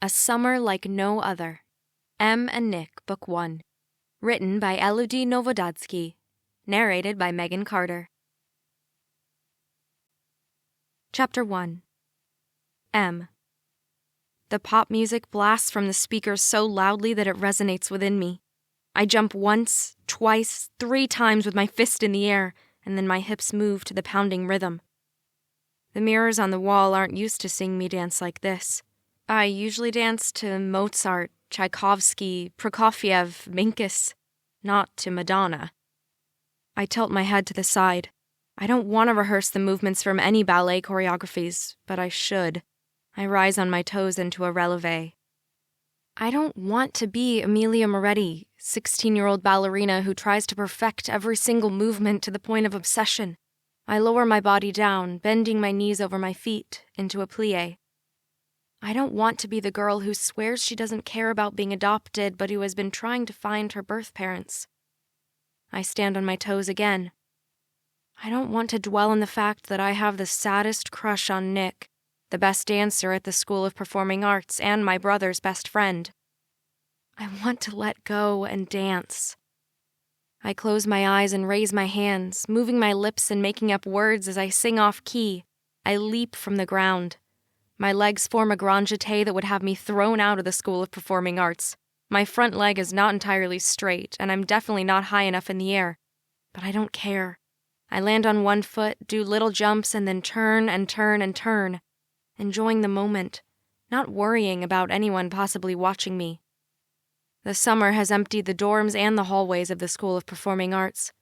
A Summer Like No Other. Em and Nick, Book 1. Written by Elodie Nowodazkij. Narrated by Megan Carter. Chapter 1. M. The pop music blasts from the speakers so loudly that it resonates within me. I jump once, twice, 3 times with my fist in the air, and then my hips move to the pounding rhythm. The mirrors on the wall aren't used to seeing me dance like this. I usually dance to Mozart, Tchaikovsky, Prokofiev, Minkus, not to Madonna. I tilt my head to the side. I don't want to rehearse the movements from any ballet choreographies, but I should. I rise on my toes into a releve. I don't want to be Emilia Moretti, 16-year-old ballerina who tries to perfect every single movement to the point of obsession. I lower my body down, bending my knees over my feet, into a plie. I don't want to be the girl who swears she doesn't care about being adopted, but who has been trying to find her birth parents. I stand on my toes again. I don't want to dwell on the fact that I have the saddest crush on Nick, the best dancer at the School of Performing Arts and my brother's best friend. I want to let go and dance. I close my eyes and raise my hands, moving my lips and making up words as I sing off key. I leap from the ground. My legs form a grand jeté that would have me thrown out of the School of Performing Arts. My front leg is not entirely straight, and I'm definitely not high enough in the air. But I don't care. I land on one foot, do little jumps, and then turn and turn and turn, enjoying the moment, not worrying about anyone possibly watching me. The summer has emptied the dorms and the hallways of the School of Performing Arts,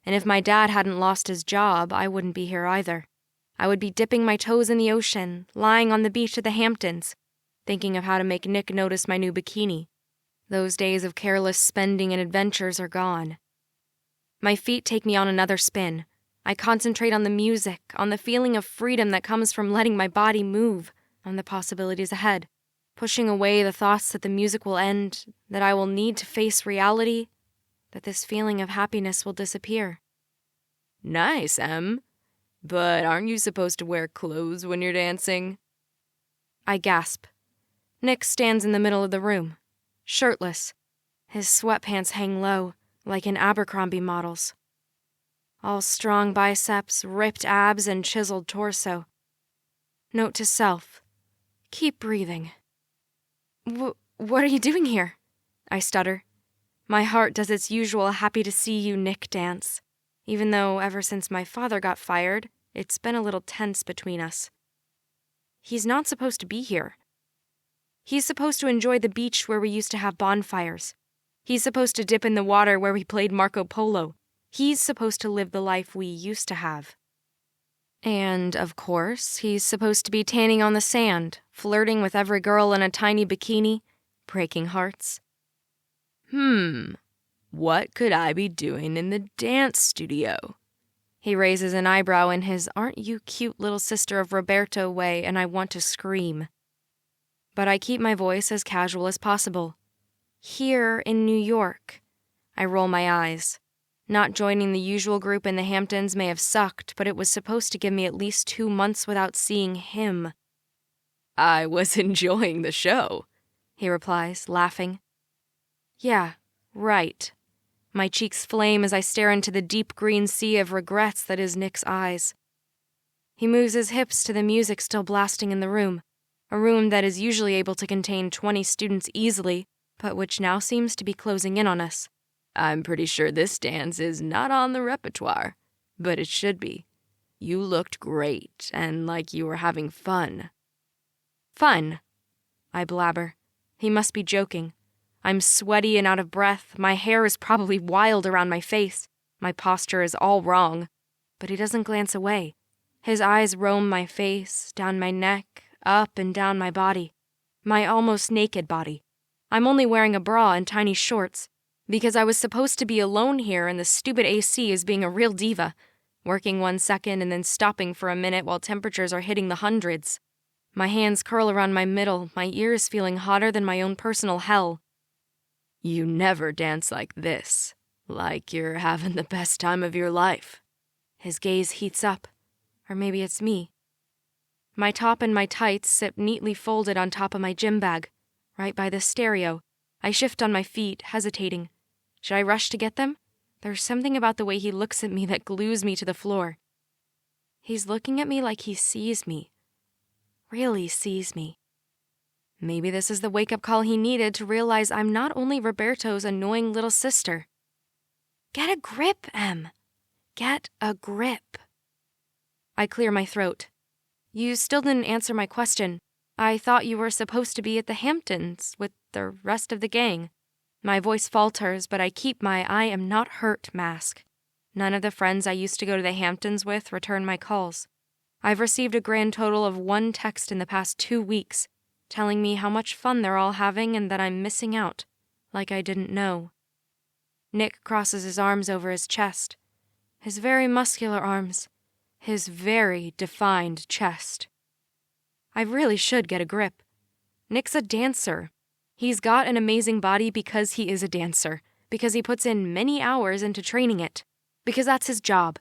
and if my dad hadn't lost his job, I wouldn't be here either. I would be dipping my toes in the ocean, lying on the beach at the Hamptons, thinking of how to make Nick notice my new bikini. Those days of careless spending and adventures are gone. My feet take me on another spin. I concentrate on the music, on the feeling of freedom that comes from letting my body move, on the possibilities ahead, pushing away the thoughts that the music will end, that I will need to face reality, that this feeling of happiness will disappear. Nice, Em. But aren't you supposed to wear clothes when you're dancing? I gasp. Nick stands in the middle of the room, shirtless. His sweatpants hang low, like an Abercrombie model's. All strong biceps, ripped abs, and chiseled torso. Note to self. Keep breathing. What are you doing here? I stutter. My heart does its usual happy to see you, Nick dance, even though ever since my father got fired, it's been a little tense between us. He's not supposed to be here. He's supposed to enjoy the beach where we used to have bonfires. He's supposed to dip in the water where we played Marco Polo. He's supposed to live the life we used to have. And, of course, he's supposed to be tanning on the sand, flirting with every girl in a tiny bikini, breaking hearts. What could I be doing in the dance studio? He raises an eyebrow in his "aren't you cute little sister of Roberto" way, and I want to scream. But I keep my voice as casual as possible. Here in New York. I roll my eyes. Not joining the usual group in the Hamptons may have sucked, but it was supposed to give me at least 2 months without seeing him. I was enjoying the show, he replies, laughing. Yeah, right. My cheeks flame as I stare into the deep green sea of regrets that is Nick's eyes. He moves his hips to the music still blasting in the room, a room that is usually able to contain 20 students easily, but which now seems to be closing in on us. I'm pretty sure this dance is not on the repertoire, but it should be. You looked great, and like you were having fun. Fun? I blabber. He must be joking. I'm sweaty and out of breath. My hair is probably wild around my face. My posture is all wrong. But he doesn't glance away. His eyes roam my face, down my neck, up and down my body. My almost naked body. I'm only wearing a bra and tiny shorts, because I was supposed to be alone here and the stupid AC is being a real diva, working 1 second and then stopping for a minute while temperatures are hitting the hundreds. My hands curl around my middle, my ears feeling hotter than my own personal hell. You never dance like this, like you're having the best time of your life. His gaze heats up. Or maybe it's me. My top and my tights sit neatly folded on top of my gym bag. right by the stereo. I shift on my feet, hesitating. Should I rush to get them? There's something about the way he looks at me that glues me to the floor. He's looking at me like he sees me. Really sees me. Maybe this is the wake-up call he needed to realize I'm not only Roberto's annoying little sister. Get a grip, Em. Get a grip. I clear my throat. You still didn't answer my question. I thought you were supposed to be at the Hamptons with the rest of the gang. My voice falters, but I keep my I am not hurt mask. None of the friends I used to go to the Hamptons with return my calls. I've received a grand total of 1 text in the past 2 weeks, telling me how much fun they're all having and that I'm missing out, like I didn't know. Nick crosses his arms over his chest. His very muscular arms. His very defined chest. I really should get a grip. Nick's a dancer. He's got an amazing body because he is a dancer, because he puts in many hours into training it, because that's his job.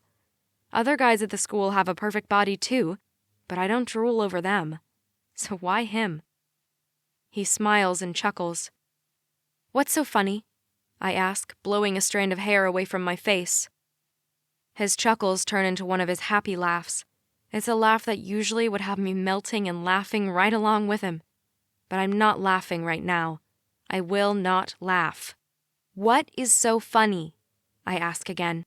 Other guys at the school have a perfect body too, but I don't drool over them. So why him? He smiles and chuckles. What's so funny? I ask, blowing a strand of hair away from my face. His chuckles turn into one of his happy laughs. It's a laugh that usually would have me melting and laughing right along with him. But I'm not laughing right now. I will not laugh. What is so funny? I ask again.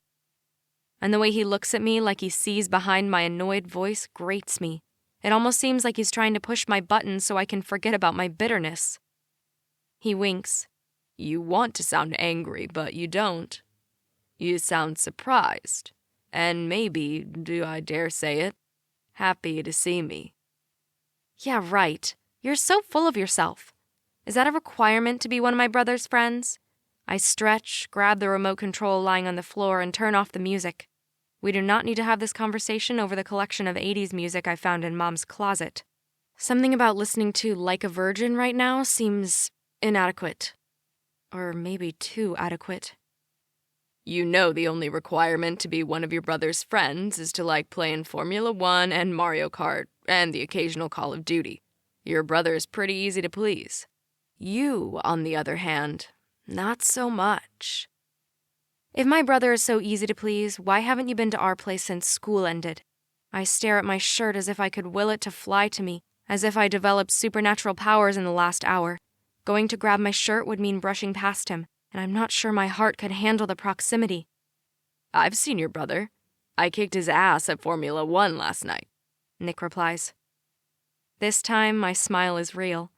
And the way he looks at me like he sees behind my annoyed voice grates me. It almost seems like he's trying to push my buttons so I can forget about my bitterness. He winks. You want to sound angry, but you don't. You sound surprised. And maybe, do I dare say it, happy to see me. Yeah, right. You're so full of yourself. Is that a requirement to be one of my brother's friends? I stretch, grab the remote control lying on the floor, and turn off the music. We do not need to have this conversation over the collection of 80s music I found in Mom's closet. Something about listening to Like a Virgin right now seems inadequate. Or maybe too adequate. You know the only requirement to be one of your brother's friends is to like playing Formula 1 and Mario Kart and the occasional Call of Duty. Your brother's pretty easy to please. You, on the other hand, not so much. If my brother is so easy to please, why haven't you been to our place since school ended? I stare at my shirt as if I could will it to fly to me, as if I developed supernatural powers in the last hour. Going to grab my shirt would mean brushing past him, and I'm not sure my heart could handle the proximity. I've seen your brother. I kicked his ass at Formula 1 last night, Nick replies. This time, my smile is real.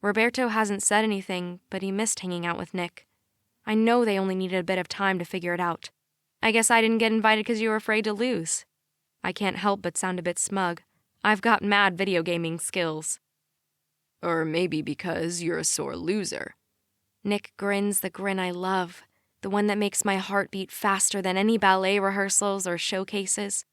Roberto hasn't said anything, but he missed hanging out with Nick. I know they only needed a bit of time to figure it out. I guess I didn't get invited because you were afraid to lose. I can't help but sound a bit smug. I've got mad video gaming skills. Or maybe because you're a sore loser. Nick grins the grin I love, the one that makes my heart beat faster than any ballet rehearsals or showcases.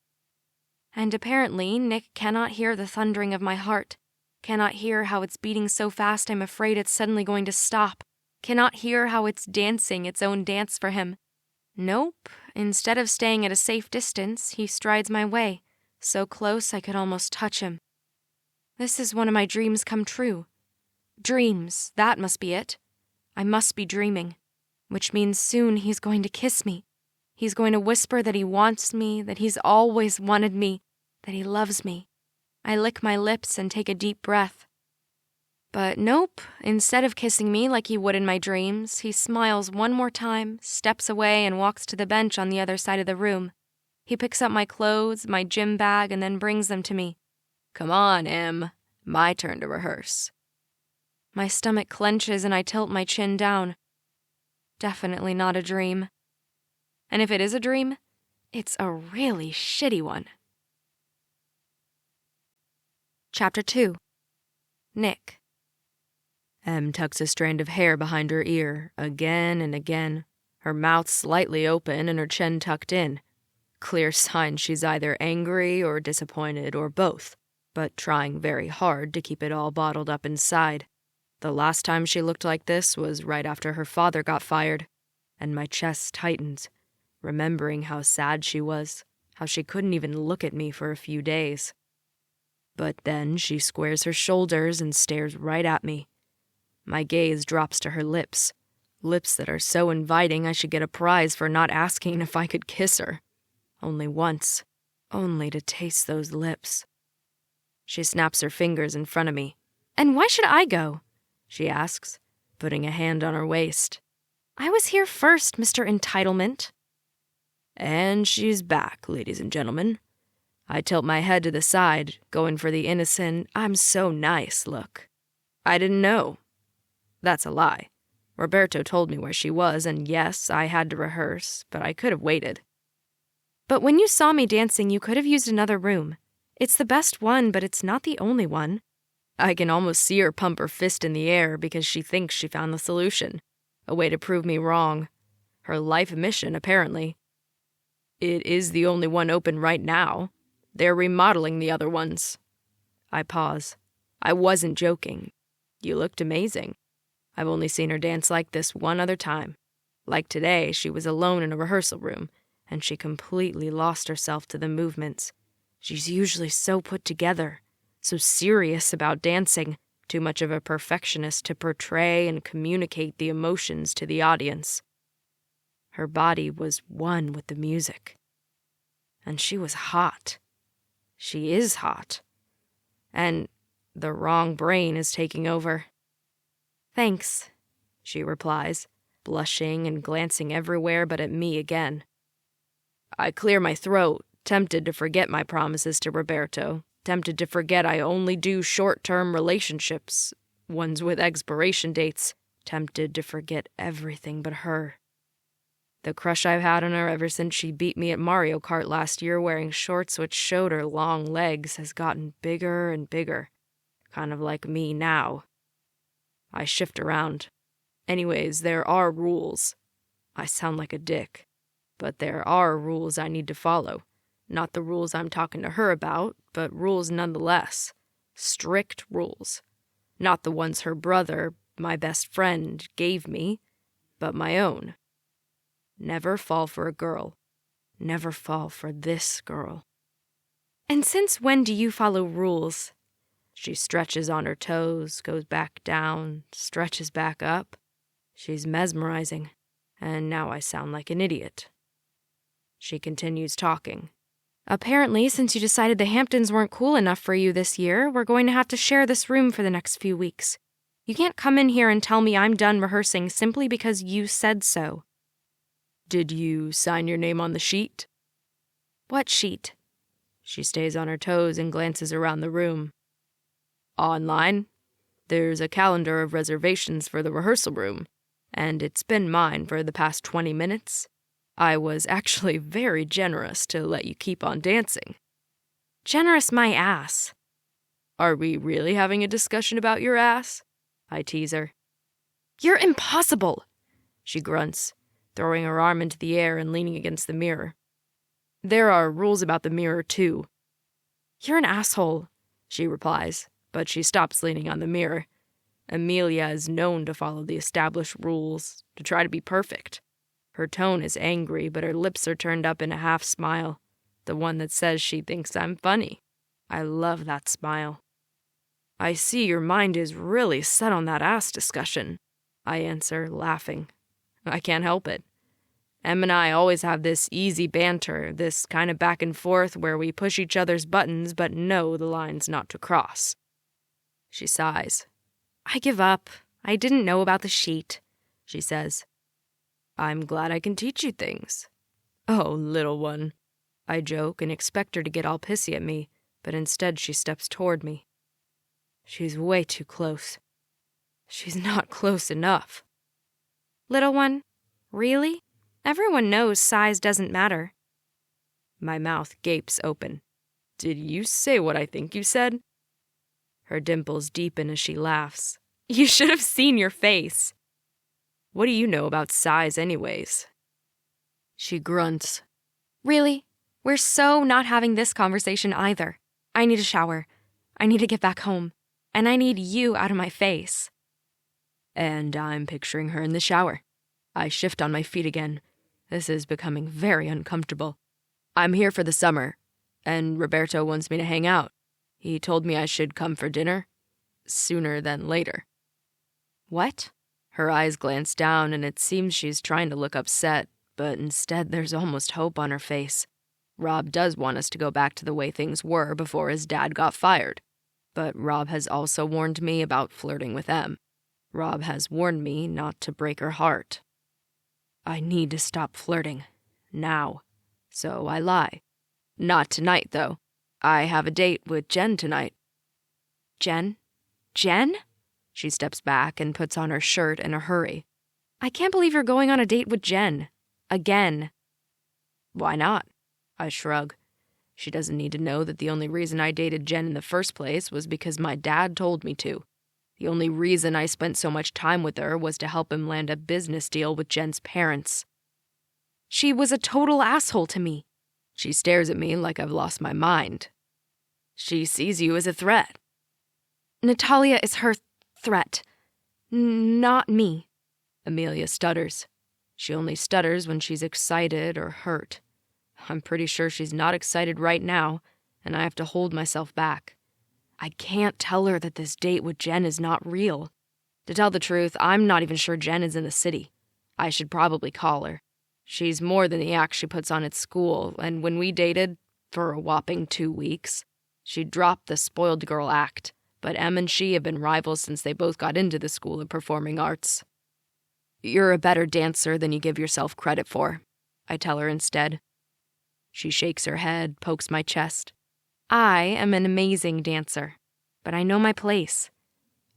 And apparently, Nick cannot hear the thundering of my heart, cannot hear how it's beating so fast I'm afraid it's suddenly going to stop, cannot hear how it's dancing its own dance for him. Nope, instead of staying at a safe distance, he strides my way, so close I could almost touch him. This is one of my dreams come true. Dreams, that must be it. I must be dreaming, which means soon he's going to kiss me. He's going to whisper that he wants me, that he's always wanted me, that he loves me. I lick my lips and take a deep breath. But nope, instead of kissing me like he would in my dreams, he smiles one more time, steps away, and walks to the bench on the other side of the room. He picks up my clothes, my gym bag, and then brings them to me. Come on, Em. My turn to rehearse. My stomach clenches and I tilt my chin down. Definitely not a dream. And if it is a dream, it's a really shitty one. Chapter 2. Nick. Em tucks a strand of hair behind her ear, again and again, her mouth slightly open and her chin tucked in. Clear sign she's either angry or disappointed or both, but trying very hard to keep it all bottled up inside. The last time she looked like this was right after her father got fired, and my chest tightens, remembering how sad she was, how she couldn't even look at me for a few days. But then she squares her shoulders and stares right at me. My gaze drops to her lips that are so inviting I should get a prize for not asking if I could kiss her. Only once, only to taste those lips. She snaps her fingers in front of me. "And why should I go?" she asks, putting a hand on her waist. "I was here first, Mr. Entitlement." And she's back, ladies and gentlemen. I tilt my head to the side, going for the innocent, "I'm so nice" look. I didn't know. That's a lie. Roberto told me where she was, and yes, I had to rehearse, but I could have waited. "But when you saw me dancing, you could have used another room. It's the best one, but it's not the only one." I can almost see her pump her fist in the air because she thinks she found the solution. A way to prove me wrong. Her life mission, apparently. "It is the only one open right now. They're remodeling the other ones." I pause. I wasn't joking. You looked amazing. I've only seen her dance like this one other time. Like today, she was alone in a rehearsal room, and she completely lost herself to the movements. She's usually so put together, so serious about dancing, too much of a perfectionist to portray and communicate the emotions to the audience. Her body was one with the music. And she was hot. She is hot. And the wrong brain is taking over. "Thanks," she replies, blushing and glancing everywhere but at me again. I clear my throat, tempted to forget my promises to Roberto, tempted to forget I only do short-term relationships, ones with expiration dates, tempted to forget everything but her. The crush I've had on her ever since she beat me at Mario Kart last year wearing shorts which showed her long legs has gotten bigger and bigger, kind of like me now. I shift around. Anyways, there are rules. I sound like a dick. But there are rules I need to follow. Not the rules I'm talking to her about, but rules nonetheless. Strict rules. Not the ones her brother, my best friend, gave me, but my own. Never fall for a girl. Never fall for this girl. "And since when do you follow rules?" She stretches on her toes, goes back down, stretches back up. She's mesmerizing, and now I sound like an idiot. She continues talking. "Apparently, since you decided the Hamptons weren't cool enough for you this year, we're going to have to share this room for the next few weeks. You can't come in here and tell me I'm done rehearsing simply because you said so." "Did you sign your name on the sheet?" "What sheet?" She stays on her toes and glances around the room. "Online. There's a calendar of reservations for the rehearsal room, and it's been mine for the past 20 minutes. I was actually very generous to let you keep on dancing." "Generous my ass." "Are we really having a discussion about your ass?" I tease her. "You're impossible," she grunts, throwing her arm into the air and leaning against the mirror. "There are rules about the mirror, too." "You're an asshole," she replies, but she stops leaning on the mirror. Emilia is known to follow the established rules, to try to be perfect. Her tone is angry, but her lips are turned up in a half smile, the one that says she thinks I'm funny. I love that smile. "I see your mind is really set on that ass discussion," I answer, laughing. I can't help it. Em and I always have this easy banter, this kind of back and forth where we push each other's buttons but know the lines not to cross. She sighs. "I give up. I didn't know about the sheet," she says. "I'm glad I can teach you things." "Oh, little one." I joke and expect her to get all pissy at me, but instead she steps toward me. She's way too close. She's not close enough. "Little one? Really? Everyone knows size doesn't matter." My mouth gapes open. "Did you say what I think you said?" Her dimples deepen as she laughs. "You should have seen your face." "What do you know about size anyways?" She grunts. "Really? We're so not having this conversation either. I need a shower. I need to get back home. And I need you out of my face." And I'm picturing her in the shower. I shift on my feet again. This is becoming very uncomfortable. "I'm here for the summer, and Roberto wants me to hang out. He told me I should come for dinner. Sooner than later." What? Her eyes glance down, and it seems she's trying to look upset, but instead there's almost hope on her face. Rob does want us to go back to the way things were before his dad got fired. But Rob has also warned me about flirting with Em. Rob has warned me not to break her heart. I need to stop flirting. Now. So I lie. Not tonight, though. I have a date with Jen tonight. Jen? Jen? She steps back and puts on her shirt in a hurry. I can't believe you're going on a date with Jen. Again. Why not? I shrug. She doesn't need to know that the only reason I dated Jen in the first place was because my dad told me to. The only reason I spent so much time with her was to help him land a business deal with Jen's parents. She was a total asshole to me. She stares at me like I've lost my mind. She sees you as a threat. Natalia is her threat. Not me. Emilia stutters. She only stutters when she's excited or hurt. I'm pretty sure she's not excited right now, and I have to hold myself back. I can't tell her that this date with Jen is not real. To tell the truth, I'm not even sure Jen is in the city. I should probably call her. She's more than the act she puts on at school, and when we dated, for a whopping 2 weeks, she dropped the spoiled girl act, but Em and she have been rivals since they both got into the School of Performing Arts. You're a better dancer than you give yourself credit for, I tell her instead. She shakes her head, pokes my chest. I am an amazing dancer, but I know my place.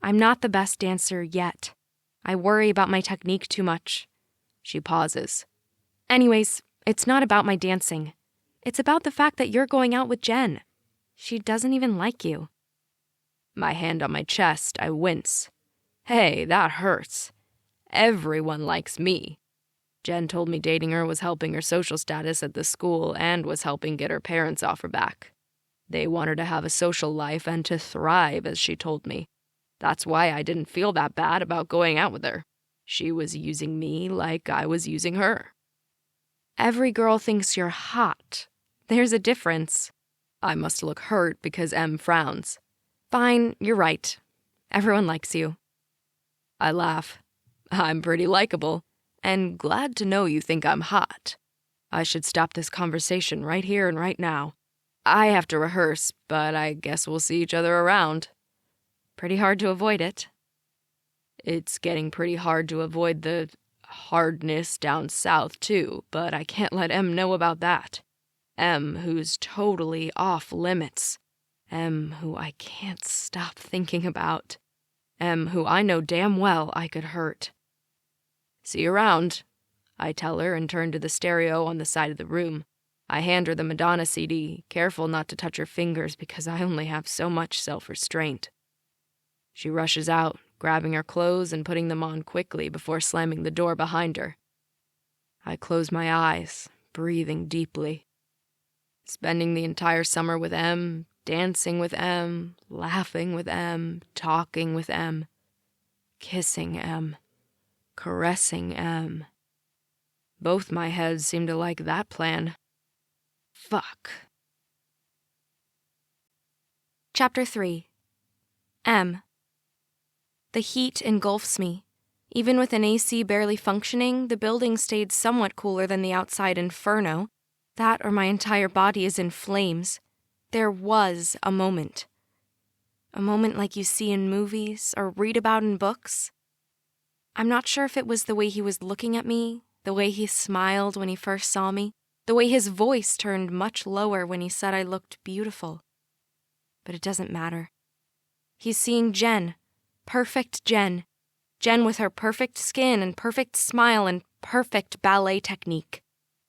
I'm not the best dancer yet. I worry about my technique too much. She pauses. Anyways, it's not about my dancing. It's about the fact that you're going out with Jen. She doesn't even like you. My hand on my chest, I wince. Hey, that hurts. Everyone likes me. Jen told me dating her was helping her social status at the school and was helping get her parents off her back. They want her to have a social life and to thrive, as she told me. That's why I didn't feel that bad about going out with her. She was using me like I was using her. Every girl thinks you're hot. There's a difference. I must look hurt because Em frowns. Fine, you're right. Everyone likes you. I laugh. I'm pretty likable, and glad to know you think I'm hot. I should stop this conversation right here and right now. I have to rehearse, but I guess we'll see each other around. Pretty hard to avoid it. It's getting pretty hard to avoid the hardness down south, too, but I can't let Em know about that. Em, who's totally off limits. Em, who I can't stop thinking about. Em, who I know damn well I could hurt. See you around, I tell her and turn to the stereo on the side of the room. I hand her the Madonna CD, careful not to touch her fingers because I only have so much self-restraint. She rushes out, grabbing her clothes and putting them on quickly before slamming the door behind her. I close my eyes, breathing deeply. Spending the entire summer with Em, dancing with Em, laughing with Em, talking with Em, kissing Em, caressing Em. Both my heads seem to like that plan. Fuck. Chapter 3. M. The heat engulfs me. Even with an AC barely functioning, the building stayed somewhat cooler than the outside inferno. That or my entire body is in flames. There was a moment. A moment like you see in movies or read about in books. I'm not sure if it was the way he was looking at me, the way he smiled when he first saw me, the way his voice turned much lower when he said I looked beautiful. But it doesn't matter. He's seeing Jen. Perfect Jen. Jen with her perfect skin and perfect smile and perfect ballet technique.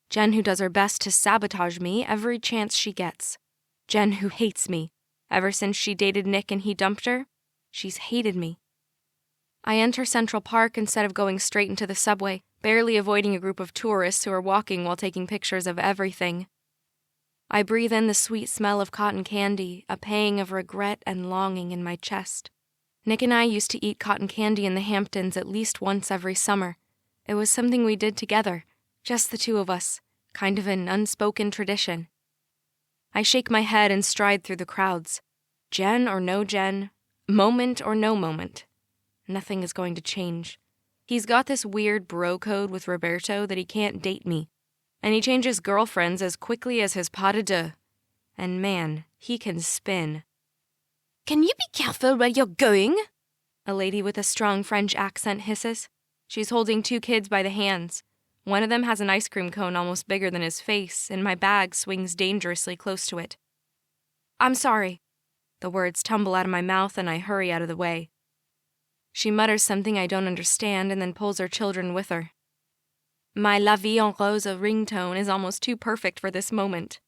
Jen who does her best to sabotage me every chance she gets. Jen who hates me. Ever since she dated Nick and he dumped her, she's hated me. I enter Central Park instead of going straight into the subway, barely avoiding a group of tourists who are walking while taking pictures of everything. I breathe in the sweet smell of cotton candy, a pang of regret and longing in my chest. Nick and I used to eat cotton candy in the Hamptons at least once every summer. It was something we did together, just the two of us, kind of an unspoken tradition. I shake my head and stride through the crowds. Jen or no Jen, moment or no moment. Nothing is going to change. He's got this weird bro code with Roberto that he can't date me, and he changes girlfriends as quickly as his pas de deux. And man, he can spin. "Can you be careful where you're going?" A lady with a strong French accent hisses. She's holding 2 kids by the hands. One of them has an ice cream cone almost bigger than his face, and my bag swings dangerously close to it. "I'm sorry." The words tumble out of my mouth and I hurry out of the way. She mutters something I don't understand and then pulls her children with her. My La Vie en Rose ringtone is almost too perfect for this moment.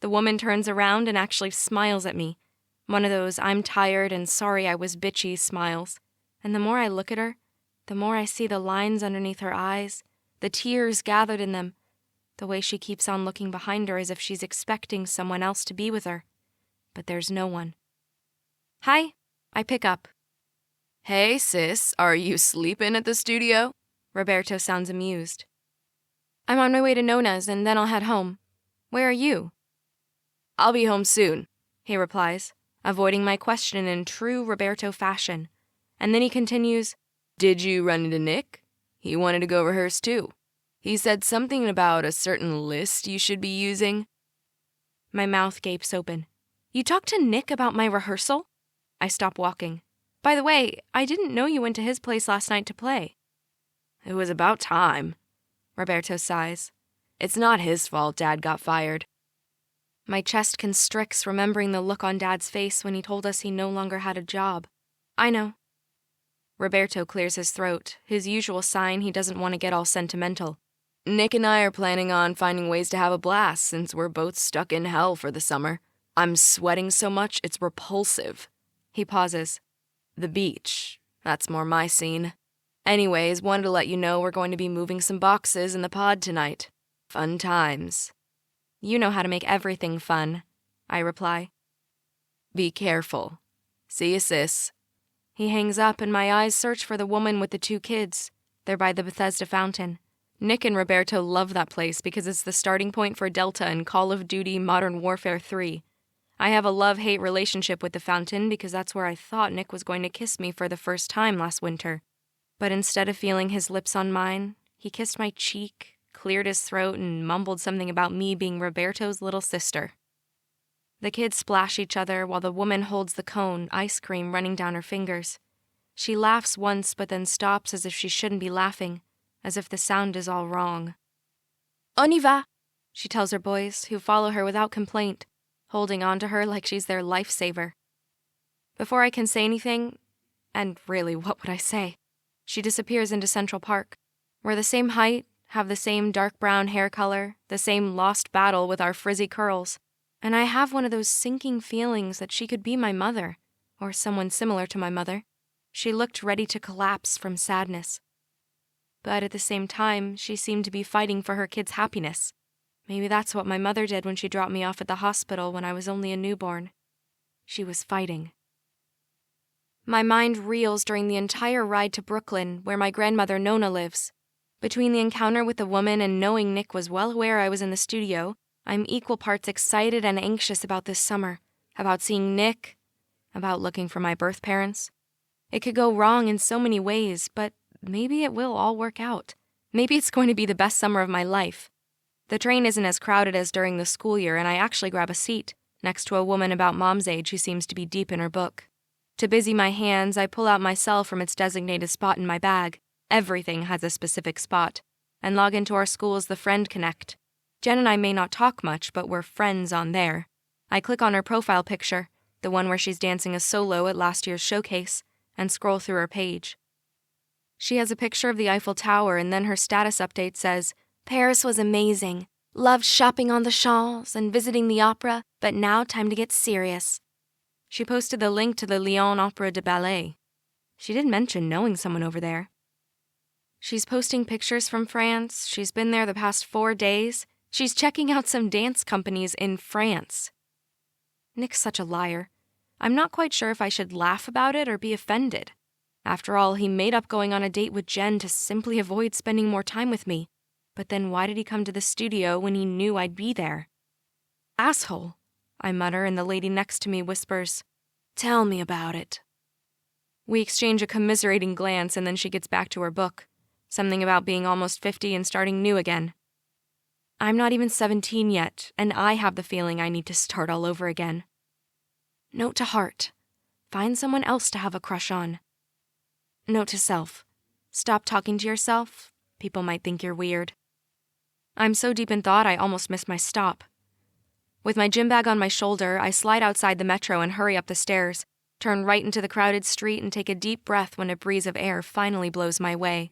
The woman turns around and actually smiles at me. One of those I'm tired and sorry I was bitchy smiles. And the more I look at her, the more I see the lines underneath her eyes, the tears gathered in them, the way she keeps on looking behind her as if she's expecting someone else to be with her. But there's no one. "Hi," I pick up. "Hey, sis, are you sleeping at the studio?" Roberto sounds amused. "I'm on my way to Nona's and then I'll head home. Where are you?" "I'll be home soon," he replies, avoiding my question in true Roberto fashion. And then he continues, "Did you run into Nick? He wanted to go rehearse too. He said something about a certain list you should be using." My mouth gapes open. "You talked to Nick about my rehearsal?" I stop walking. "By the way, I didn't know you went to his place last night to play." "It was about time," Roberto sighs. "It's not his fault Dad got fired." My chest constricts remembering the look on Dad's face when he told us he no longer had a job. "I know." Roberto clears his throat, his usual sign he doesn't want to get all sentimental. "Nick and I are planning on finding ways to have a blast since we're both stuck in hell for the summer. I'm sweating so much it's repulsive." He pauses. "The beach. That's more my scene. Anyways, wanted to let you know we're going to be moving some boxes in the pod tonight. Fun times." "You know how to make everything fun," I reply. "Be careful. See ya, sis." He hangs up and my eyes search for the woman with the 2 kids. They're by the Bethesda fountain. Nick and Roberto love that place because it's the starting point for Delta in Call of Duty Modern Warfare 3. I have a love-hate relationship with the fountain because that's where I thought Nick was going to kiss me for the first time last winter. But instead of feeling his lips on mine, he kissed my cheek, cleared his throat, and mumbled something about me being Roberto's little sister. The kids splash each other while the woman holds the cone, ice cream running down her fingers. She laughs once but then stops as if she shouldn't be laughing, as if the sound is all wrong. "On y va," she tells her boys, who follow her without complaint, holding on to her like she's their lifesaver. Before I can say anything, and really, what would I say? She disappears into Central Park. We're the same height, have the same dark brown hair color, the same lost battle with our frizzy curls, and I have one of those sinking feelings that she could be my mother, or someone similar to my mother. She looked ready to collapse from sadness. But at the same time, she seemed to be fighting for her kids' happiness. Maybe that's what my mother did when she dropped me off at the hospital when I was only a newborn. She was fighting. My mind reels during the entire ride to Brooklyn, where my grandmother Nona lives. Between the encounter with the woman and knowing Nick was well aware I was in the studio, I'm equal parts excited and anxious about this summer, about seeing Nick, about looking for my birth parents. It could go wrong in so many ways, but maybe it will all work out. Maybe it's going to be the best summer of my life. The train isn't as crowded as during the school year, and I actually grab a seat, next to a woman about Mom's age who seems to be deep in her book. To busy my hands, I pull out my cell from its designated spot in my bag. Everything has a specific spot. And log into our school's The Friend Connect. Jen and I may not talk much, but we're friends on there. I click on her profile picture, the one where she's dancing a solo at last year's showcase, and scroll through her page. She has a picture of the Eiffel Tower, and then her status update says, "Paris was amazing. Loved shopping on the Champs and visiting the opera, but now time to get serious." She posted the link to the Lyon Opera de Ballet. She did mention knowing someone over there. She's posting pictures from France. She's been there the past 4 days. She's checking out some dance companies in France. Nick's such a liar. I'm not quite sure if I should laugh about it or be offended. After all, he made up going on a date with Jen to simply avoid spending more time with me. But then why did he come to the studio when he knew I'd be there? "Asshole," I mutter, and the lady next to me whispers, "Tell me about it." We exchange a commiserating glance, and then she gets back to her book. Something about being almost 50 and starting new again. I'm not even 17 yet, and I have the feeling I need to start all over again. Note to heart. Find someone else to have a crush on. Note to self. Stop talking to yourself. People might think you're weird. I'm so deep in thought I almost missed my stop. With my gym bag on my shoulder, I slide outside the metro and hurry up the stairs, turn right into the crowded street and take a deep breath when a breeze of air finally blows my way.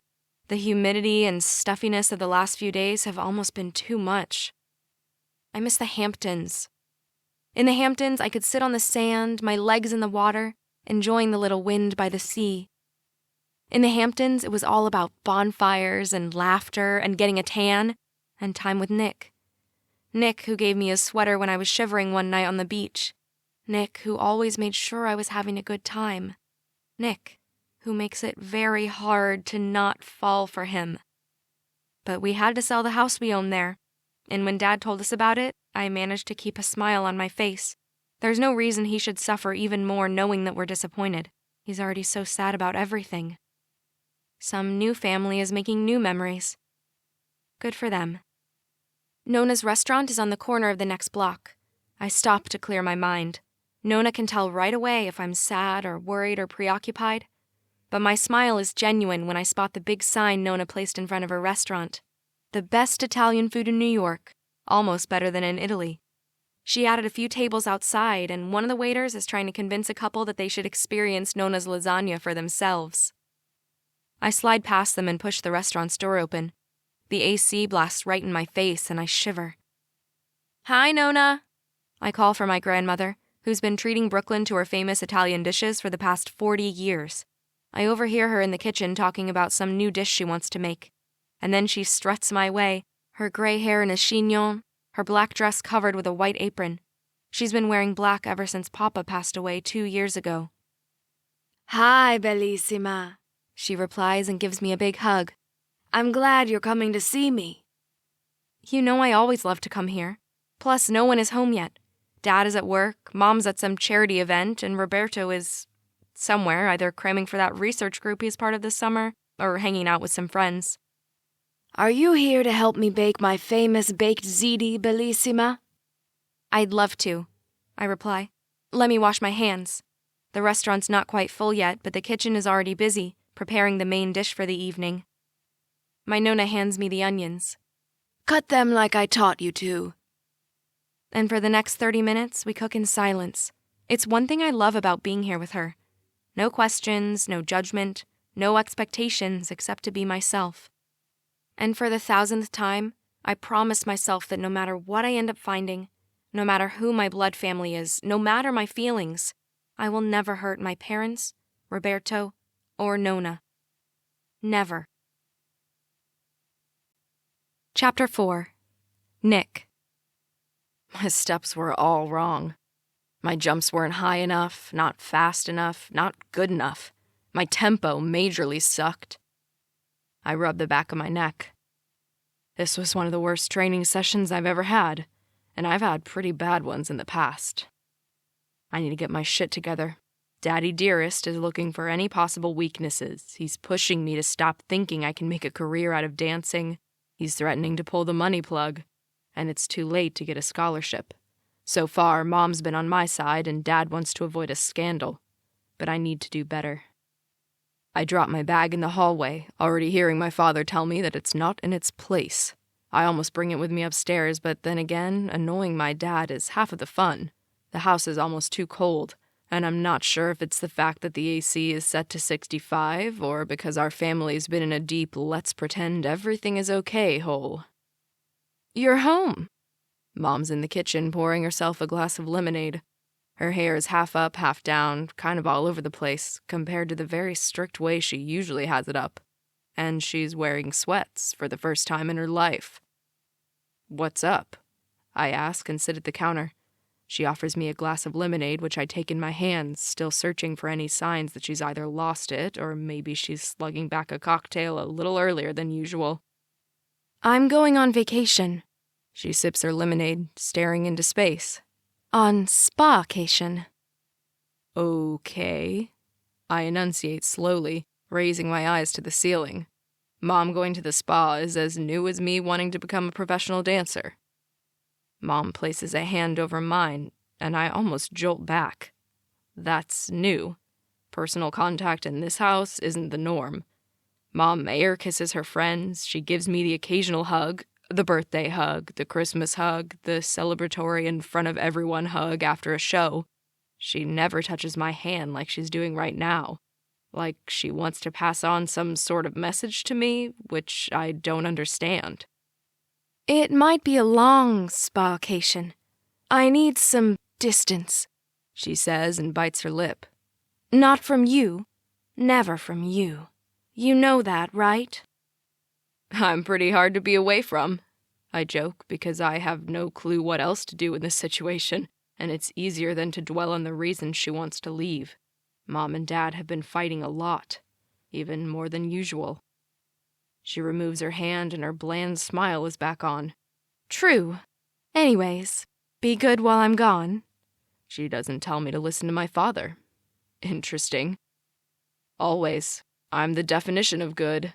The humidity and stuffiness of the last few days have almost been too much. I miss the Hamptons. In the Hamptons, I could sit on the sand, my legs in the water, enjoying the little wind by the sea. In the Hamptons, it was all about bonfires and laughter and getting a tan and time with Nick. Nick, who gave me a sweater when I was shivering one night on the beach. Nick, who always made sure I was having a good time. Nick, who makes it very hard to not fall for him. But we had to sell the house we owned there, and when Dad told us about it, I managed to keep a smile on my face. There's no reason he should suffer even more knowing that we're disappointed. He's already so sad about everything. Some new family is making new memories. Good for them. Nona's restaurant is on the corner of the next block. I stop to clear my mind. Nona can tell right away if I'm sad or worried or preoccupied. But my smile is genuine when I spot the big sign Nona placed in front of her restaurant. The best Italian food in New York, almost better than in Italy. She added a few tables outside, and one of the waiters is trying to convince a couple that they should experience Nona's lasagna for themselves. I slide past them and push the restaurant's door open. The AC blasts right in my face, and I shiver. Hi, Nona, I call for my grandmother, who's been treating Brooklyn to her famous Italian dishes for the past 40 years. I overhear her in the kitchen talking about some new dish she wants to make. And then she struts my way, her gray hair in a chignon, her black dress covered with a white apron. She's been wearing black ever since Papa passed away 2 years ago. Hi, bellissima, she replies and gives me a big hug. I'm glad you're coming to see me. You know I always love to come here. Plus, no one is home yet. Dad is at work, Mom's at some charity event, and Roberto is somewhere, either cramming for that research group he's part of this summer, or hanging out with some friends. Are you here to help me bake my famous baked ziti, bellissima? I'd love to, I reply. Let me wash my hands. The restaurant's not quite full yet, but the kitchen is already busy, preparing the main dish for the evening. My Nona hands me the onions. Cut them like I taught you to. And for the next 30 minutes, we cook in silence. It's one thing I love about being here with her. No questions, no judgment, no expectations except to be myself. And for the 1000th time, I promise myself that no matter what I end up finding, no matter who my blood family is, no matter my feelings, I will never hurt my parents, Roberto, or Nona. Never. Chapter 4. Nick. My steps were all wrong. My jumps weren't high enough, not fast enough, not good enough. My tempo majorly sucked. I rubbed the back of my neck. This was one of the worst training sessions I've ever had, and I've had pretty bad ones in the past. I need to get my shit together. Daddy Dearest is looking for any possible weaknesses. He's pushing me to stop thinking I can make a career out of dancing. He's threatening to pull the money plug, and it's too late to get a scholarship. So far, Mom's been on my side, and Dad wants to avoid a scandal. But I need to do better. I drop my bag in the hallway, already hearing my father tell me that it's not in its place. I almost bring it with me upstairs, but then again, annoying my dad is half of the fun. The house is almost too cold, and I'm not sure if it's the fact that the AC is set to 65, or because our family's been in a deep let's pretend everything is okay hole. You're home. Mom's in the kitchen pouring herself a glass of lemonade. Her hair is half up, half down, kind of all over the place, compared to the very strict way she usually has it up. And she's wearing sweats for the first time in her life. What's up? I ask and sit at the counter. She offers me a glass of lemonade, which I take in my hands, still searching for any signs that she's either lost it or maybe she's slugging back a cocktail a little earlier than usual. I'm going on vacation. She sips her lemonade, staring into space. On spa-cation. Okay. I enunciate slowly, raising my eyes to the ceiling. Mom going to the spa is as new as me wanting to become a professional dancer. Mom places a hand over mine, and I almost jolt back. That's new. Personal contact in this house isn't the norm. Mom air kisses her friends, she gives me the occasional hug, the birthday hug, the Christmas hug, the celebratory in front of everyone hug after a show. She never touches my hand like she's doing right now. Like she wants to pass on some sort of message to me, which I don't understand. It might be a long spa-cation. I need some distance, she says and bites her lip. Not from you. Never from you. You know that, right? I'm pretty hard to be away from, I joke, because I have no clue what else to do in this situation, and it's easier than to dwell on the reasons she wants to leave. Mom and Dad have been fighting a lot, even more than usual. She removes her hand and her bland smile is back on. True. Anyways, be good while I'm gone. She doesn't tell me to listen to my father. Interesting. Always. I'm the definition of good.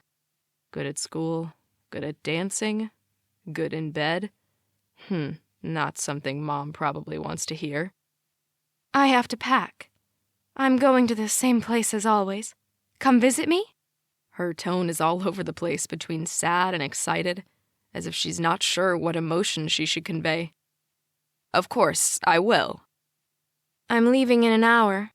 Good at school, good at dancing, good in bed. Not something Mom probably wants to hear. I have to pack. I'm going to the same place as always. Come visit me? Her tone is all over the place between sad and excited, as if she's not sure what emotion she should convey. Of course, I will. I'm leaving in an hour.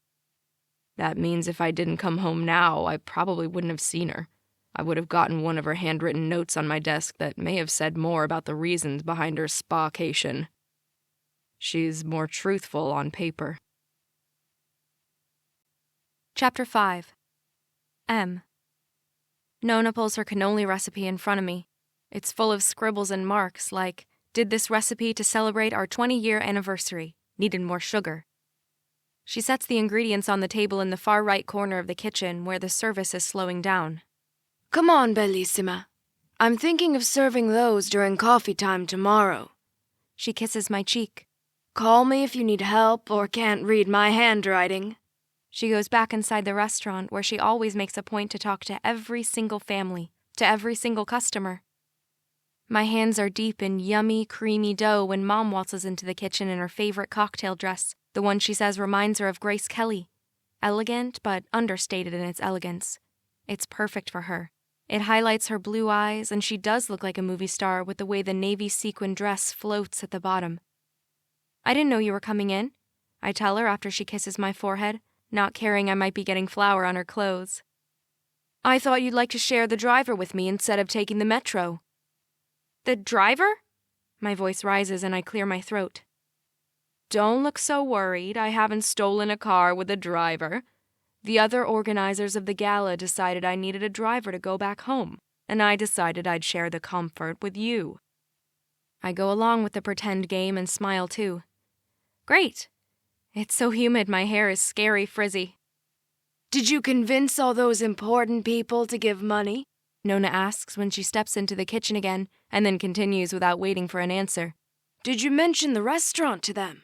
That means if I didn't come home now, I probably wouldn't have seen her. I would have gotten one of her handwritten notes on my desk that may have said more about the reasons behind her spa-cation. She's more truthful on paper. Chapter 5. M. Nona pulls her cannoli recipe in front of me. It's full of scribbles and marks like, did this recipe to celebrate our 20-year anniversary. Needed more sugar. She sets the ingredients on the table in the far right corner of the kitchen where the service is slowing down. Come on, Bellissima. I'm thinking of serving those during coffee time tomorrow. She kisses my cheek. Call me if you need help or can't read my handwriting. She goes back inside the restaurant where she always makes a point to talk to every single family, to every single customer. My hands are deep in yummy, creamy dough when Mom waltzes into the kitchen in her favorite cocktail dress, the one she says reminds her of Grace Kelly. Elegant, but understated in its elegance. It's perfect for her. It highlights her blue eyes, and she does look like a movie star with the way the navy sequin dress floats at the bottom. I didn't know you were coming in, I tell her after she kisses my forehead, not caring I might be getting flour on her clothes. I thought you'd like to share the driver with me instead of taking the metro. The driver? My voice rises and I clear my throat. Don't look so worried. I haven't stolen a car with a driver. The other organizers of the gala decided I needed a driver to go back home, and I decided I'd share the comfort with you. I go along with the pretend game and smile too. Great. It's so humid my hair is scary frizzy. Did you convince all those important people to give money? Nona asks when she steps into the kitchen again, and then continues without waiting for an answer. Did you mention the restaurant to them?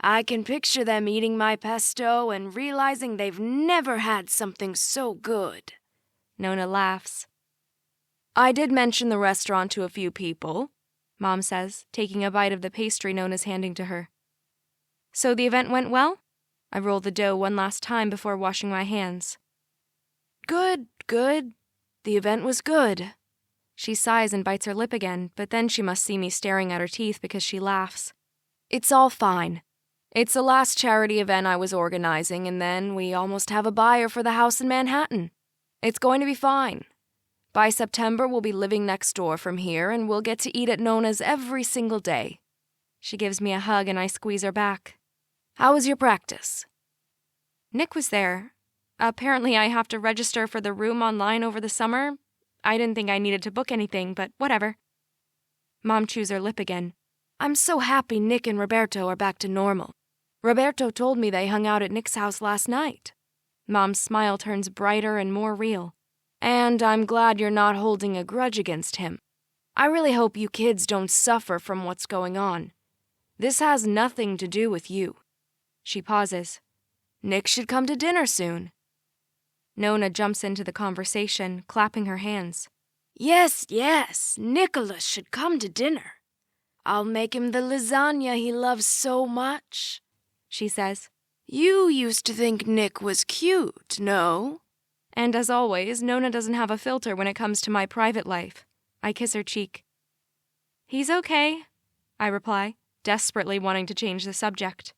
I can picture them eating my pesto and realizing they've never had something so good. Nona laughs. I did mention the restaurant to a few people, Mom says, taking a bite of the pastry Nona's handing to her. So the event went well? I roll the dough one last time before washing my hands. Good. The event was good. She sighs and bites her lip again, but then she must see me staring at her teeth because she laughs. It's all fine. It's the last charity event I was organizing, and then we almost have a buyer for the house in Manhattan. It's going to be fine. By September, we'll be living next door from here, and we'll get to eat at Nona's every single day. She gives me a hug and I squeeze her back. How was your practice? Nick was there. Apparently I have to register for the room online over the summer. I didn't think I needed to book anything, but whatever. Mom chews her lip again. I'm so happy Nick and Roberto are back to normal. Roberto told me they hung out at Nick's house last night. Mom's smile turns brighter and more real. And I'm glad you're not holding a grudge against him. I really hope you kids don't suffer from what's going on. This has nothing to do with you. She pauses. Nick should come to dinner soon. Nona jumps into the conversation, clapping her hands. Yes, Nicholas should come to dinner. I'll make him the lasagna he loves so much, she says. You used to think Nick was cute, no? And as always, Nona doesn't have a filter when it comes to my private life. I kiss her cheek. He's okay, I reply, desperately wanting to change the subject.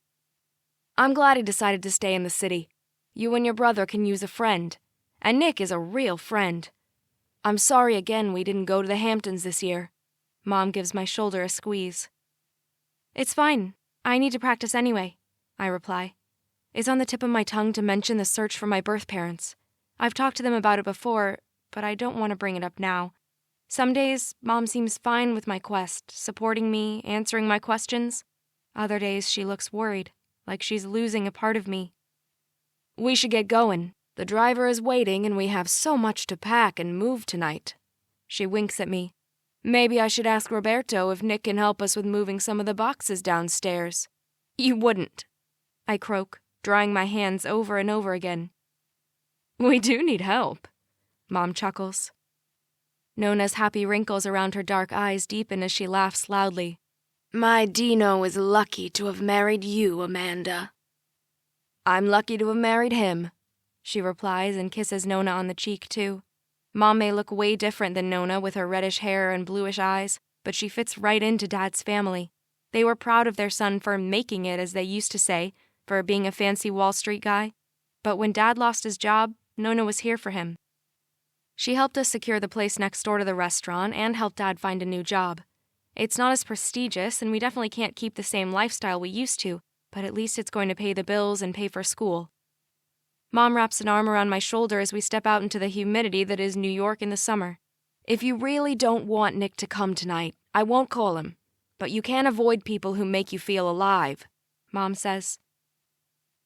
I'm glad he decided to stay in the city. You and your brother can use a friend. And Nick is a real friend. I'm sorry again we didn't go to the Hamptons this year. Mom gives my shoulder a squeeze. It's fine. I need to practice anyway, I reply. It's on the tip of my tongue to mention the search for my birth parents. I've talked to them about it before, but I don't want to bring it up now. Some days, Mom seems fine with my quest, supporting me, answering my questions. Other days, she looks worried, like she's losing a part of me. We should get going. The driver is waiting and we have so much to pack and move tonight. She winks at me. Maybe I should ask Roberto if Nick can help us with moving some of the boxes downstairs. You wouldn't, I croak, drying my hands over and over again. We do need help, Mom chuckles. Nona's happy wrinkles around her dark eyes deepen as she laughs loudly. My Dino is lucky to have married you, Amanda. I'm lucky to have married him, she replies and kisses Nona on the cheek, too. Mom may look way different than Nona with her reddish hair and bluish eyes, but she fits right into Dad's family. They were proud of their son for making it, as they used to say, for being a fancy Wall Street guy. But when Dad lost his job, Nona was here for him. She helped us secure the place next door to the restaurant and helped Dad find a new job. It's not as prestigious, and we definitely can't keep the same lifestyle we used to, but at least it's going to pay the bills and pay for school. Mom wraps an arm around my shoulder as we step out into the humidity that is New York in the summer. If you really don't want Nick to come tonight, I won't call him. But you can't avoid people who make you feel alive, Mom says.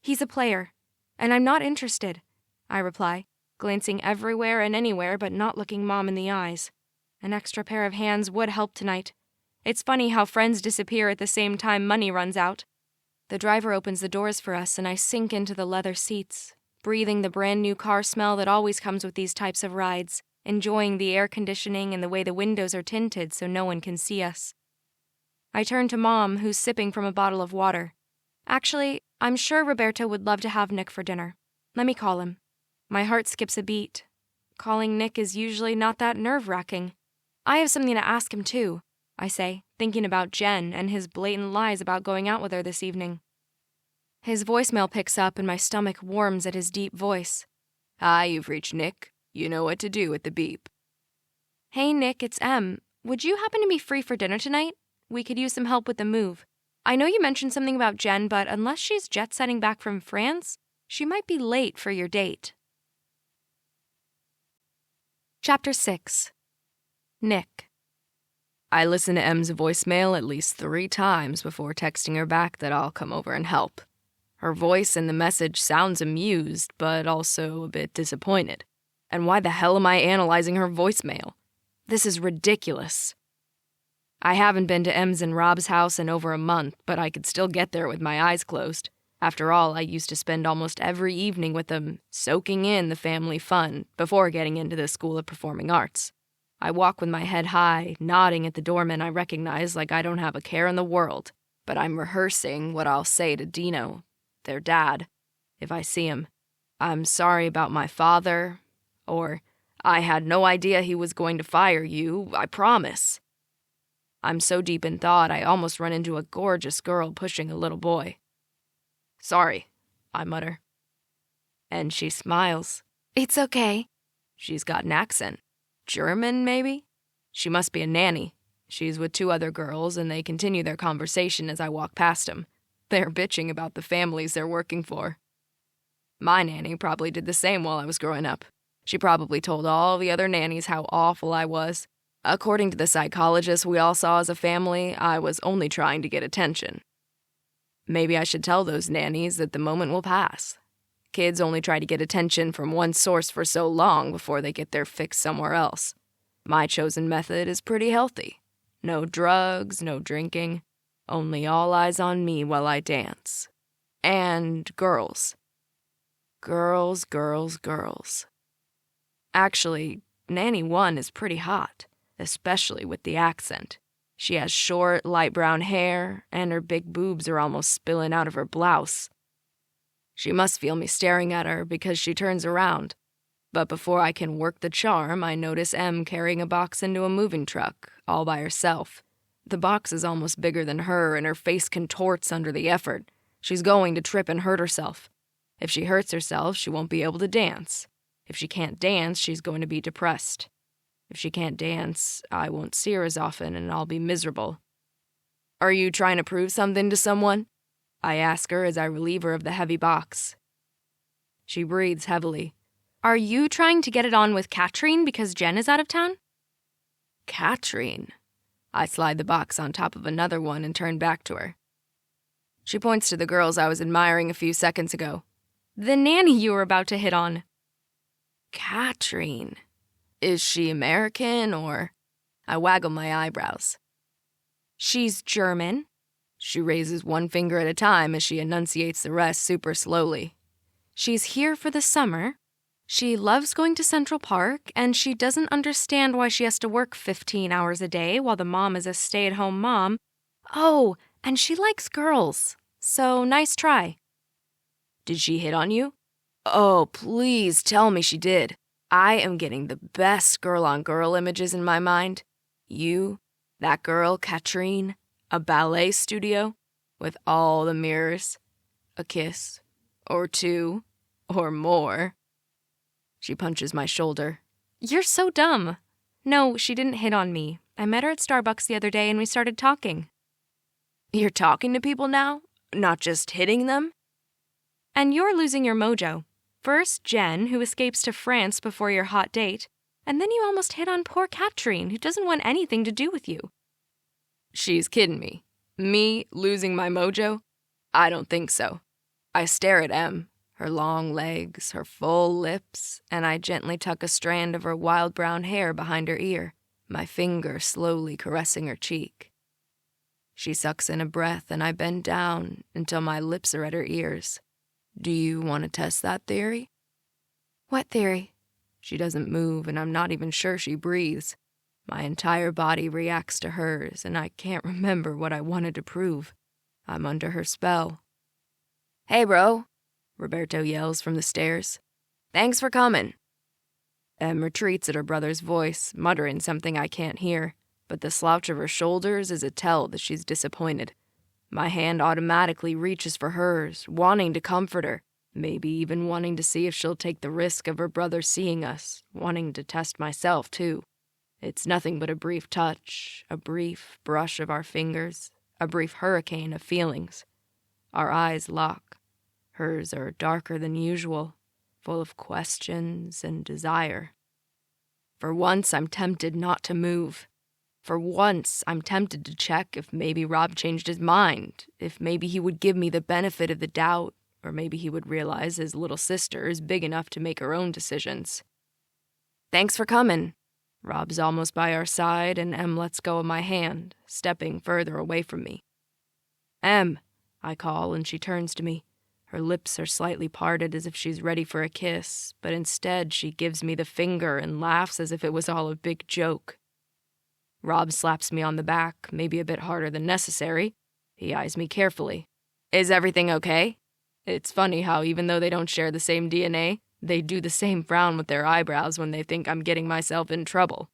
He's a player, and I'm not interested, I reply, glancing everywhere and anywhere but not looking Mom in the eyes. An extra pair of hands would help tonight. It's funny how friends disappear at the same time money runs out. The driver opens the doors for us and I sink into the leather seats, breathing the brand new car smell that always comes with these types of rides, enjoying the air conditioning and the way the windows are tinted so no one can see us. I turn to Mom, who's sipping from a bottle of water. Actually, I'm sure Roberto would love to have Nick for dinner. Let me call him. My heart skips a beat. Calling Nick is usually not that nerve-wracking. I have something to ask him, too, I say, thinking about Jen and his blatant lies about going out with her this evening. His voicemail picks up and my stomach warms at his deep voice. Hi, you've reached Nick. You know what to do at the beep. Hey, Nick, it's Em. Would you happen to be free for dinner tonight? We could use some help with the move. I know you mentioned something about Jen, but unless she's jet-setting back from France, she might be late for your date. Chapter 6. Nick. I listen to Em's voicemail at least 3 times before texting her back that I'll come over and help. Her voice in the message sounds amused, but also a bit disappointed. And why the hell am I analyzing her voicemail? This is ridiculous. I haven't been to Em's and Rob's house in over a month, but I could still get there with my eyes closed. After all, I used to spend almost every evening with them, soaking in the family fun before getting into the School of Performing Arts. I walk with my head high, nodding at the doorman I recognize like I don't have a care in the world, but I'm rehearsing what I'll say to Dino, their dad, if I see him. I'm sorry about my father, or I had no idea he was going to fire you, I promise. I'm so deep in thought I almost run into a gorgeous girl pushing a little boy. Sorry, I mutter. And she smiles. It's okay. She's got an accent. German, maybe? She must be a nanny. She's with 2 other girls, and they continue their conversation as I walk past them. They're bitching about the families they're working for. My nanny probably did the same while I was growing up. She probably told all the other nannies how awful I was. According to the psychologist we all saw as a family, I was only trying to get attention. Maybe I should tell those nannies that the moment will pass. Kids only try to get attention from one source for so long before they get their fix somewhere else. My chosen method is pretty healthy. No drugs, no drinking. Only all eyes on me while I dance. And girls. Girls, girls, girls. Actually, Nanny 1 is pretty hot, especially with the accent. She has short, light brown hair, and her big boobs are almost spilling out of her blouse. She must feel me staring at her because she turns around. But before I can work the charm, I notice Em carrying a box into a moving truck, all by herself. The box is almost bigger than her, and her face contorts under the effort. She's going to trip and hurt herself. If she hurts herself, she won't be able to dance. If she can't dance, she's going to be depressed. If she can't dance, I won't see her as often, and I'll be miserable. Are you trying to prove something to someone? I ask her as I relieve her of the heavy box. She breathes heavily. Are you trying to get it on with Katrine because Jen is out of town? Katrine? I slide the box on top of another one and turn back to her. She points to the girls I was admiring a few seconds ago. The nanny you were about to hit on. Katrine? Is she American or? I waggle my eyebrows. She's German. She raises one finger at a time as she enunciates the rest super slowly. She's here for the summer. She loves going to Central Park, and she doesn't understand why she has to work 15 hours a day while the mom is a stay-at-home mom. Oh, and she likes girls. So nice try. Did she hit on you? Oh, please tell me she did. I am getting the best girl-on-girl images in my mind. You, that girl, Katrine, a ballet studio, with all the mirrors, a kiss, or two, or more. She punches my shoulder. You're so dumb. No, she didn't hit on me. I met her at Starbucks the other day and we started talking. You're talking to people now? Not just hitting them? And you're losing your mojo. First, Jen, who escapes to France before your hot date, and then you almost hit on poor Katrine, who doesn't want anything to do with you. She's kidding me. Me losing my mojo? I don't think so. I stare at Em, her long legs, her full lips, and I gently tuck a strand of her wild brown hair behind her ear, my finger slowly caressing her cheek. She sucks in a breath, and I bend down until my lips are at her ears. Do you want to test that theory? What theory? She doesn't move, and I'm not even sure she breathes. My entire body reacts to hers, and I can't remember what I wanted to prove. I'm under her spell. Hey, bro, Roberto yells from the stairs. Thanks for coming. Em retreats at her brother's voice, muttering something I can't hear, but the slouch of her shoulders is a tell that she's disappointed. My hand automatically reaches for hers, wanting to comfort her, maybe even wanting to see if she'll take the risk of her brother seeing us, wanting to test myself, too. It's nothing but a brief touch, a brief brush of our fingers, a brief hurricane of feelings. Our eyes lock. Hers are darker than usual, full of questions and desire. For once, I'm tempted not to move. For once, I'm tempted to check if maybe Rob changed his mind, if maybe he would give me the benefit of the doubt, or maybe he would realize his little sister is big enough to make her own decisions. Thanks for coming. Rob's almost by our side, and Em lets go of my hand, stepping further away from me. Em, I call, and she turns to me. Her lips are slightly parted as if she's ready for a kiss, but instead she gives me the finger and laughs as if it was all a big joke. Rob slaps me on the back, maybe a bit harder than necessary. He eyes me carefully. Is everything okay? It's funny how even though they don't share the same DNA, they do the same frown with their eyebrows when they think I'm getting myself in trouble.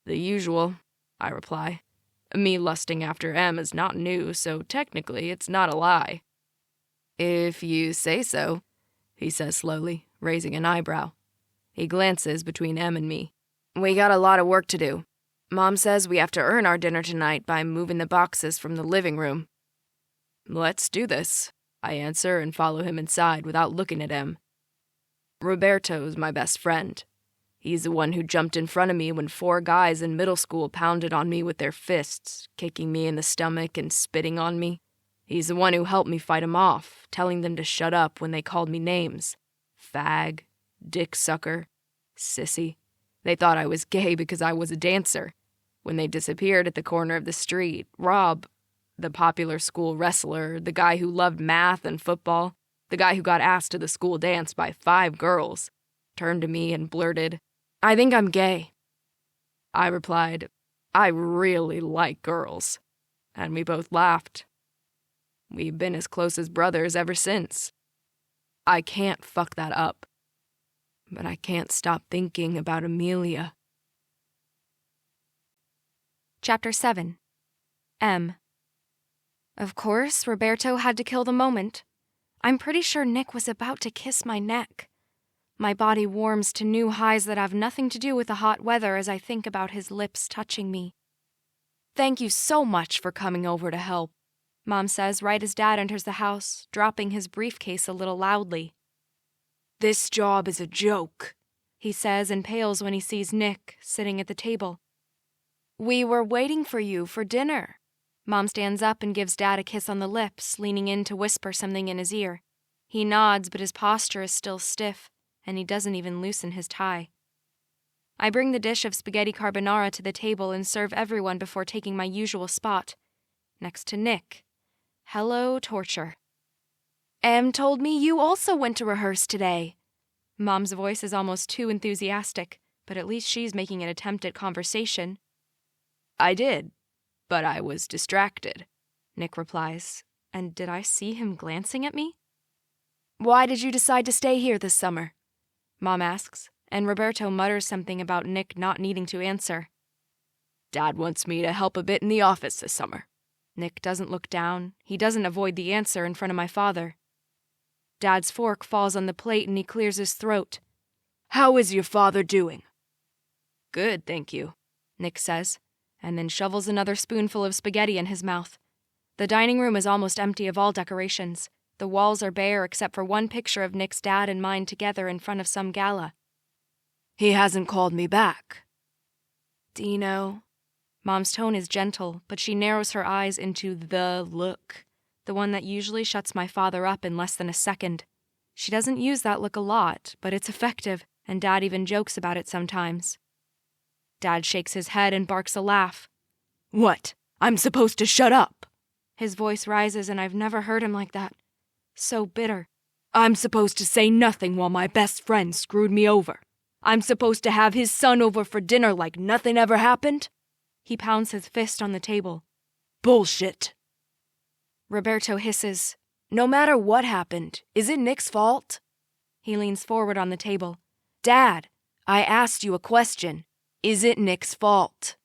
The usual, I reply. Me lusting after Em is not new, so technically it's not a lie. If you say so, he says slowly, raising an eyebrow. He glances between Em and me. We got a lot of work to do. Mom says we have to earn our dinner tonight by moving the boxes from the living room. Let's do this, I answer and follow him inside without looking at him. Roberto's my best friend. He's the one who jumped in front of me when 4 guys in middle school pounded on me with their fists, kicking me in the stomach and spitting on me. He's the one who helped me fight them off, telling them to shut up when they called me names. Fag, dick sucker, sissy. They thought I was gay because I was a dancer. When they disappeared at the corner of the street, Rob, the popular school wrestler, the guy who loved math and football, The guy who got asked to the school dance by 5 girls turned to me and blurted, "I think I'm gay." I replied, "I really like girls." And we both laughed. We've been as close as brothers ever since. I can't fuck that up. But I can't stop thinking about Emilia. Chapter 7. M. Of course, Roberto had to kill the moment. I'm pretty sure Nick was about to kiss my neck. My body warms to new highs that have nothing to do with the hot weather as I think about his lips touching me. "Thank you so much for coming over to help," Mom says right as Dad enters the house, dropping his briefcase a little loudly. "This job is a joke," he says and pales when he sees Nick sitting at the table. "We were waiting for you for dinner." Mom stands up and gives Dad a kiss on the lips, leaning in to whisper something in his ear. He nods, but his posture is still stiff, and he doesn't even loosen his tie. I bring the dish of spaghetti carbonara to the table and serve everyone before taking my usual spot, next to Nick. Hello, torture. "Em told me you also went to rehearse today." Mom's voice is almost too enthusiastic, but at least she's making an attempt at conversation. "I did, but I was distracted," Nick replies. And did I see him glancing at me? "Why did you decide to stay here this summer?" Mom asks, and Roberto mutters something about Nick not needing to answer. "Dad wants me to help a bit in the office this summer." Nick doesn't look down. He doesn't avoid the answer in front of my father. Dad's fork falls on the plate and he clears his throat. "How is your father doing?" "Good, thank you," Nick says, and then shovels another spoonful of spaghetti in his mouth. The dining room is almost empty of all decorations. The walls are bare except for one picture of Nick's dad and mine together in front of some gala. "He hasn't called me back." "Dino." Mom's tone is gentle, but she narrows her eyes into the look, the one that usually shuts my father up in less than a second. She doesn't use that look a lot, but it's effective, and Dad even jokes about it sometimes. Dad shakes his head and barks a laugh. "What? I'm supposed to shut up?" His voice rises, and I've never heard him like that. So bitter. "I'm supposed to say nothing while my best friend screwed me over. I'm supposed to have his son over for dinner like nothing ever happened?" He pounds his fist on the table. "Bullshit." Roberto hisses. "No matter what happened, is it Nick's fault?" He leans forward on the table. "Dad, I asked you a question. Is it Nick's fault?"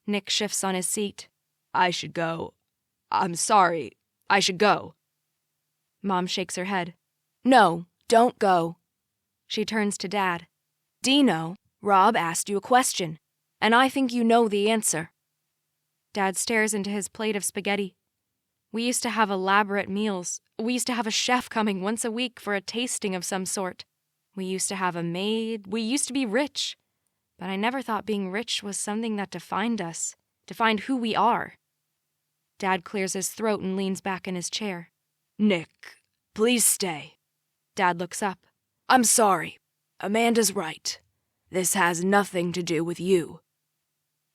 Nick shifts on his seat. "I should go. I'm sorry. I should go." Mom shakes her head. "No, don't go." She turns to Dad. "Dino, Rob asked you a question, and I think you know the answer." Dad stares into his plate of spaghetti. We used to have elaborate meals. We used to have a chef coming once a week for a tasting of some sort. We used to have a maid. We used to be rich. But I never thought being rich was something that defined us, defined who we are. Dad clears his throat and leans back in his chair. "Nick, please stay." Dad looks up. "I'm sorry. Amanda's right. This has nothing to do with you."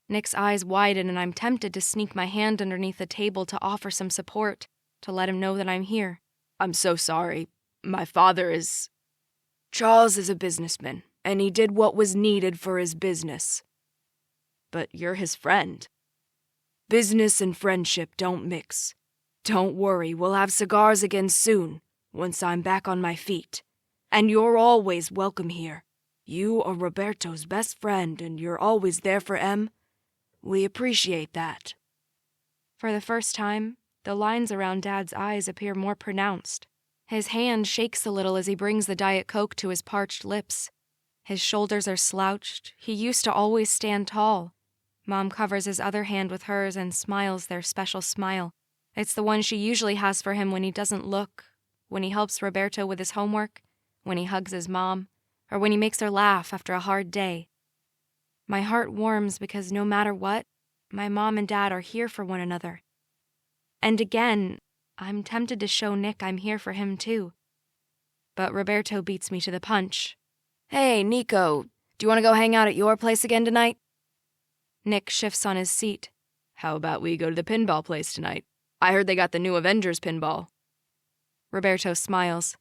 Nick's eyes widen and I'm tempted to sneak my hand underneath the table to offer some support, to let him know that I'm here. "I'm so sorry. My father is... Charles is a businessman, and he did what was needed for his business." "But you're his friend." "Business and friendship don't mix. Don't worry, we'll have cigars again soon, once I'm back on my feet. And you're always welcome here. You are Roberto's best friend, and you're always there for Em. We appreciate that." For the first time, the lines around Dad's eyes appear more pronounced. His hand shakes a little as he brings the Diet Coke to his parched lips. His shoulders are slouched. He used to always stand tall. Mom covers his other hand with hers and smiles their special smile. It's the one she usually has for him when he doesn't look, when he helps Roberto with his homework, when he hugs his mom, or when he makes her laugh after a hard day. My heart warms because no matter what, my mom and Dad are here for one another. And again, I'm tempted to show Nick I'm here for him too. But Roberto beats me to the punch. "Hey, Nico, do you want to go hang out at your place again tonight?" Nick shifts on his seat. "How about we go to the pinball place tonight? I heard they got the new Avengers pinball." Roberto smiles.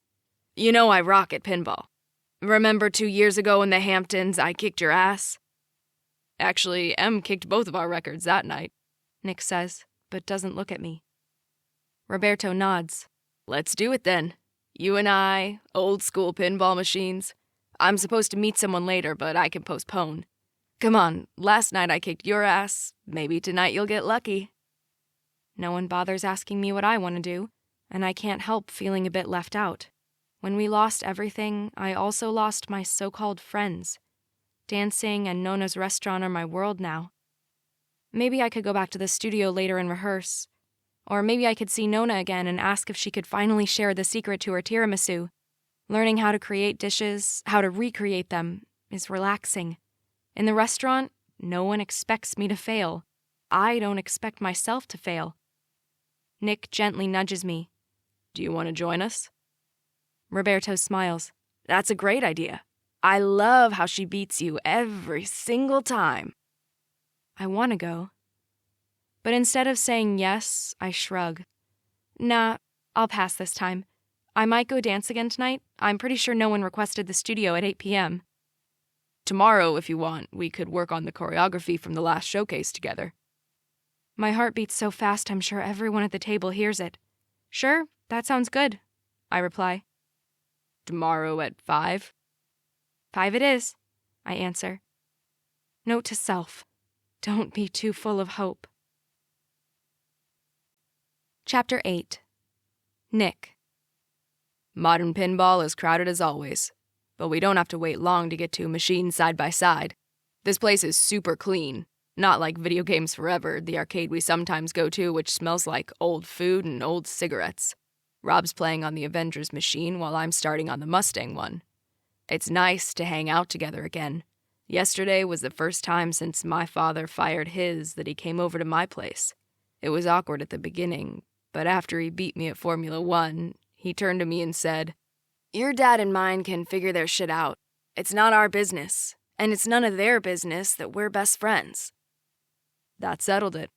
You know I rock at pinball. Remember 2 years ago in the Hamptons, I kicked your ass? Actually, Em kicked both of our records that night, Nick says, but doesn't look at me. Roberto nods. Let's do it then. You and I, old school pinball machines. I'm supposed to meet someone later, but I can postpone. Come on, last night I kicked your ass. Maybe tonight you'll get lucky. No one bothers asking me what I want to do, and I can't help feeling a bit left out. When we lost everything, I also lost my so-called friends. Dancing and Nona's restaurant are my world now. Maybe I could go back to the studio later and rehearse. Or maybe I could see Nona again and ask if she could finally share the secret to her tiramisu. Learning how to create dishes, how to recreate them, is relaxing. In the restaurant, no one expects me to fail. I don't expect myself to fail. Nick gently nudges me. Do you want to join us? Roberto smiles. That's a great idea. I love how she beats you every single time. I want to go. But instead of saying yes, I shrug. Nah, I'll pass this time. I might go dance again tonight. I'm pretty sure no one requested the studio at 8 p.m. Tomorrow, if you want, we could work on the choreography from the last showcase together. My heart beats so fast I'm sure everyone at the table hears it. Sure, that sounds good, I reply. Tomorrow at 5? 5 it is, I answer. Note to self, don't be too full of hope. Chapter 8. Nick. Modern pinball is crowded as always, but we don't have to wait long to get to machines side by side. This place is super clean, not like Video Games Forever, the arcade we sometimes go to, which smells like old food and old cigarettes. Rob's playing on the Avengers machine while I'm starting on the Mustang one. It's nice to hang out together again. Yesterday was the first time since my father fired his that he came over to my place. It was awkward at the beginning, but after he beat me at Formula 1, he turned to me and said, "Your dad and mine can figure their shit out. It's not our business, and it's none of their business that we're best friends." That settled it.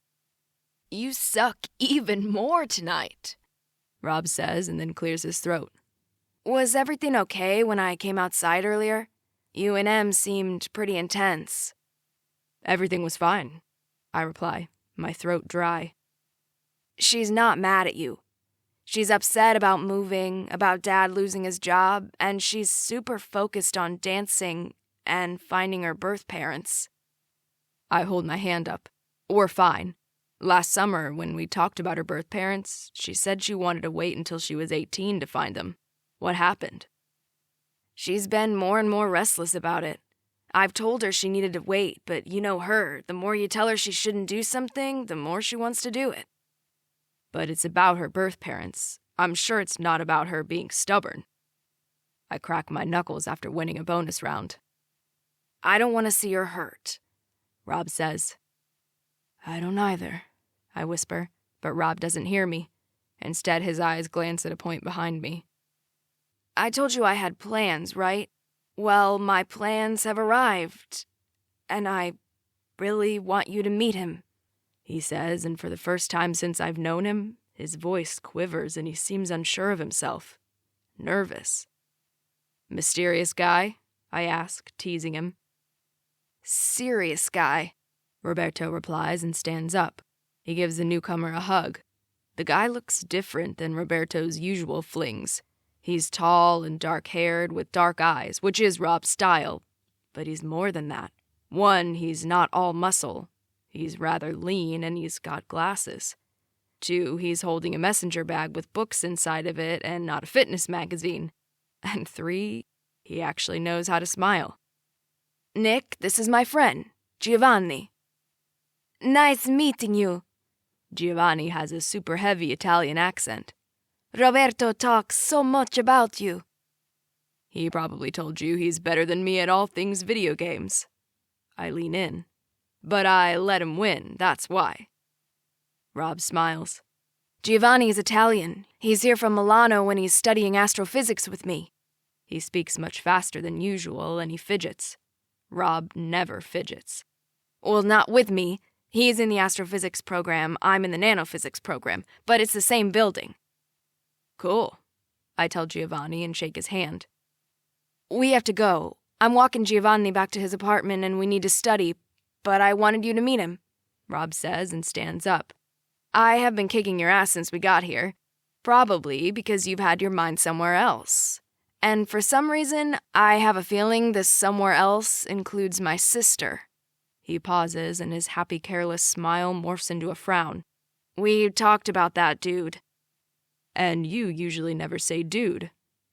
"You suck even more tonight," Rob says and then clears his throat. "Was everything okay when I came outside earlier? You and Em seemed pretty intense." "Everything was fine," I reply, my throat dry. "She's not mad at you. She's upset about moving, about Dad losing his job, and she's super focused on dancing and finding her birth parents." I hold my hand up. "We're fine. Last summer, when we talked about her birth parents, she said she wanted to wait until she was 18 to find them. What happened?" "She's been more and more restless about it. I've told her she needed to wait, but you know her, the more you tell her she shouldn't do something, the more she wants to do it." "But it's about her birth parents. I'm sure it's not about her being stubborn." I crack my knuckles after winning a bonus round. "I don't want to see her hurt," Rob says. "I don't either," I whisper, but Rob doesn't hear me. Instead, his eyes glance at a point behind me. "I told you I had plans, right? Well, my plans have arrived, and I really want you to meet him," he says, and for the first time since I've known him, his voice quivers and he seems unsure of himself. Nervous. "Mysterious guy?" I ask, teasing him. "Serious guy," Roberto replies and stands up. He gives the newcomer a hug. The guy looks different than Roberto's usual flings. He's tall and dark-haired with dark eyes, which is Rob's style. But he's more than that. One, he's not all muscle. He's rather lean and he's got glasses. 2, he's holding a messenger bag with books inside of it and not a fitness magazine. And 3, he actually knows how to smile. "Nick, this is my friend, Giovanni." "Nice meeting you." Giovanni has a super heavy Italian accent. "Roberto talks so much about you." "He probably told you he's better than me at all things video games." I lean in. "But I let him win, that's why." Rob smiles. "Giovanni's Italian. He's here from Milano when he's studying astrophysics with me." He speaks much faster than usual and he fidgets. Rob never fidgets. "Well, not with me. He's in the astrophysics program, I'm in the nanophysics program, but it's the same building." "Cool. I tell Giovanni and shake his hand. We have to go. I'm walking Giovanni back to his apartment and we need to study, but I wanted you to meet him, Rob says and stands up. I have been kicking your ass since we got here, probably because you've had your mind somewhere else. And for some reason, I have a feeling this somewhere else includes my sister. He pauses and his happy, careless smile morphs into a frown. We talked about that, dude. And you usually never say dude.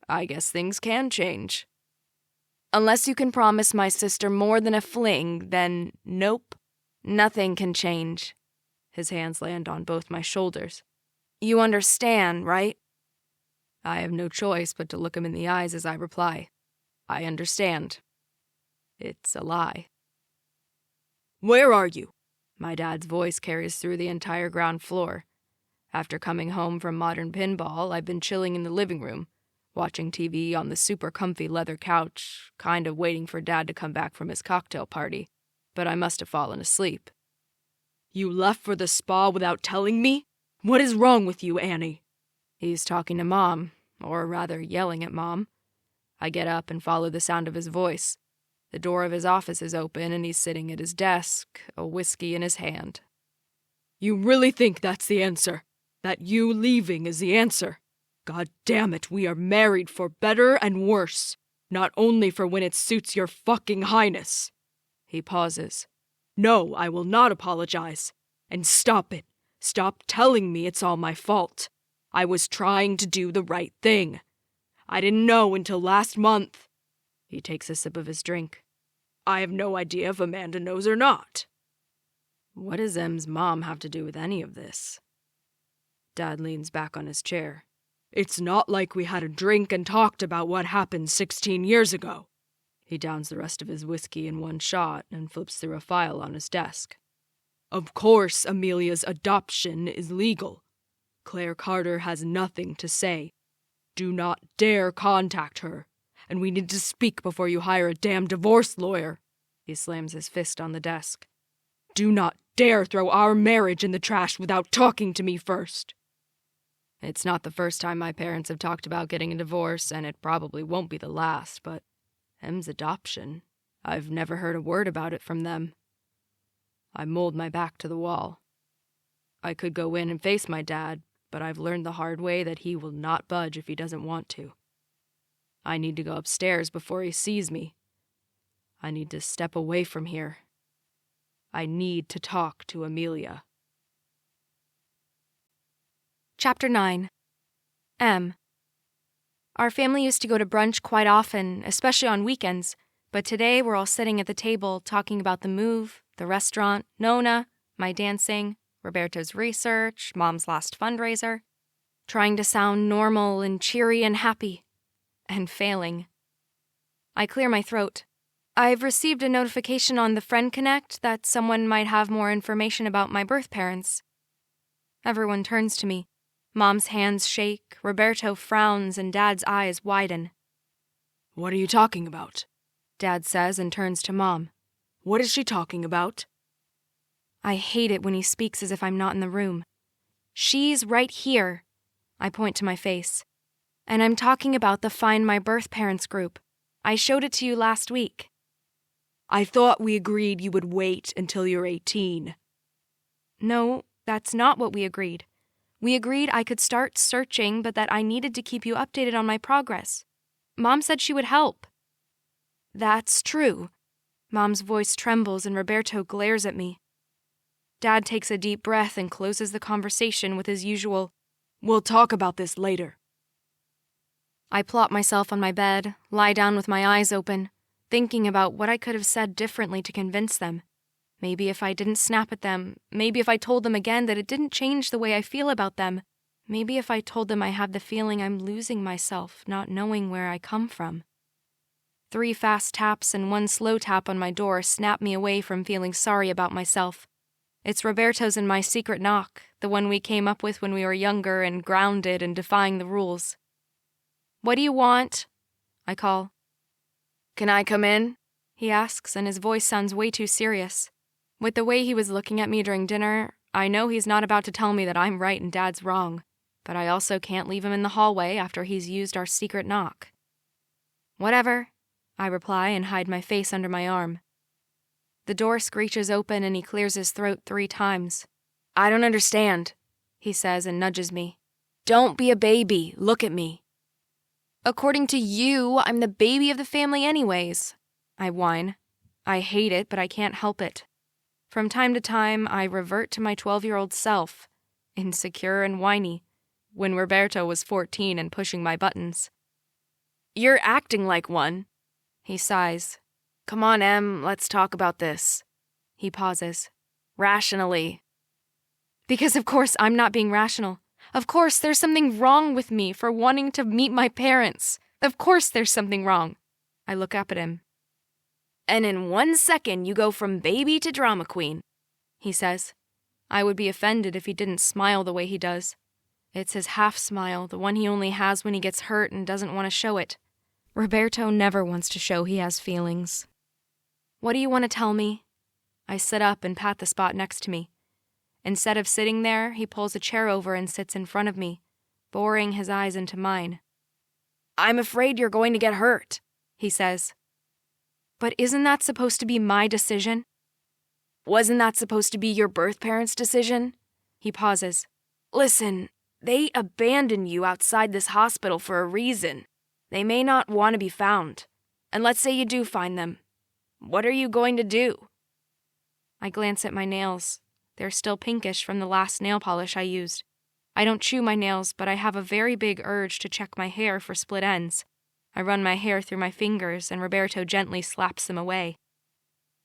I guess things can change. Unless you can promise my sister more than a fling, then nope, nothing can change. His hands land on both my shoulders. You understand, right? I have no choice but to look him in the eyes as I reply. I understand. It's a lie. Where are you? My dad's voice carries through the entire ground floor. After coming home from modern pinball, I've been chilling in the living room, watching TV on the super comfy leather couch, kind of waiting for Dad to come back from his cocktail party, but I must have fallen asleep. You left for the spa without telling me? What is wrong with you, Annie? He's talking to Mom, or rather yelling at Mom. I get up and follow the sound of his voice. The door of his office is open and he's sitting at his desk, a whiskey in his hand. You really think that's the answer? That you leaving is the answer? God damn it, we are married for better and worse, not only for when it suits your fucking highness. He pauses. No, I will not apologize. And stop it. Stop telling me it's all my fault. I was trying to do the right thing. I didn't know until last month. He takes a sip of his drink. I have no idea if Amanda knows or not. What does Em's mom have to do with any of this? Dad leans back on his chair. It's not like we had a drink and talked about what happened 16 years ago. He downs the rest of his whiskey in one shot and flips through a file on his desk. Of course, Emilia's adoption is legal. Claire Carter has nothing to say. Do not dare contact her, and we need to speak before you hire a damn divorce lawyer. He slams his fist on the desk. Do not dare throw our marriage in the trash without talking to me first. It's not the first time my parents have talked about getting a divorce, and it probably won't be the last, but Em's adoption, I've never heard a word about it from them. I mold my back to the wall. I could go in and face my dad, but I've learned the hard way that he will not budge if he doesn't want to. I need to go upstairs before he sees me. I need to step away from here. I need to talk to Emilia. Chapter 9. M. Our family used to go to brunch quite often, especially on weekends, but today we're all sitting at the table talking about the move, the restaurant, Nona, my dancing, Roberto's research, Mom's last fundraiser, trying to sound normal and cheery and happy, and failing. I clear my throat. I've received a notification on the Friend Connect that someone might have more information about my birth parents. Everyone turns to me. Mom's hands shake, Roberto frowns, and Dad's eyes widen. What are you talking about? Dad says and turns to Mom. What is she talking about? I hate it when he speaks as if I'm not in the room. She's right here. I point to my face. And I'm talking about the Find My Birth Parents group. I showed it to you last week. I thought we agreed you would wait until you're 18. No, that's not what we agreed. We agreed I could start searching, but that I needed to keep you updated on my progress. Mom said she would help. That's true. Mom's voice trembles and Roberto glares at me. Dad takes a deep breath and closes the conversation with his usual, "We'll talk about this later." I plop myself on my bed, lie down with my eyes open, thinking about what I could have said differently to convince them. Maybe if I didn't snap at them, maybe if I told them again that it didn't change the way I feel about them, maybe if I told them I have the feeling I'm losing myself, not knowing where I come from. 3 fast taps and 1 slow tap on my door snap me away from feeling sorry about myself. It's Roberto's and my secret knock, the one we came up with when we were younger and grounded and defying the rules. "What do you want?" I call. "Can I come in?" he asks, and his voice sounds way too serious. With the way he was looking at me during dinner, I know he's not about to tell me that I'm right and Dad's wrong, but I also can't leave him in the hallway after he's used our secret knock. Whatever, I reply and hide my face under my arm. The door screeches open and he clears his throat 3 times. I don't understand, he says and nudges me. Don't be a baby, look at me. According to you, I'm the baby of the family anyways, I whine. I hate it, but I can't help it. From time to time, I revert to my 12-year-old self, insecure and whiny, when Roberto was 14 and pushing my buttons. You're acting like one, he sighs. Come on, Em, let's talk about this. He pauses. Rationally. Because of course I'm not being rational. Of course there's something wrong with me for wanting to meet my parents. Of course there's something wrong. I look up at him. And in 1 second you go from baby to drama queen, he says. I would be offended if he didn't smile the way he does. It's his half smile, the one he only has when he gets hurt and doesn't want to show it. Roberto never wants to show he has feelings. What do you want to tell me? I sit up and pat the spot next to me. Instead of sitting there, he pulls a chair over and sits in front of me, boring his eyes into mine. I'm afraid you're going to get hurt, he says. But isn't that supposed to be my decision? Wasn't that supposed to be your birth parents' decision? He pauses. Listen, they abandoned you outside this hospital for a reason. They may not want to be found. And let's say you do find them. What are you going to do? I glance at my nails. They're still pinkish from the last nail polish I used. I don't chew my nails, but I have a very big urge to check my hair for split ends. I run my hair through my fingers, and Roberto gently slaps them away.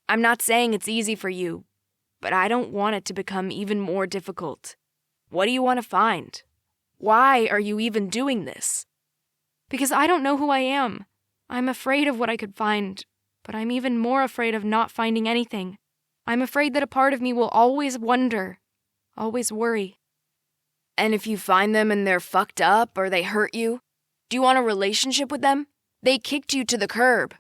I'm not saying it's easy for you, but I don't want it to become even more difficult. What do you want to find? Why are you even doing this? Because I don't know who I am. I'm afraid of what I could find, but I'm even more afraid of not finding anything. I'm afraid that a part of me will always wonder, always worry. And if you find them and they're fucked up or they hurt you, do you want a relationship with them? They kicked you to the curb.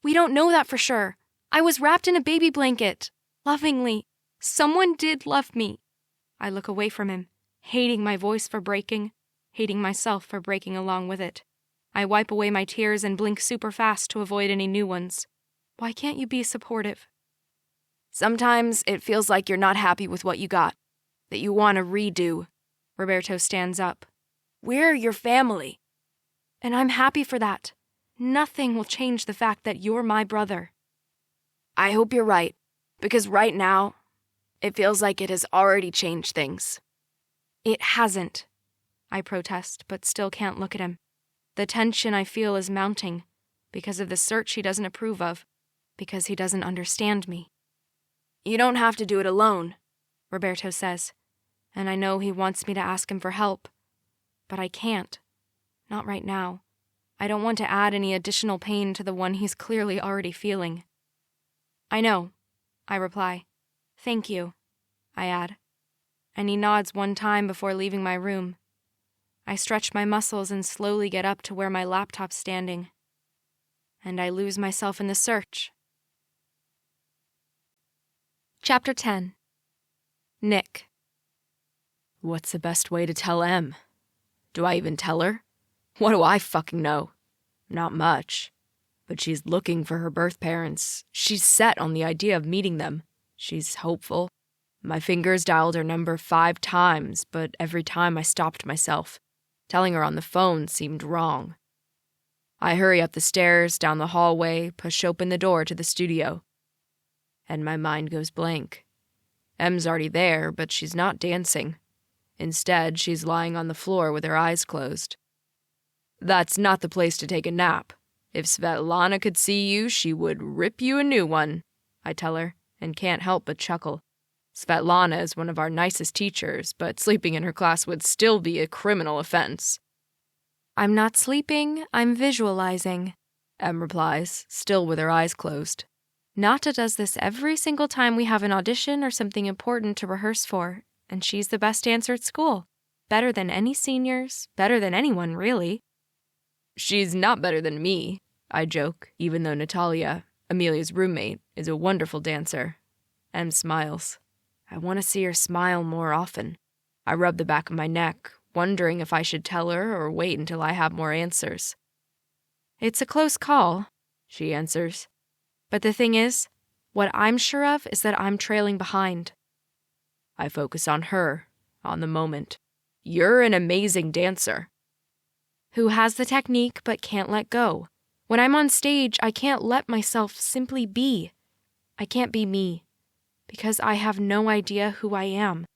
We don't know that for sure. I was wrapped in a baby blanket, lovingly. Someone did love me. I look away from him, hating my voice for breaking, hating myself for breaking along with it. I wipe away my tears and blink super fast to avoid any new ones. Why can't you be supportive? Sometimes it feels like you're not happy with what you got, that you want to redo. Roberto stands up. We're your family. And I'm happy for that. Nothing will change the fact that you're my brother. I hope you're right, because right now, it feels like it has already changed things. It hasn't, I protest, but still can't look at him. The tension I feel is mounting, because of the search he doesn't approve of, because he doesn't understand me. You don't have to do it alone, Roberto says, and I know he wants me to ask him for help, but I can't. Not right now. I don't want to add any additional pain to the one he's clearly already feeling. I know, I reply. Thank you, I add. And he nods 1 time before leaving my room. I stretch my muscles and slowly get up to where my laptop's standing. And I lose myself in the search. Chapter 10. Nick. What's the best way to tell Em? Do I even tell her? What do I fucking know? Not much. But she's looking for her birth parents. She's set on the idea of meeting them. She's hopeful. My fingers dialed her number 5 times, but every time I stopped myself. Telling her on the phone seemed wrong. I hurry up the stairs, down the hallway, push open the door to the studio. And my mind goes blank. Em's already there, but she's not dancing. Instead, she's lying on the floor with her eyes closed. That's not the place to take a nap. If Svetlana could see you, she would rip you a new one, I tell her, and can't help but chuckle. Svetlana is one of our nicest teachers, but sleeping in her class would still be a criminal offense. I'm not sleeping, I'm visualizing, Em replies, still with her eyes closed. Nata does this every single time we have an audition or something important to rehearse for, and she's the best dancer at school. Better than any seniors, better than anyone, really. She's not better than me, I joke, even though Natalia, Emilia's roommate, is a wonderful dancer. Em smiles. I want to see her smile more often. I rub the back of my neck, wondering if I should tell her or wait until I have more answers. "It's a close call," she answers. "But the thing is, what I'm sure of is that I'm trailing behind." I focus on her, on the moment. You're an amazing dancer. Who has the technique but can't let go. When I'm on stage, I can't let myself simply be. I can't be me, because I have no idea who I am.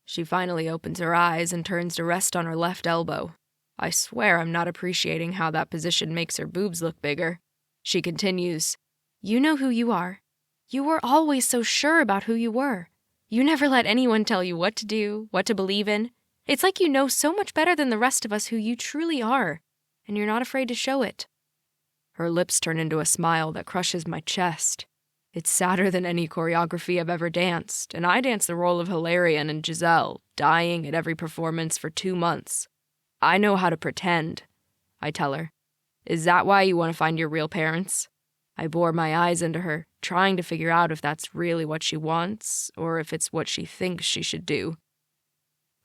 She finally opens her eyes and turns to rest on her left elbow. I swear I'm not appreciating how that position makes her boobs look bigger. She continues, "You know who you are. You were always so sure about who you were. You never let anyone tell you what to do, what to believe in. It's like you know so much better than the rest of us who you truly are, and you're not afraid to show it." Her lips turn into a smile that crushes my chest. It's sadder than any choreography I've ever danced, and I danced the role of Hilarion and Giselle, dying at every performance for 2 months. I know how to pretend, I tell her. Is that why you want to find your real parents? I bore my eyes into her, trying to figure out if that's really what she wants, or if it's what she thinks she should do.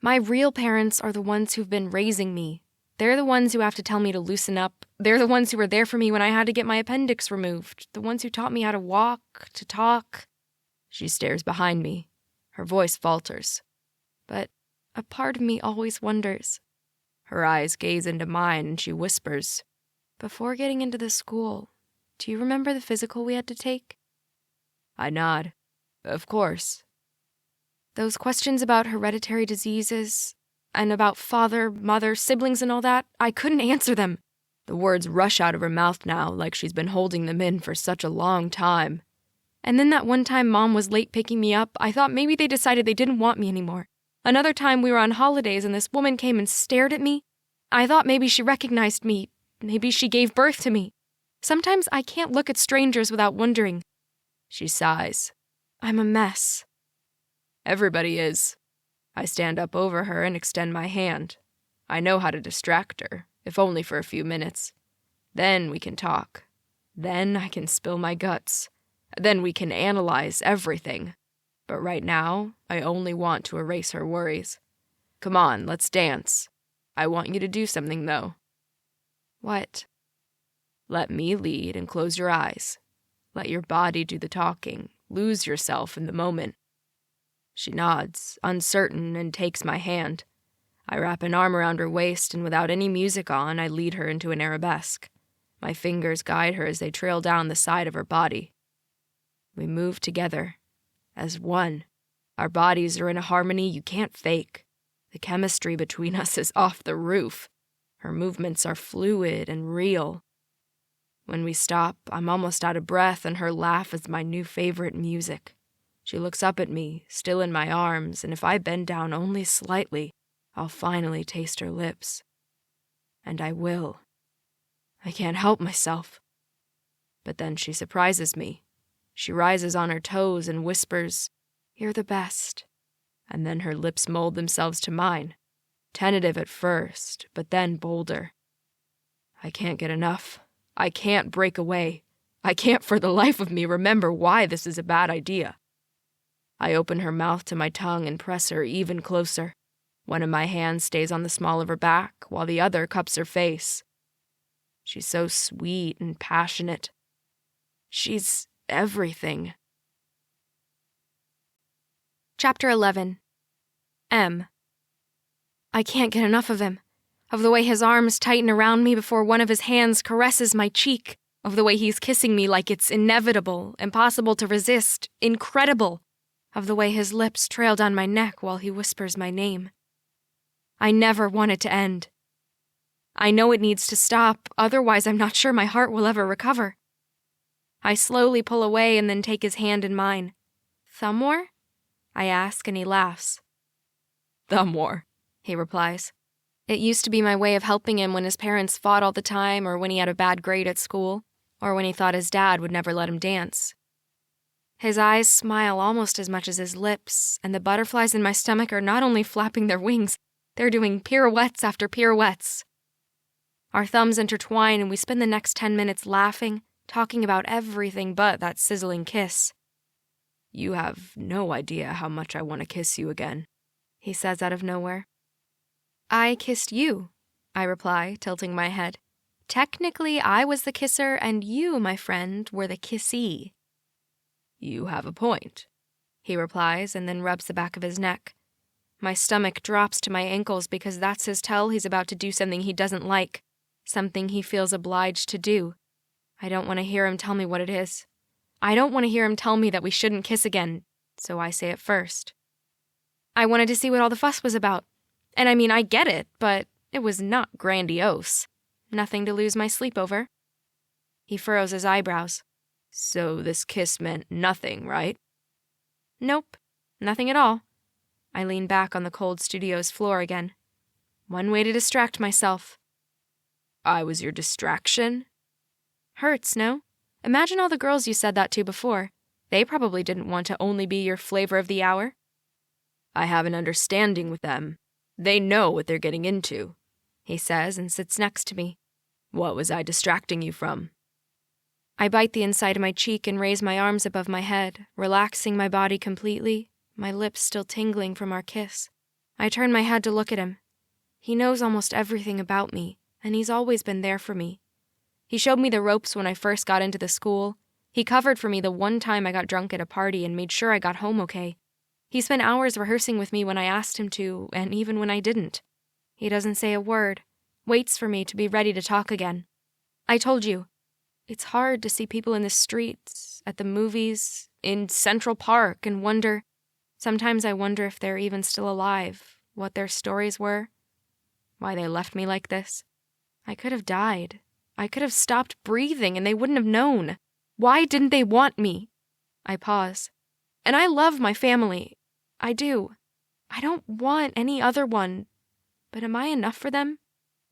My real parents are the ones who've been raising me. They're the ones who have to tell me to loosen up. They're the ones who were there for me when I had to get my appendix removed. The ones who taught me how to walk, to talk. She stares behind me. Her voice falters. But a part of me always wonders. Her eyes gaze into mine and she whispers, "Before getting into the school, do you remember the physical we had to take?" I nod. Of course. Those questions about hereditary diseases, and about father, mother, siblings and all that, I couldn't answer them. The words rush out of her mouth now like she's been holding them in for such a long time. And then that one time Mom was late picking me up, I thought maybe they decided they didn't want me anymore. Another time we were on holidays and this woman came and stared at me. I thought maybe she recognized me. Maybe she gave birth to me. Sometimes I can't look at strangers without wondering. She sighs. I'm a mess. Everybody is. I stand up over her and extend my hand. I know how to distract her, if only for a few minutes. Then we can talk. Then I can spill my guts. Then we can analyze everything. But right now, I only want to erase her worries. Come on, let's dance. I want you to do something, though. What? Let me lead and close your eyes. Let your body do the talking. Lose yourself in the moment. She nods, uncertain, and takes my hand. I wrap an arm around her waist, and without any music on, I lead her into an arabesque. My fingers guide her as they trail down the side of her body. We move together, as one. Our bodies are in a harmony you can't fake. The chemistry between us is off the roof. Her movements are fluid and real. When we stop, I'm almost out of breath, and her laugh is my new favorite music. She looks up at me, still in my arms, and if I bend down only slightly, I'll finally taste her lips. And I will. I can't help myself. But then she surprises me. She rises on her toes and whispers, "You're the best." And then her lips mold themselves to mine, tentative at first, but then bolder. I can't get enough. I can't break away. I can't for the life of me remember why this is a bad idea. I open her mouth to my tongue and press her even closer. One of my hands stays on the small of her back, while the other cups her face. She's so sweet and passionate. She's everything. Chapter 11. M. I can't get enough of him. Of the way his arms tighten around me before one of his hands caresses my cheek. Of the way he's kissing me like it's inevitable, impossible to resist, incredible. Of the way his lips trail down my neck while he whispers my name. I never want it to end. I know it needs to stop, otherwise I'm not sure my heart will ever recover. I slowly pull away and then take his hand in mine. "Thumb war?" I ask, and he laughs. "Thumb war," he replies. It used to be my way of helping him when his parents fought all the time, or when he had a bad grade at school, or when he thought his dad would never let him dance. His eyes smile almost as much as his lips, and the butterflies in my stomach are not only flapping their wings, they're doing pirouettes after pirouettes. Our thumbs intertwine and we spend the next 10 minutes laughing, talking about everything but that sizzling kiss. "You have no idea how much I want to kiss you again," he says out of nowhere. I kissed you, I reply, tilting my head. Technically, I was the kisser, and you, my friend, were the kissee. You have a point, he replies, and then rubs the back of his neck. My stomach drops to my ankles because that's his tell he's about to do something he doesn't like, something he feels obliged to do. I don't want to hear him tell me what it is. I don't want to hear him tell me that we shouldn't kiss again, so I say it first. I wanted to see what all the fuss was about. And I mean, I get it, but it was not grandiose. Nothing to lose my sleep over. He furrows his eyebrows. So this kiss meant nothing, right? Nope, nothing at all. I lean back on the cold studio's floor again. One way to distract myself. I was your distraction? Hurts, no? Imagine all the girls you said that to before. They probably didn't want to only be your flavor of the hour. I have an understanding with them. They know what they're getting into, he says and sits next to me. What was I distracting you from? I bite the inside of my cheek and raise my arms above my head, relaxing my body completely, my lips still tingling from our kiss. I turn my head to look at him. He knows almost everything about me, and he's always been there for me. He showed me the ropes when I first got into the school. He covered for me the one time I got drunk at a party and made sure I got home okay. He spent hours rehearsing with me when I asked him to, and even when I didn't. He doesn't say a word, waits for me to be ready to talk again. I told you, it's hard to see people in the streets, at the movies, in Central Park, and sometimes I wonder if they're even still alive, what their stories were, why they left me like this. I could have died. I could have stopped breathing and they wouldn't have known. Why didn't they want me? I pause. And I love my family. I do. I don't want any other one. But am I enough for them?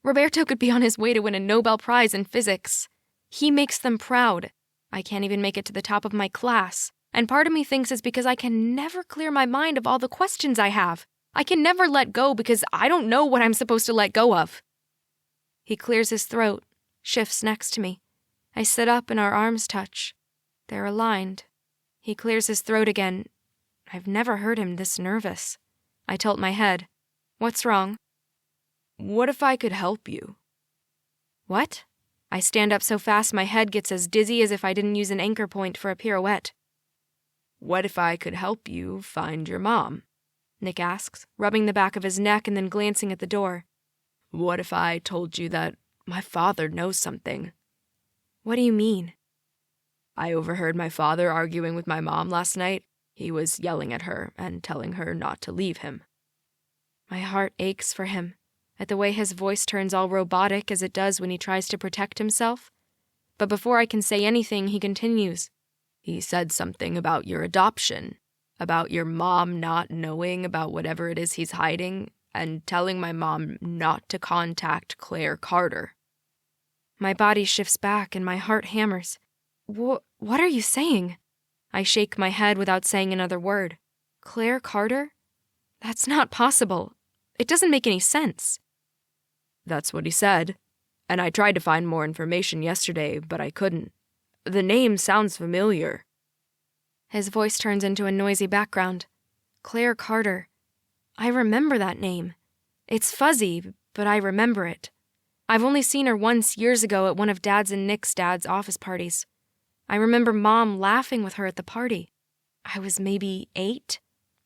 Roberto could be on his way to win a Nobel Prize in physics. He makes them proud. I can't even make it to the top of my class. And part of me thinks it's because I can never clear my mind of all the questions I have. I can never let go because I don't know what I'm supposed to let go of. He clears his throat, shifts next to me. I sit up and our arms touch. They're aligned. He clears his throat again. I've never heard him this nervous. I tilt my head. What's wrong? What if I could help you? What? I stand up so fast my head gets as dizzy as if I didn't use an anchor point for a pirouette. What if I could help you find your mom? Nick asks, rubbing the back of his neck and then glancing at the door. What if I told you that my father knows something? What do you mean? I overheard my father arguing with my mom last night. He was yelling at her and telling her not to leave him. My heart aches for him, at the way his voice turns all robotic as it does when he tries to protect himself. But before I can say anything, he continues. He said something about your adoption, about your mom not knowing about whatever it is he's hiding, and telling my mom not to contact Claire Carter. My body shifts back and my heart hammers. What are you saying? I shake my head without saying another word. Claire Carter? That's not possible. It doesn't make any sense. That's what he said, and I tried to find more information yesterday, but I couldn't. The name sounds familiar. His voice turns into a noisy background. Claire Carter. I remember that name. It's fuzzy, but I remember it. I've only seen her once years ago at one of Dad's and Nick's dad's office parties. I remember Mom laughing with her at the party. I was maybe 8.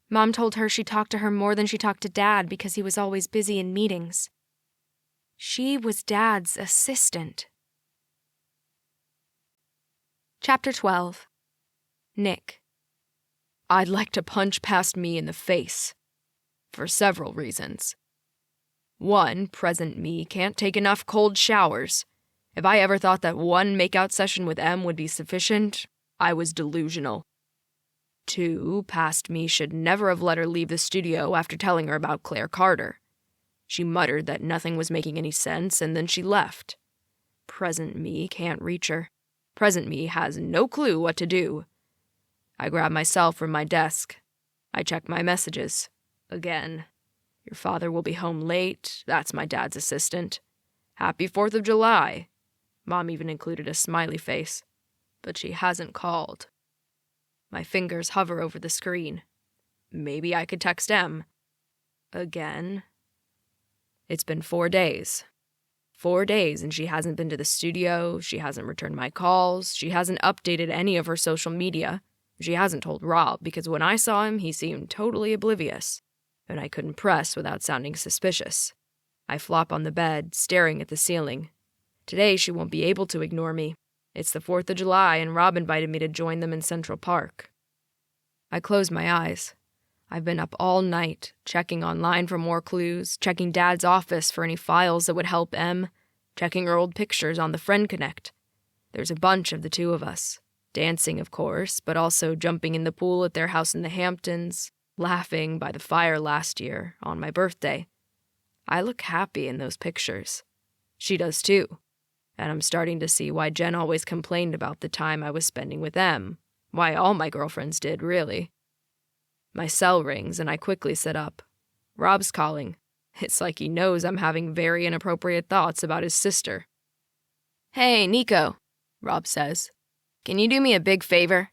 Mom told her she talked to her more than she talked to Dad because he was always busy in meetings. She was Dad's assistant. Chapter 12. Nick. I'd like to punch past me in the face. For several reasons. 1, present me can't take enough cold showers. If I ever thought that one makeout session with Em would be sufficient, I was delusional. 2, past me should never have let her leave the studio after telling her about Claire Carter. She muttered that nothing was making any sense, and then she left. Present me can't reach her. Present me has no clue what to do. I grab myself from my desk. I check my messages. Again. Your father will be home late. That's my dad's assistant. Happy 4th of July. Mom even included a smiley face. But she hasn't called. My fingers hover over the screen. Maybe I could text Em. Again. It's been 4 days. 4 days, and she hasn't been to the studio, she hasn't returned my calls, she hasn't updated any of her social media. She hasn't told Rob, because when I saw him, he seemed totally oblivious, and I couldn't press without sounding suspicious. I flop on the bed, staring at the ceiling. Today she won't be able to ignore me. It's the 4th of July, and Rob invited me to join them in Central Park. I close my eyes. I've been up all night, checking online for more clues, checking Dad's office for any files that would help Em, checking her old pictures on the Friend Connect. There's a bunch of the two of us. Dancing, of course, but also jumping in the pool at their house in the Hamptons, laughing by the fire last year, on my birthday. I look happy in those pictures. She does too. And I'm starting to see why Jen always complained about the time I was spending with Em. Why all my girlfriends did, really. My cell rings, and I quickly sit up. Rob's calling. It's like he knows I'm having very inappropriate thoughts about his sister. "Hey, Nico," Rob says. "Can you do me a big favor?"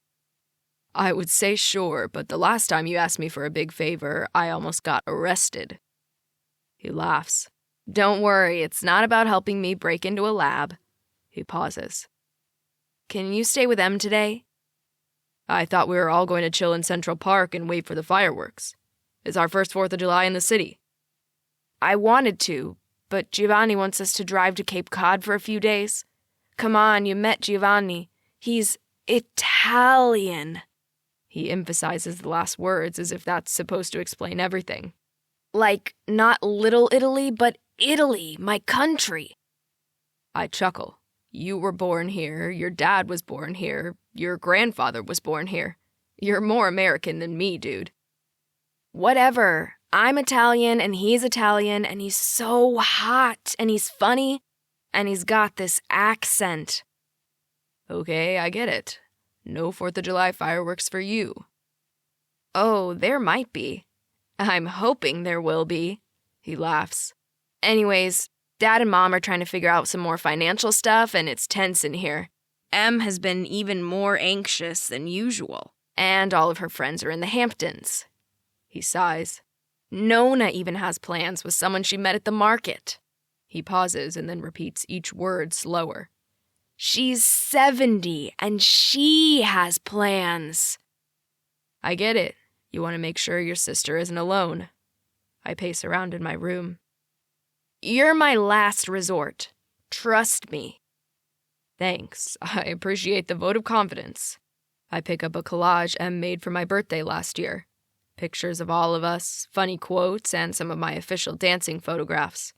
I would say sure, but the last time you asked me for a big favor, I almost got arrested. He laughs. "Don't worry, it's not about helping me break into a lab." He pauses. "Can you stay with Em today?" I thought we were all going to chill in Central Park and wait for the fireworks. It's our first 4th of July in the city. I wanted to, but Giovanni wants us to drive to Cape Cod for a few days. Come on, you met Giovanni. He's Italian. He emphasizes the last words as if that's supposed to explain everything. Like, not Little Italy, but Italy, my country. I chuckle. You were born here, your dad was born here, your grandfather was born here. You're more American than me, dude. Whatever. I'm Italian, and he's Italian, and he's so hot, and he's funny, and he's got this accent. Okay, I get it. No 4th of July fireworks for you. Oh, there might be. I'm hoping there will be. He laughs. Anyways, Dad and Mom are trying to figure out some more financial stuff, and it's tense in here. Em has been even more anxious than usual, and all of her friends are in the Hamptons. He sighs. Nona even has plans with someone she met at the market. He pauses and then repeats each word slower. She's 70, and she has plans. I get it. You want to make sure your sister isn't alone. I pace around in my room. You're my last resort. Trust me. Thanks. I appreciate the vote of confidence. I pick up a collage Em made for my birthday last year. Pictures of all of us, funny quotes, and some of my official dancing photographs.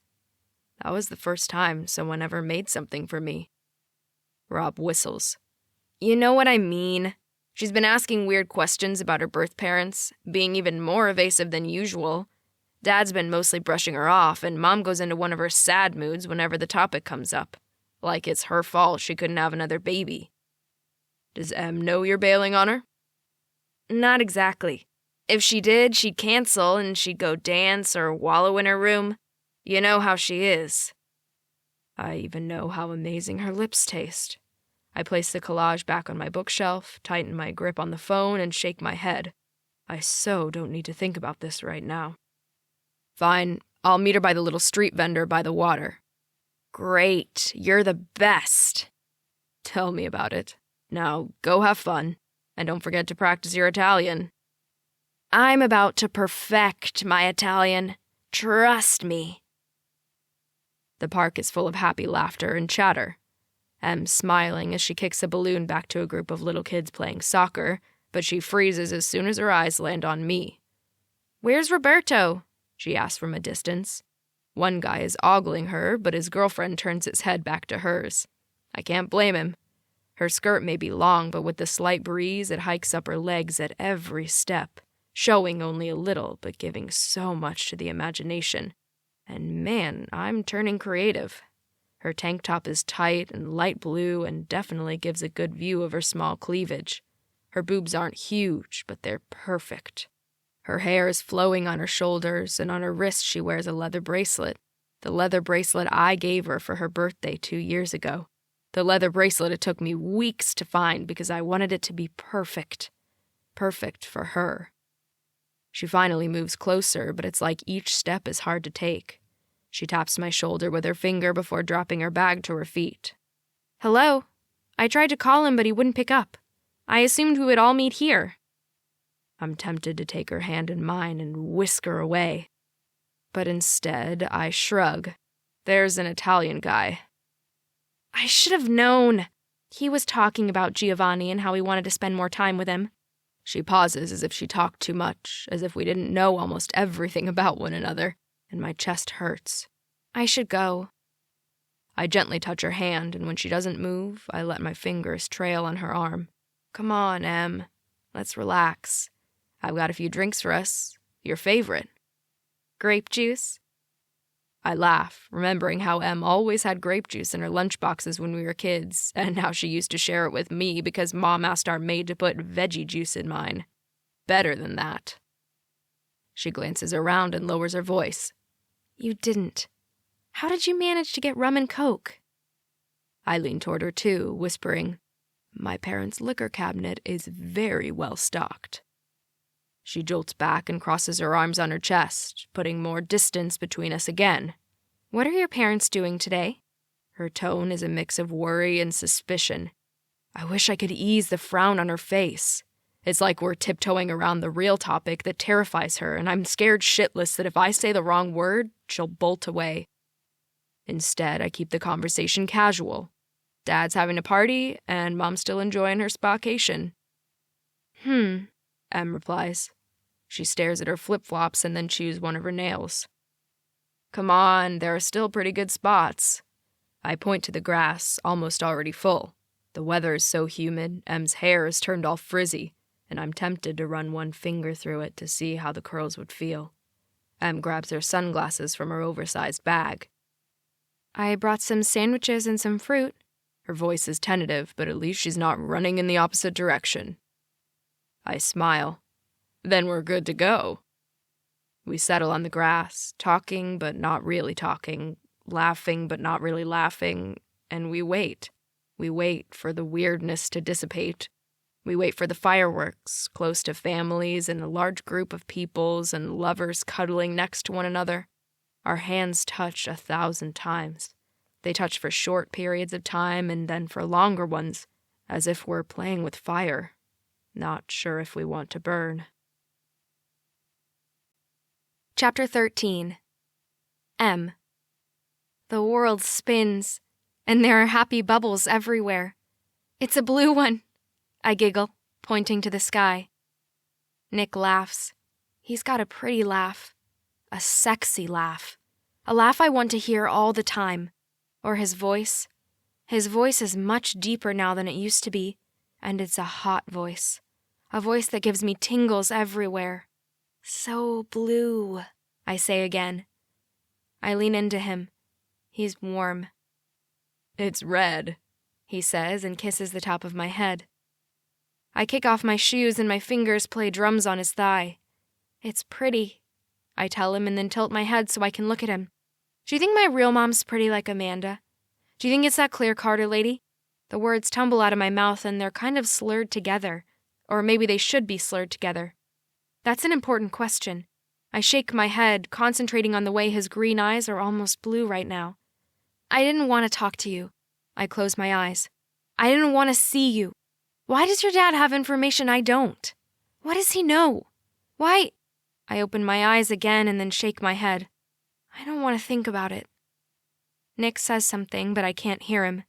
That was the first time someone ever made something for me. Rob whistles. You know what I mean? She's been asking weird questions about her birth parents, being even more evasive than usual. Dad's been mostly brushing her off, and Mom goes into one of her sad moods whenever the topic comes up. Like it's her fault she couldn't have another baby. Does Em know you're bailing on her? Not exactly. If she did, she'd cancel and she'd go dance or wallow in her room. You know how she is. I even know how amazing her lips taste. I place the collage back on my bookshelf, tighten my grip on the phone, and shake my head. I so don't need to think about this right now. Fine, I'll meet her by the little street vendor by the water. Great, you're the best. Tell me about it. Now, go have fun, and don't forget to practice your Italian. I'm about to perfect my Italian. Trust me. The park is full of happy laughter and chatter. Em's smiling as she kicks a balloon back to a group of little kids playing soccer, but she freezes as soon as her eyes land on me. Where's Roberto? She asks from a distance. One guy is ogling her, but his girlfriend turns his head back to hers. I can't blame him. Her skirt may be long, but with the slight breeze, it hikes up her legs at every step, showing only a little, but giving so much to the imagination. And man, I'm turning creative. Her tank top is tight and light blue and definitely gives a good view of her small cleavage. Her boobs aren't huge, but they're perfect. Her hair is flowing on her shoulders, and on her wrist she wears a leather bracelet. The leather bracelet I gave her for her birthday 2 years ago. The leather bracelet it took me weeks to find because I wanted it to be perfect. Perfect for her. She finally moves closer, but it's like each step is hard to take. She taps my shoulder with her finger before dropping her bag to her feet. Hello? I tried to call him, but he wouldn't pick up. I assumed we would all meet here. I'm tempted to take her hand in mine and whisk her away. But instead, I shrug. There's an Italian guy. I should have known. He was talking about Giovanni and how he wanted to spend more time with him. She pauses as if she talked too much, as if we didn't know almost everything about one another, and my chest hurts. I should go. I gently touch her hand, and when she doesn't move, I let my fingers trail on her arm. Come on, Em. Let's relax. I've got a few drinks for us. Your favorite. Grape juice? I laugh, remembering how Em always had grape juice in her lunchboxes when we were kids, and how she used to share it with me because Mom asked our maid to put veggie juice in mine. Better than that. She glances around and lowers her voice. You didn't. How did you manage to get rum and coke? I lean toward her too, whispering, My parents' liquor cabinet is very well stocked. She jolts back and crosses her arms on her chest, putting more distance between us again. What are your parents doing today? Her tone is a mix of worry and suspicion. I wish I could ease the frown on her face. It's like we're tiptoeing around the real topic that terrifies her, and I'm scared shitless that if I say the wrong word, she'll bolt away. Instead, I keep the conversation casual. Dad's having a party, and Mom's still enjoying her spacation. Em replies. She stares at her flip-flops and then chews one of her nails. Come on, there are still pretty good spots. I point to the grass, almost already full. The weather is so humid, Em's hair is turned all frizzy, and I'm tempted to run one finger through it to see how the curls would feel. Em grabs her sunglasses from her oversized bag. I brought some sandwiches and some fruit. Her voice is tentative, but at least she's not running in the opposite direction. I smile. Then we're good to go. We settle on the grass, talking but not really talking, laughing but not really laughing, and we wait. We wait for the weirdness to dissipate. We wait for the fireworks, close to families and a large group of peoples and lovers cuddling next to one another. Our hands touch 1,000 times. They touch for short periods of time and then for longer ones, as if we're playing with fire. Not sure if we want to burn. Chapter 13. M. The world spins, and there are happy bubbles everywhere. It's a blue one, I giggle, pointing to the sky. Nick laughs. He's got a pretty laugh. A sexy laugh. A laugh I want to hear all the time. Or his voice. His voice is much deeper now than it used to be, and it's a hot voice. A voice that gives me tingles everywhere. So blue, I say again. I lean into him. He's warm. It's red, he says and kisses the top of my head. I kick off my shoes and my fingers play drums on his thigh. It's pretty, I tell him and then tilt my head so I can look at him. Do you think my real mom's pretty like Amanda? Do you think it's that Claire Carter lady? The words tumble out of my mouth and they're kind of slurred together. Or maybe they should be slurred together. That's an important question. I shake my head, concentrating on the way his green eyes are almost blue right now. I didn't want to talk to you. I close my eyes. I didn't want to see you. Why does your dad have information I don't? What does he know? Why? I open my eyes again and then shake my head. I don't want to think about it. Nick says something, but I can't hear him.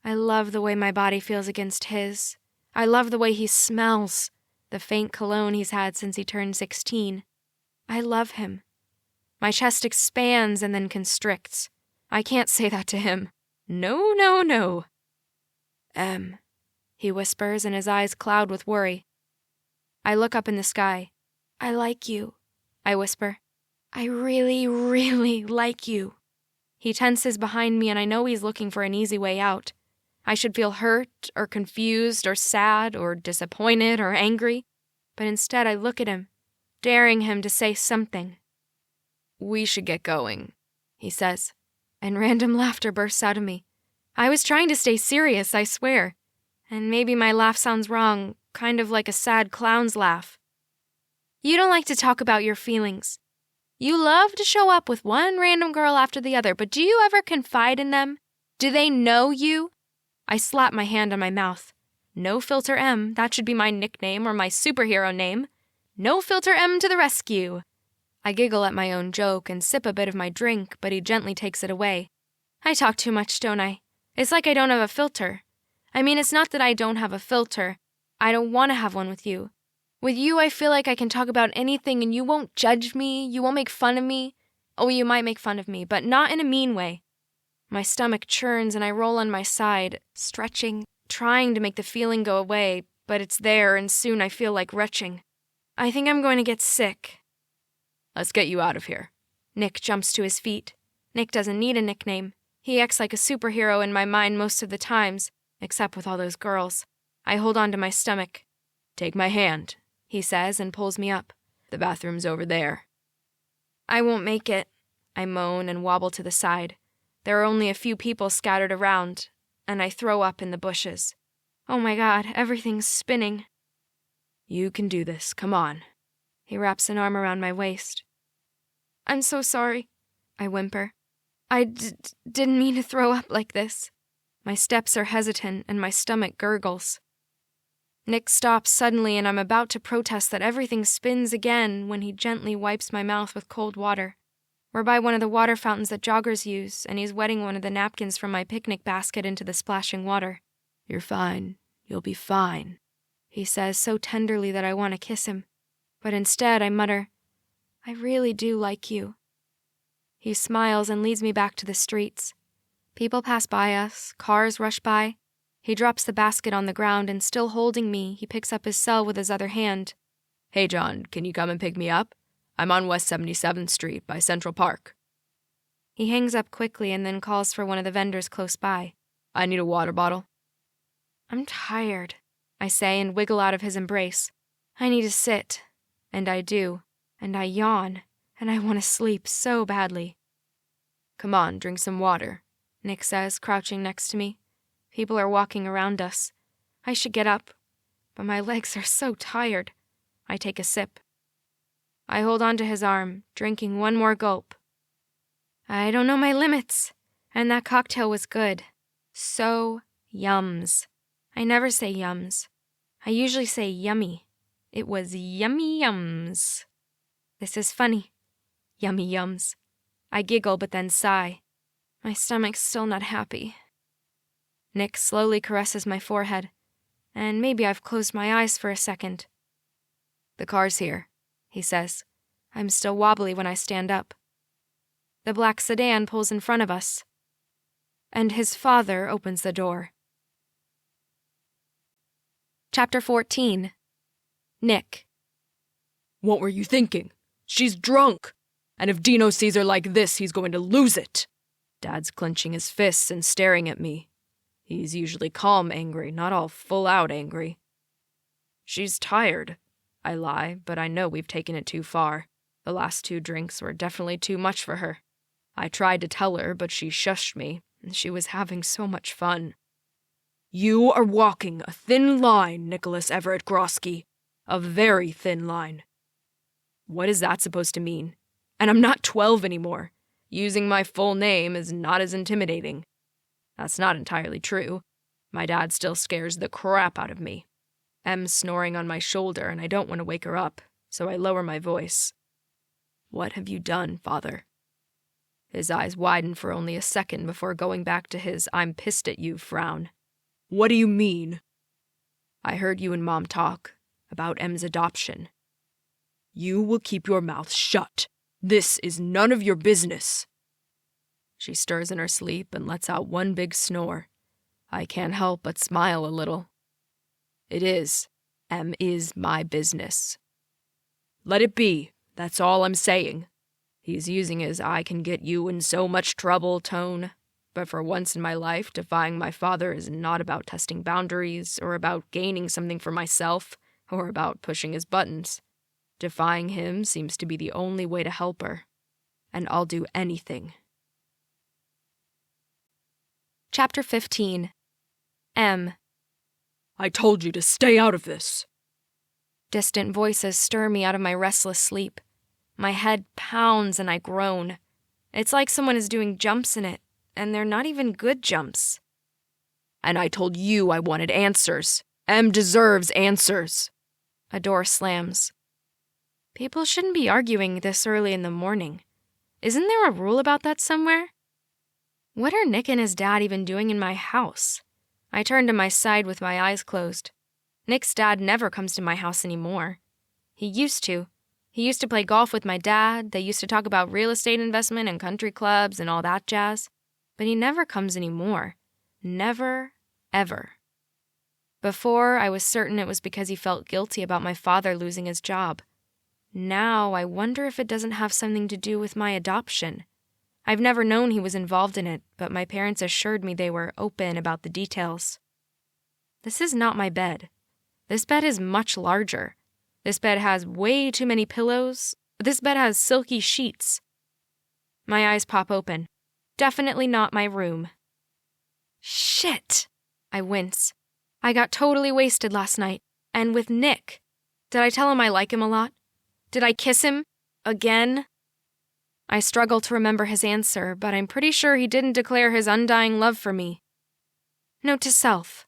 I love the way my body feels against his. I love the way he smells, the faint cologne he's had since he turned 16. I love him. My chest expands and then constricts. I can't say that to him. No, no, no. He whispers and his eyes cloud with worry. I look up in the sky. I like you, I whisper. I really, really like you. He tenses behind me and I know he's looking for an easy way out. I should feel hurt or confused or sad or disappointed or angry, but instead I look at him, daring him to say something. We should get going, he says, and random laughter bursts out of me. I was trying to stay serious, I swear, and maybe my laugh sounds wrong, kind of like a sad clown's laugh. You don't like to talk about your feelings. You love to show up with one random girl after the other, but do you ever confide in them? Do they know you? I slap my hand on my mouth. No Filter M, that should be my nickname or my superhero name. No Filter M to the rescue. I giggle at my own joke and sip a bit of my drink, but he gently takes it away. I talk too much, don't I? It's like I don't have a filter. I mean, it's not that I don't have a filter. I don't want to have one with you. With you, I feel like I can talk about anything and you won't judge me, you won't make fun of me. Oh, you might make fun of me, but not in a mean way. My stomach churns and I roll on my side, stretching, trying to make the feeling go away, but it's there and soon I feel like retching. I think I'm going to get sick. Let's get you out of here. Nick jumps to his feet. Nick doesn't need a nickname. He acts like a superhero in my mind most of the times, except with all those girls. I hold on to my stomach. Take my hand, he says and pulls me up. The bathroom's over there. I won't make it. I moan and wobble to the side. There are only a few people scattered around, and I throw up in the bushes. Oh my God, everything's spinning. You can do this, come on. He wraps an arm around my waist. I'm so sorry, I whimper. I didn't mean to throw up like this. My steps are hesitant and my stomach gurgles. Nick stops suddenly and I'm about to protest that everything spins again when he gently wipes my mouth with cold water. We're by one of the water fountains that joggers use, and he's wetting one of the napkins from my picnic basket into the splashing water. You're fine. You'll be fine, he says so tenderly that I want to kiss him. But instead I mutter, I really do like you. He smiles and leads me back to the streets. People pass by us, cars rush by. He drops the basket on the ground and still holding me, he picks up his cell with his other hand. Hey John, can you come and pick me up? I'm on West 77th Street by Central Park. He hangs up quickly and then calls for one of the vendors close by. I need a water bottle. I'm tired, I say and wiggle out of his embrace. I need to sit. And I do. And I yawn. And I want to sleep so badly. Come on, drink some water, Nick says, crouching next to me. People are walking around us. I should get up. But my legs are so tired. I take a sip. I hold on to his arm, drinking one more gulp. I don't know my limits. And that cocktail was good. So yums. I never say yums. I usually say yummy. It was yummy yums. This is funny. Yummy yums. I giggle but then sigh. My stomach's still not happy. Nick slowly caresses my forehead, and maybe I've closed my eyes for a second. The car's here, he says. I'm still wobbly when I stand up. The black sedan pulls in front of us, and his father opens the door. Chapter 14. Nick. What were you thinking? She's drunk! And if Dino sees her like this, he's going to lose it! Dad's clenching his fists and staring at me. He's usually calm angry, not all full-out angry. She's tired, I lie, but I know we've taken it too far. The last 2 drinks were definitely too much for her. I tried to tell her, but she shushed me, and she was having so much fun. You are walking a thin line, Nicholas Everett Grawsky. A very thin line. What is that supposed to mean? And I'm not 12 anymore. Using my full name is not as intimidating. That's not entirely true. My dad still scares the crap out of me. Em's snoring on my shoulder and I don't want to wake her up, so I lower my voice. What have you done, Father? His eyes widen for only a second before going back to his I'm pissed at you frown. What do you mean? I heard you and Mom talk about Em's adoption. You will keep your mouth shut. This is none of your business. She stirs in her sleep and lets out one big snore. I can't help but smile a little. It is. Em is my business. Let it be. That's all I'm saying. He's using his I can get you in so much trouble tone. But for once in my life, defying my father is not about testing boundaries or about gaining something for myself or about pushing his buttons. Defying him seems to be the only way to help her. And I'll do anything. Chapter 15. M. I told you to stay out of this. Distant voices stir me out of my restless sleep. My head pounds and I groan. It's like someone is doing jumps in it, and they're not even good jumps. And I told you I wanted answers. Em deserves answers. A door slams. People shouldn't be arguing this early in the morning. Isn't there a rule about that somewhere? What are Nick and his dad even doing in my house? I turn to my side with my eyes closed. Nick's dad never comes to my house anymore. He used to. He used to play golf with my dad. They used to talk about real estate investment and country clubs and all that jazz. But he never comes anymore. Never, ever. Before, I was certain it was because he felt guilty about my father losing his job. Now, I wonder if it doesn't have something to do with my adoption. I've never known he was involved in it, but my parents assured me they were open about the details. This is not my bed. This bed is much larger. This bed has way too many pillows. This bed has silky sheets. My eyes pop open. Definitely not my room. Shit! I wince. I got totally wasted last night, and with Nick. Did I tell him I like him a lot? Did I kiss him? Again? I struggle to remember his answer, but I'm pretty sure he didn't declare his undying love for me. Note to self: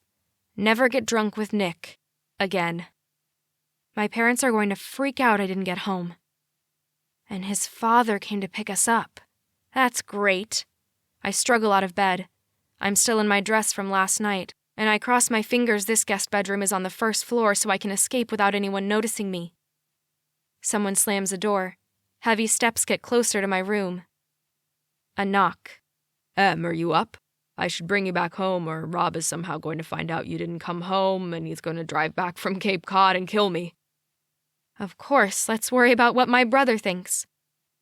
never get drunk with Nick. Again. My parents are going to freak out I didn't get home. And his father came to pick us up. That's great. I struggle out of bed. I'm still in my dress from last night, and I cross my fingers this guest bedroom is on the first floor so I can escape without anyone noticing me. Someone slams the door. Heavy steps get closer to my room. A knock. Em, are you up? I should bring you back home, or Rob is somehow going to find out you didn't come home, and he's going to drive back from Cape Cod and kill me. Of course, let's worry about what my brother thinks.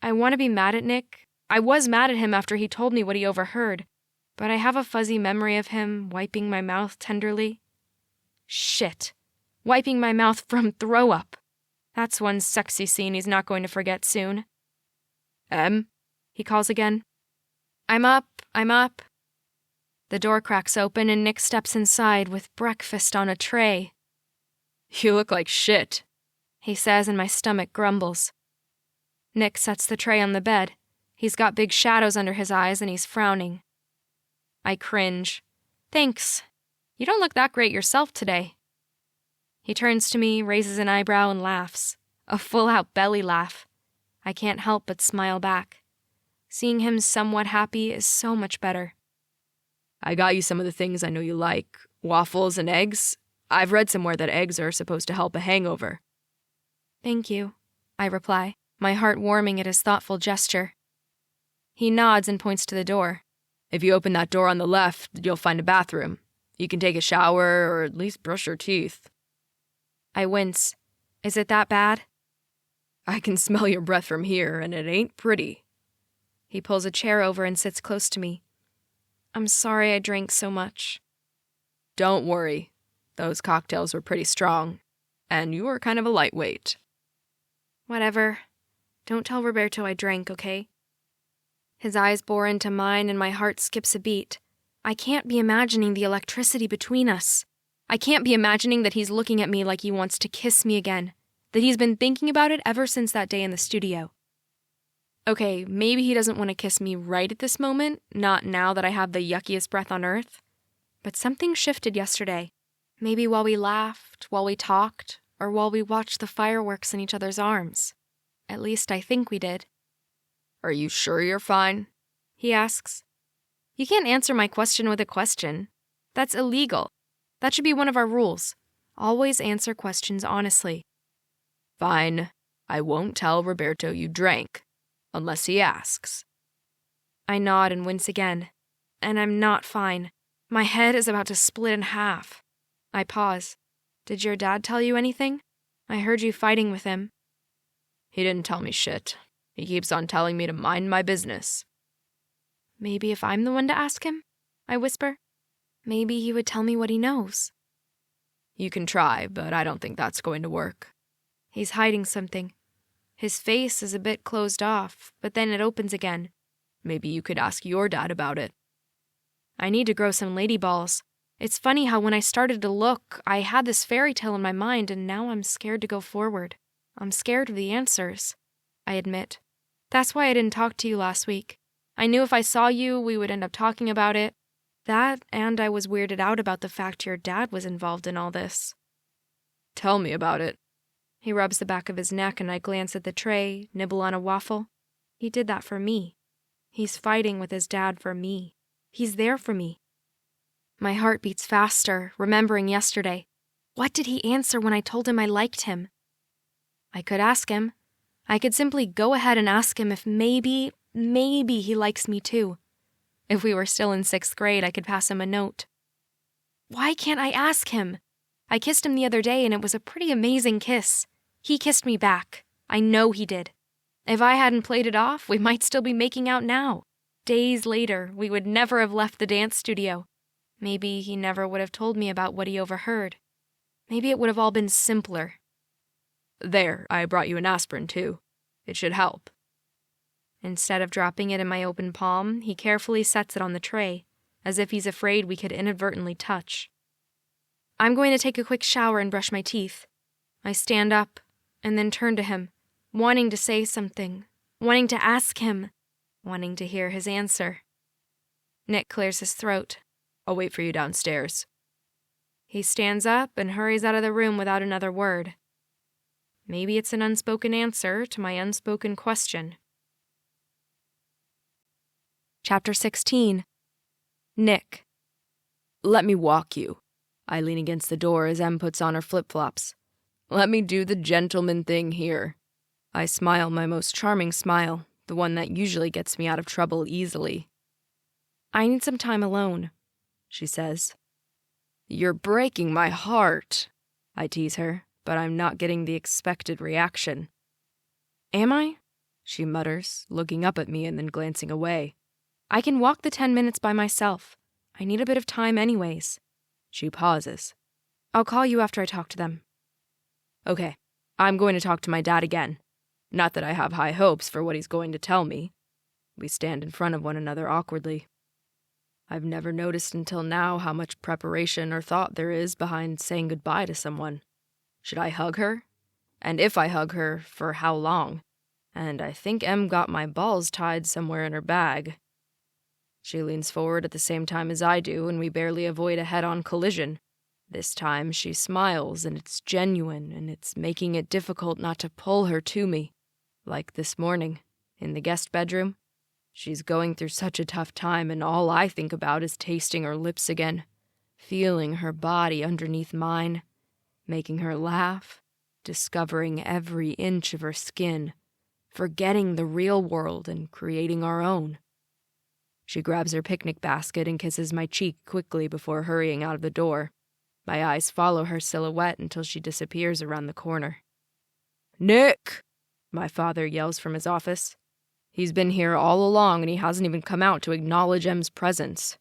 I want to be mad at Nick. I was mad at him after he told me what he overheard, but I have a fuzzy memory of him wiping my mouth tenderly. Shit. Wiping my mouth from throw-up. That's one sexy scene he's not going to forget soon. Em? He calls again. I'm up. The door cracks open and Nick steps inside with breakfast on a tray. You look like shit, he says, and my stomach grumbles. Nick sets the tray on the bed. He's got big shadows under his eyes and he's frowning. I cringe. Thanks. You don't look that great yourself today. He turns to me, raises an eyebrow, and laughs. A full-out belly laugh. I can't help but smile back. Seeing him somewhat happy is so much better. I got you some of the things I know you like. Waffles and eggs. I've read somewhere that eggs are supposed to help a hangover. Thank you, I reply, my heart warming at his thoughtful gesture. He nods and points to the door. If you open that door on the left, you'll find a bathroom. You can take a shower or at least brush your teeth. I wince. Is it that bad? I can smell your breath from here, and it ain't pretty. He pulls a chair over and sits close to me. I'm sorry I drank so much. Don't worry. Those cocktails were pretty strong, and you were kind of a lightweight. Whatever. Don't tell Roberto I drank, okay? His eyes bore into mine and my heart skips a beat. I can't be imagining the electricity between us. I can't be imagining that he's looking at me like he wants to kiss me again, that he's been thinking about it ever since that day in the studio. Okay, maybe he doesn't want to kiss me right at this moment, not now that I have the yuckiest breath on earth. But something shifted yesterday. Maybe while we laughed, while we talked, or while we watched the fireworks in each other's arms. At least I think we did. Are you sure you're fine? He asks. You can't answer my question with a question. That's illegal. That should be one of our rules. Always answer questions honestly. Fine. I won't tell Roberto you drank, unless he asks. I nod and wince again. And I'm not fine. My head is about to split in half. I pause. Did your dad tell you anything? I heard you fighting with him. He didn't tell me shit. He keeps on telling me to mind my business. Maybe if I'm the one to ask him? I whisper. Maybe he would tell me what he knows. You can try, but I don't think that's going to work. He's hiding something. His face is a bit closed off, but then it opens again. Maybe you could ask your dad about it. I need to grow some lady balls. It's funny how when I started to look, I had this fairy tale in my mind, and now I'm scared to go forward. I'm scared of the answers. I admit. That's why I didn't talk to you last week. I knew if I saw you, we would end up talking about it. That, and I was weirded out about the fact your dad was involved in all this. Tell me about it. He rubs the back of his neck and I glance at the tray, nibble on a waffle. He did that for me. He's fighting with his dad for me. He's there for me. My heart beats faster, remembering yesterday. What did he answer when I told him I liked him? I could ask him. I could simply go ahead and ask him if maybe he likes me too. If we were still in 6th grade, I could pass him a note. Why can't I ask him? I kissed him the other day and it was a pretty amazing kiss. He kissed me back. I know he did. If I hadn't played it off, we might still be making out now. Days later, we would never have left the dance studio. Maybe he never would have told me about what he overheard. Maybe it would have all been simpler. There, I brought you an aspirin, too. It should help. Instead of dropping it in my open palm, he carefully sets it on the tray, as if he's afraid we could inadvertently touch. I'm going to take a quick shower and brush my teeth. I stand up, and then turn to him, wanting to say something, wanting to ask him, wanting to hear his answer. Nick clears his throat. I'll wait for you downstairs. He stands up and hurries out of the room without another word. Maybe it's an unspoken answer to my unspoken question. Chapter 16. Nick. Let me walk you. I lean against the door as Em puts on her flip-flops. Let me do the gentleman thing here. I smile my most charming smile, the one that usually gets me out of trouble easily. I need some time alone, she says. You're breaking my heart, I tease her, but I'm not getting the expected reaction. Am I? She mutters, looking up at me and then glancing away. I can walk the 10 minutes by myself. I need a bit of time anyways. She pauses. I'll call you after I talk to them. Okay, I'm going to talk to my dad again. Not that I have high hopes for what he's going to tell me. We stand in front of one another awkwardly. I've never noticed until now how much preparation or thought there is behind saying goodbye to someone. Should I hug her? And if I hug her, for how long? And I think Em got my balls tied somewhere in her bag. She leans forward at the same time as I do, and we barely avoid a head-on collision. This time she smiles, and it's genuine, and it's making it difficult not to pull her to me. Like this morning, in the guest bedroom. She's going through such a tough time, and all I think about is tasting her lips again, feeling her body underneath mine, making her laugh, discovering every inch of her skin, forgetting the real world and creating our own. She grabs her picnic basket and kisses my cheek quickly before hurrying out of the door. My eyes follow her silhouette until she disappears around the corner. "Nick!" my father yells from his office. He's been here all along and he hasn't even come out to acknowledge Em's presence.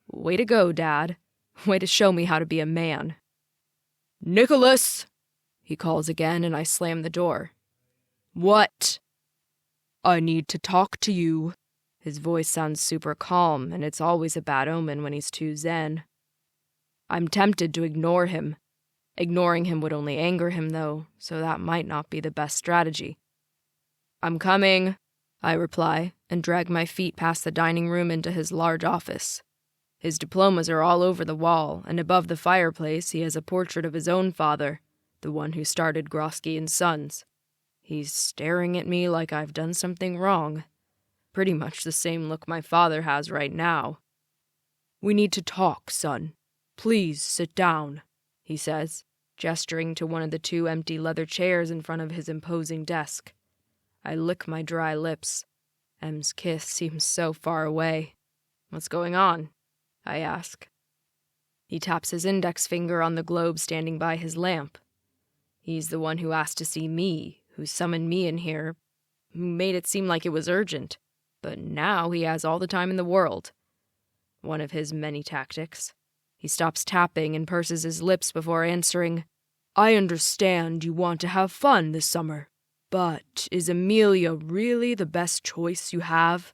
Way to go, Dad. Way to show me how to be a man. "Nicholas!" he calls again, and I slam the door. "What?" "I need to talk to you." His voice sounds super calm, and it's always a bad omen when he's too zen. I'm tempted to ignore him. Ignoring him would only anger him, though, so that might not be the best strategy. "I'm coming," I reply, and drag my feet past the dining room into his large office. His diplomas are all over the wall, and above the fireplace he has a portrait of his own father, the one who started Grawsky and Sons. He's staring at me like I've done something wrong. Pretty much the same look my father has right now. "We need to talk, son. Please sit down," he says, gesturing to one of the 2 empty leather chairs in front of his imposing desk. I lick my dry lips. Em's kiss seems so far away. "What's going on?" I ask. He taps his index finger on the globe standing by his lamp. He's the one who asked to see me, who summoned me in here, who made it seem like it was urgent. But now he has all the time in the world. One of his many tactics. He stops tapping and purses his lips before answering. "I understand you want to have fun this summer, but is Emilia really the best choice you have?"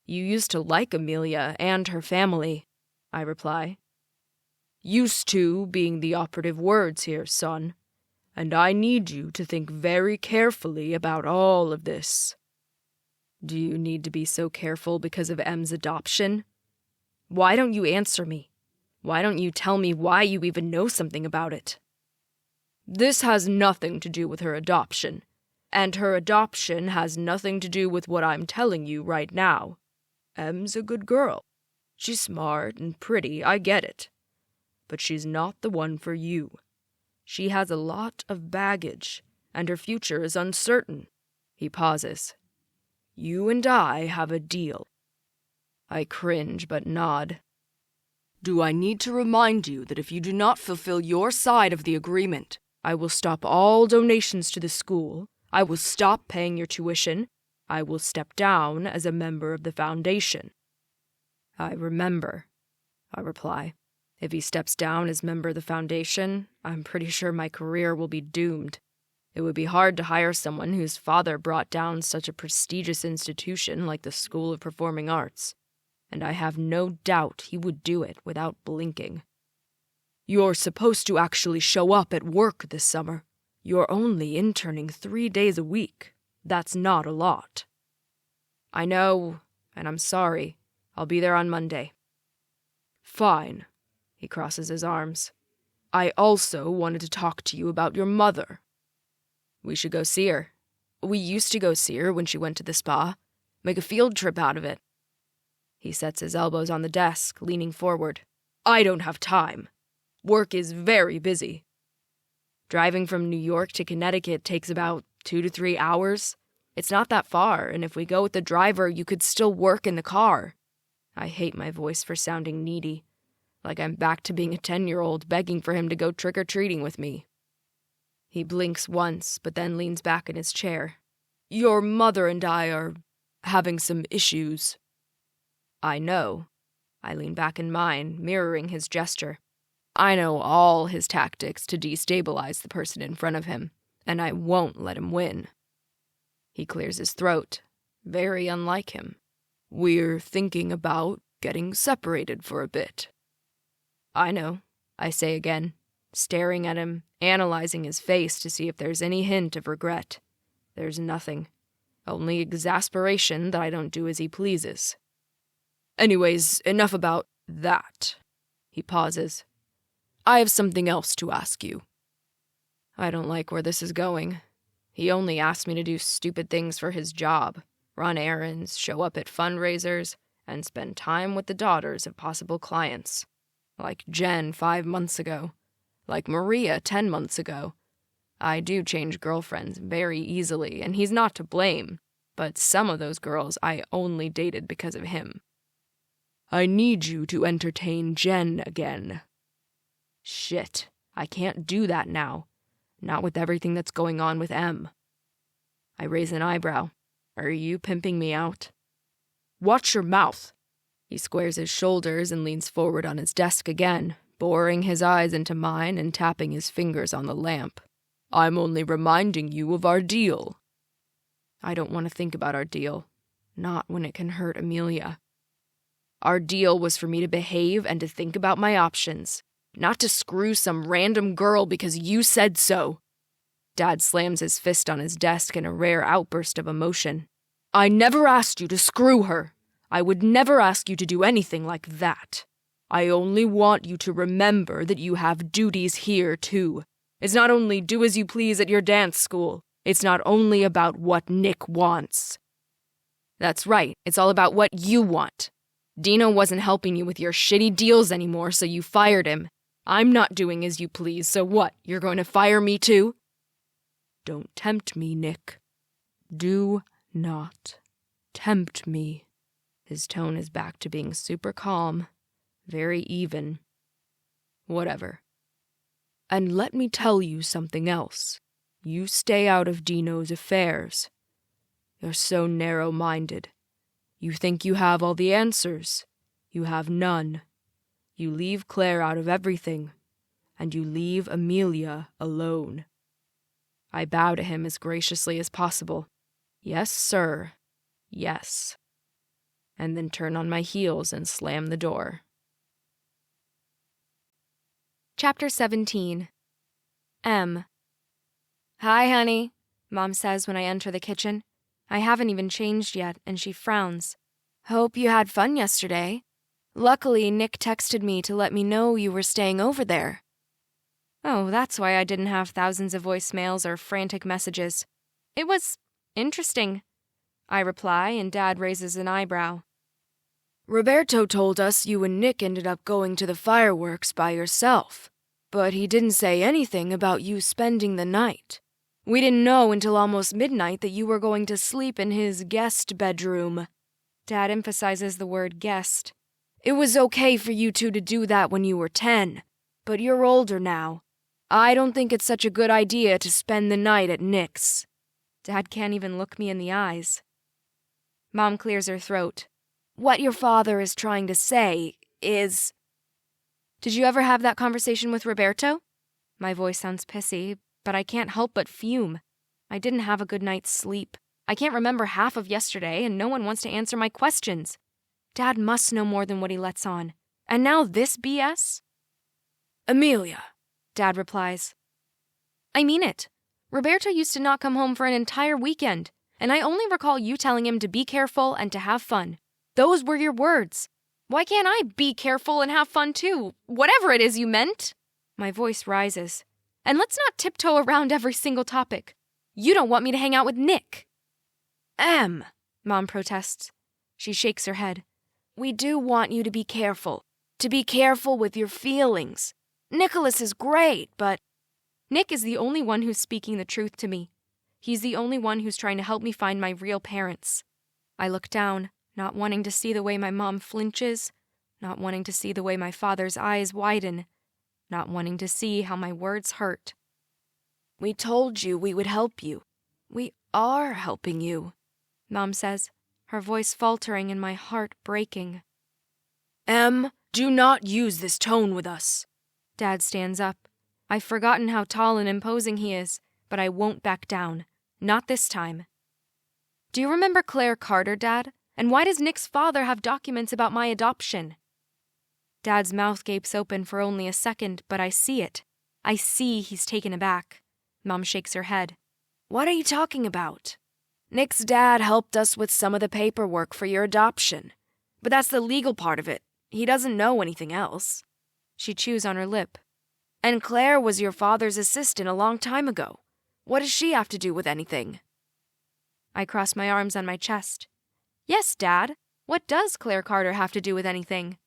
"You used to like Emilia and her family," I reply. "Used to being the operative words here, son. and I need you to think very carefully about all of this." "Do you need to be so careful because of M's adoption? Why don't you answer me? Why don't you tell me why you even know something about it?" "This has nothing to do with her adoption, and her adoption has nothing to do with what I'm telling you right now. M's a good girl. She's smart and pretty, I get it. But she's not the one for you. She has a lot of baggage, and her future is uncertain." He pauses. "You and I have a deal." I cringe but nod. "Do I need to remind you that if you do not fulfill your side of the agreement, I will stop all donations to the school, I will stop paying your tuition, I will step down as a member of the foundation?" "I remember," I reply. If he steps down as member of the foundation, I'm pretty sure my career will be doomed. It would be hard to hire someone whose father brought down such a prestigious institution like the School of Performing Arts, and I have no doubt he would do it without blinking. "You're supposed to actually show up at work this summer. You're only interning 3 days a week. That's not a lot." "I know, and I'm sorry. I'll be there on Monday." "Fine." He crosses his arms. "I also wanted to talk to you about your mother." "We should go see her. We used to go see her when she went to the spa. Make a field trip out of it." He sets his elbows on the desk, leaning forward. "I don't have time. Work is very busy. Driving from New York to Connecticut takes about 2 to 3 hours. It's not that far, and if we go with the driver, you could still work in the car." I hate my voice for sounding needy, like I'm back to being a 10-year-old begging for him to go trick-or-treating with me. He blinks once, but then leans back in his chair. "Your mother and I are having some issues." "I know." I lean back in mine, mirroring his gesture. I know all his tactics to destabilize the person in front of him, and I won't let him win. He clears his throat, very unlike him. "We're thinking about getting separated for a bit." "I know," I say again, staring at him, analyzing his face to see if there's any hint of regret. There's nothing. Only exasperation that I don't do as he pleases. "Anyways, enough about that." He pauses. "I have something else to ask you." I don't like where this is going. He only asked me to do stupid things for his job, run errands, show up at fundraisers, and spend time with the daughters of possible clients. Like Jen 5 months ago. Like Maria 10 months ago. I do change girlfriends very easily, and he's not to blame, but some of those girls I only dated because of him. "I need you to entertain Jen again." Shit, I can't do that now. Not with everything that's going on with M. I raise an eyebrow. "Are you pimping me out?" "Watch your mouth." He squares his shoulders and leans forward on his desk again, boring his eyes into mine and tapping his fingers on the lamp. "I'm only reminding you of our deal." I don't want to think about our deal. Not when it can hurt Emilia. Our deal was for me to behave and to think about my options, not to screw some random girl because you said so. Dad slams his fist on his desk in a rare outburst of emotion. "I never asked you to screw her. I would never ask you to do anything like that. I only want you to remember that you have duties here, too. It's not only do as you please at your dance school. It's not only about what Nick wants." "That's right. It's all about what you want. Dino wasn't helping you with your shitty deals anymore, so you fired him. I'm not doing as you please, so what? You're going to fire me too?" "Don't tempt me, Nick. Do not tempt me." His tone is back to being super calm, very even. Whatever. "And let me tell you something else. You stay out of Dino's affairs. You're so narrow-minded. You think you have all the answers. You have none. You leave Claire out of everything, and you leave Emilia alone." I bow to him as graciously as possible. "Yes, sir. Yes." And then turn on my heels and slam the door. Chapter 17. M. "Hi, honey," Mom says when I enter the kitchen. I haven't even changed yet, and she frowns. "Hope you had fun yesterday. Luckily, Nick texted me to let me know you were staying over there." Oh, that's why I didn't have thousands of voicemails or frantic messages. It was interesting, I reply, and Dad raises an eyebrow. "Roberto told us you and Nick ended up going to the fireworks by yourself, but he didn't say anything about you spending the night. We didn't know until almost midnight that you were going to sleep in his guest bedroom." Dad emphasizes the word guest. "It was okay for you two to do that when you were 10, but you're older now. I don't think it's such a good idea to spend the night at Nick's." Dad can't even look me in the eyes. Mom clears her throat. "What your father is trying to say is..." "Did you ever have that conversation with Roberto?" My voice sounds pissy, but I can't help but fume. I didn't have a good night's sleep. I can't remember half of yesterday, and no one wants to answer my questions. Dad must know more than what he lets on. And now this BS? "Emilia," Dad replies. "I mean it. Roberto used to not come home for an entire weekend, and I only recall you telling him to be careful and to have fun. Those were your words. Why can't I be careful and have fun too? Whatever it is you meant." My voice rises. "And let's not tiptoe around every single topic. You don't want me to hang out with Nick." Mom protests. She shakes her head. "We do want you to be careful with your feelings. Nicholas is great, but..." Nick is the only one who's speaking the truth to me. He's the only one who's trying to help me find my real parents. I look down, not wanting to see the way my mom flinches, not wanting to see the way my father's eyes widen, not wanting to see how my words hurt. "We told you we would help you. We are helping you," Mom says, her voice faltering and my heart breaking. "Do not use this tone with us." Dad stands up. I've forgotten how tall and imposing he is, but I won't back down. Not this time. "Do you remember Claire Carter, Dad? And why does Nick's father have documents about my adoption?" Dad's mouth gapes open for only a second, but I see it. I see he's taken aback. Mom shakes her head. "What are you talking about? Nick's dad helped us with some of the paperwork for your adoption. But that's the legal part of it. He doesn't know anything else." She chews on her lip. "And Claire was your father's assistant a long time ago. What does she have to do with anything?" I cross my arms on my chest. "Yes, Dad. What does Claire Carter have to do with anything?"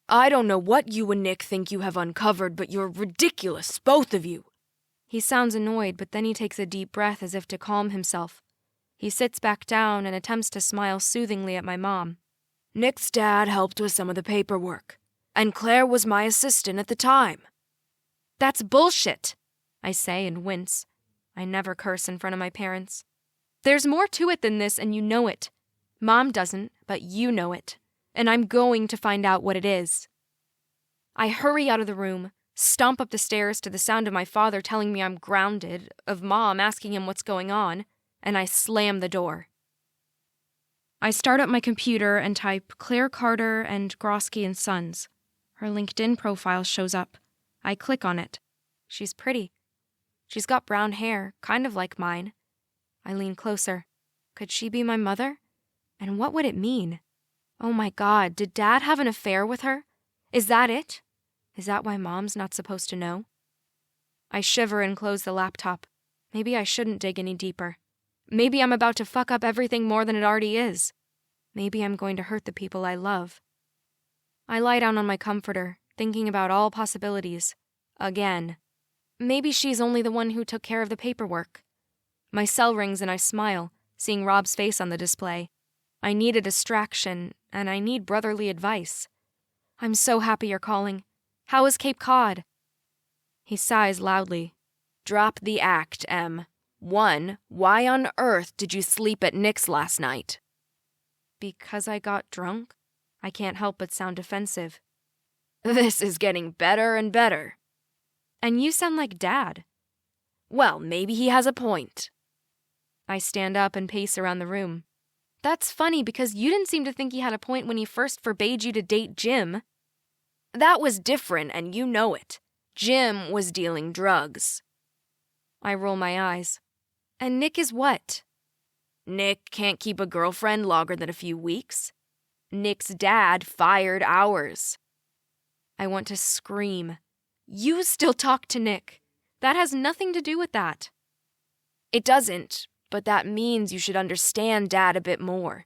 "I don't know what you and Nick think you have uncovered, but you're ridiculous, both of you." He sounds annoyed, but then he takes a deep breath as if to calm himself. He sits back down and attempts to smile soothingly at my mom. "Nick's dad helped with some of the paperwork, and Claire was my assistant at the time." "That's bullshit," I say and wince. I never curse in front of my parents. "There's more to it than this, and you know it. Mom doesn't, but you know it. And I'm going to find out what it is." I hurry out of the room, stomp up the stairs to the sound of my father telling me I'm grounded, of Mom asking him what's going on, and I slam the door. I start up my computer and type Claire Carter and Grawsky and Sons. Her LinkedIn profile shows up. I click on it. She's pretty. She's got brown hair, kind of like mine. I lean closer. Could she be my mother? And what would it mean? Oh my God, did Dad have an affair with her? Is that it? Is that why Mom's not supposed to know? I shiver and close the laptop. Maybe I shouldn't dig any deeper. Maybe I'm about to fuck up everything more than it already is. Maybe I'm going to hurt the people I love. I lie down on my comforter, thinking about all possibilities. Again. Maybe she's only the one who took care of the paperwork. My cell rings and I smile, seeing Rob's face on the display. I need a distraction, and I need brotherly advice. "I'm so happy you're calling. How is Cape Cod?" He sighs loudly. "Drop the act, Em. 1, why on earth did you sleep at Nick's last night?" "Because I got drunk?" I can't help but sound defensive. "This is getting better and better." "And you sound like Dad." "Well, maybe he has a point." I stand up and pace around the room. "That's funny because you didn't seem to think he had a point when he first forbade you to date Jim." "That was different, and you know it. Jim was dealing drugs." I roll my eyes. And Nick is what? Nick can't keep a girlfriend longer than a few weeks. Nick's dad fired ours. I want to scream. You still talk to Nick. That has nothing to do with that. It doesn't, but that means you should understand Dad a bit more.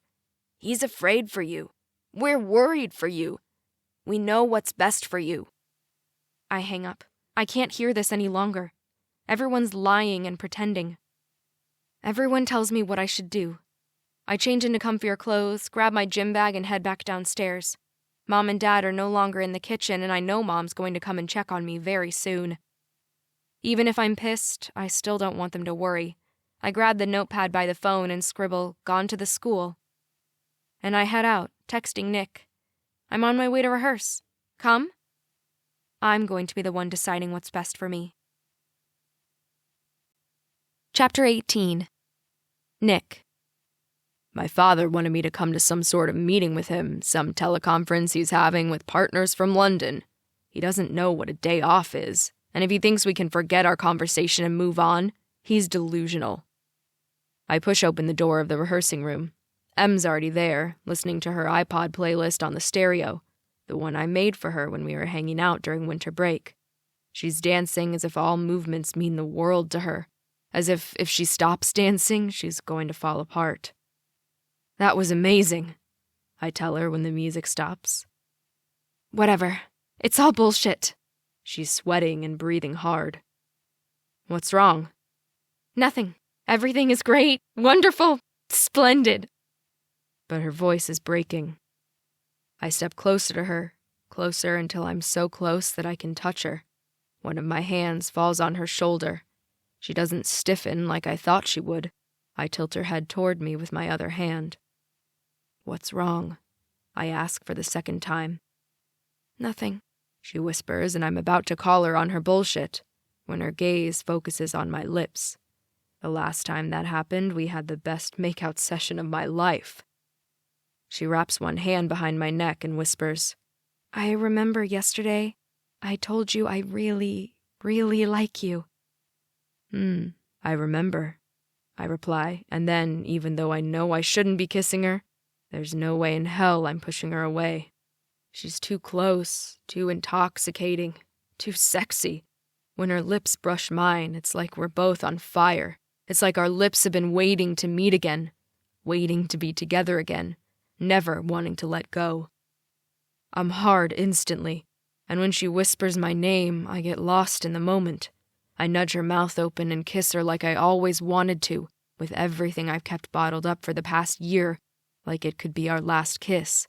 He's afraid for you. We're worried for you. We know what's best for you. I hang up. I can't hear this any longer. Everyone's lying and pretending. Everyone tells me what I should do. I change into comfier clothes, grab my gym bag, and head back downstairs. Mom and Dad are no longer in the kitchen, and I know Mom's going to come and check on me very soon. Even if I'm pissed, I still don't want them to worry. I grab the notepad by the phone and scribble, "Gone to the school." And I head out, texting Nick. I'm on my way to rehearse. Come? I'm going to be the one deciding what's best for me. Chapter 18. Nick. My father wanted me to come to some sort of meeting with him, some teleconference he's having with partners from London. He doesn't know what a day off is, and if he thinks we can forget our conversation and move on, he's delusional. I push open the door of the rehearsing room. Em's already there, listening to her iPod playlist on the stereo, the one I made for her when we were hanging out during winter break. She's dancing as if all movements mean the world to her, as if she stops dancing, she's going to fall apart. That was amazing, I tell her when the music stops. Whatever. It's all bullshit. She's sweating and breathing hard. What's wrong? Nothing. Everything is great, wonderful, splendid. But her voice is breaking. I step closer to her, closer until I'm so close that I can touch her. One of my hands falls on her shoulder. She doesn't stiffen like I thought she would. I tilt her head toward me with my other hand. What's wrong? I ask for the second time. Nothing, she whispers, and I'm about to call her on her bullshit when her gaze focuses on my lips. The last time that happened, we had the best makeout session of my life. She wraps one hand behind my neck and whispers, I remember yesterday I told you I really, really like you. I remember, I reply, and then, even though I know I shouldn't be kissing her, there's no way in hell I'm pushing her away. She's too close, too intoxicating, too sexy. When her lips brush mine, it's like we're both on fire. It's like our lips have been waiting to meet again, waiting to be together again, never wanting to let go. I'm hard instantly, and when she whispers my name, I get lost in the moment. I nudge her mouth open and kiss her like I always wanted to, with everything I've kept bottled up for the past year, like it could be our last kiss.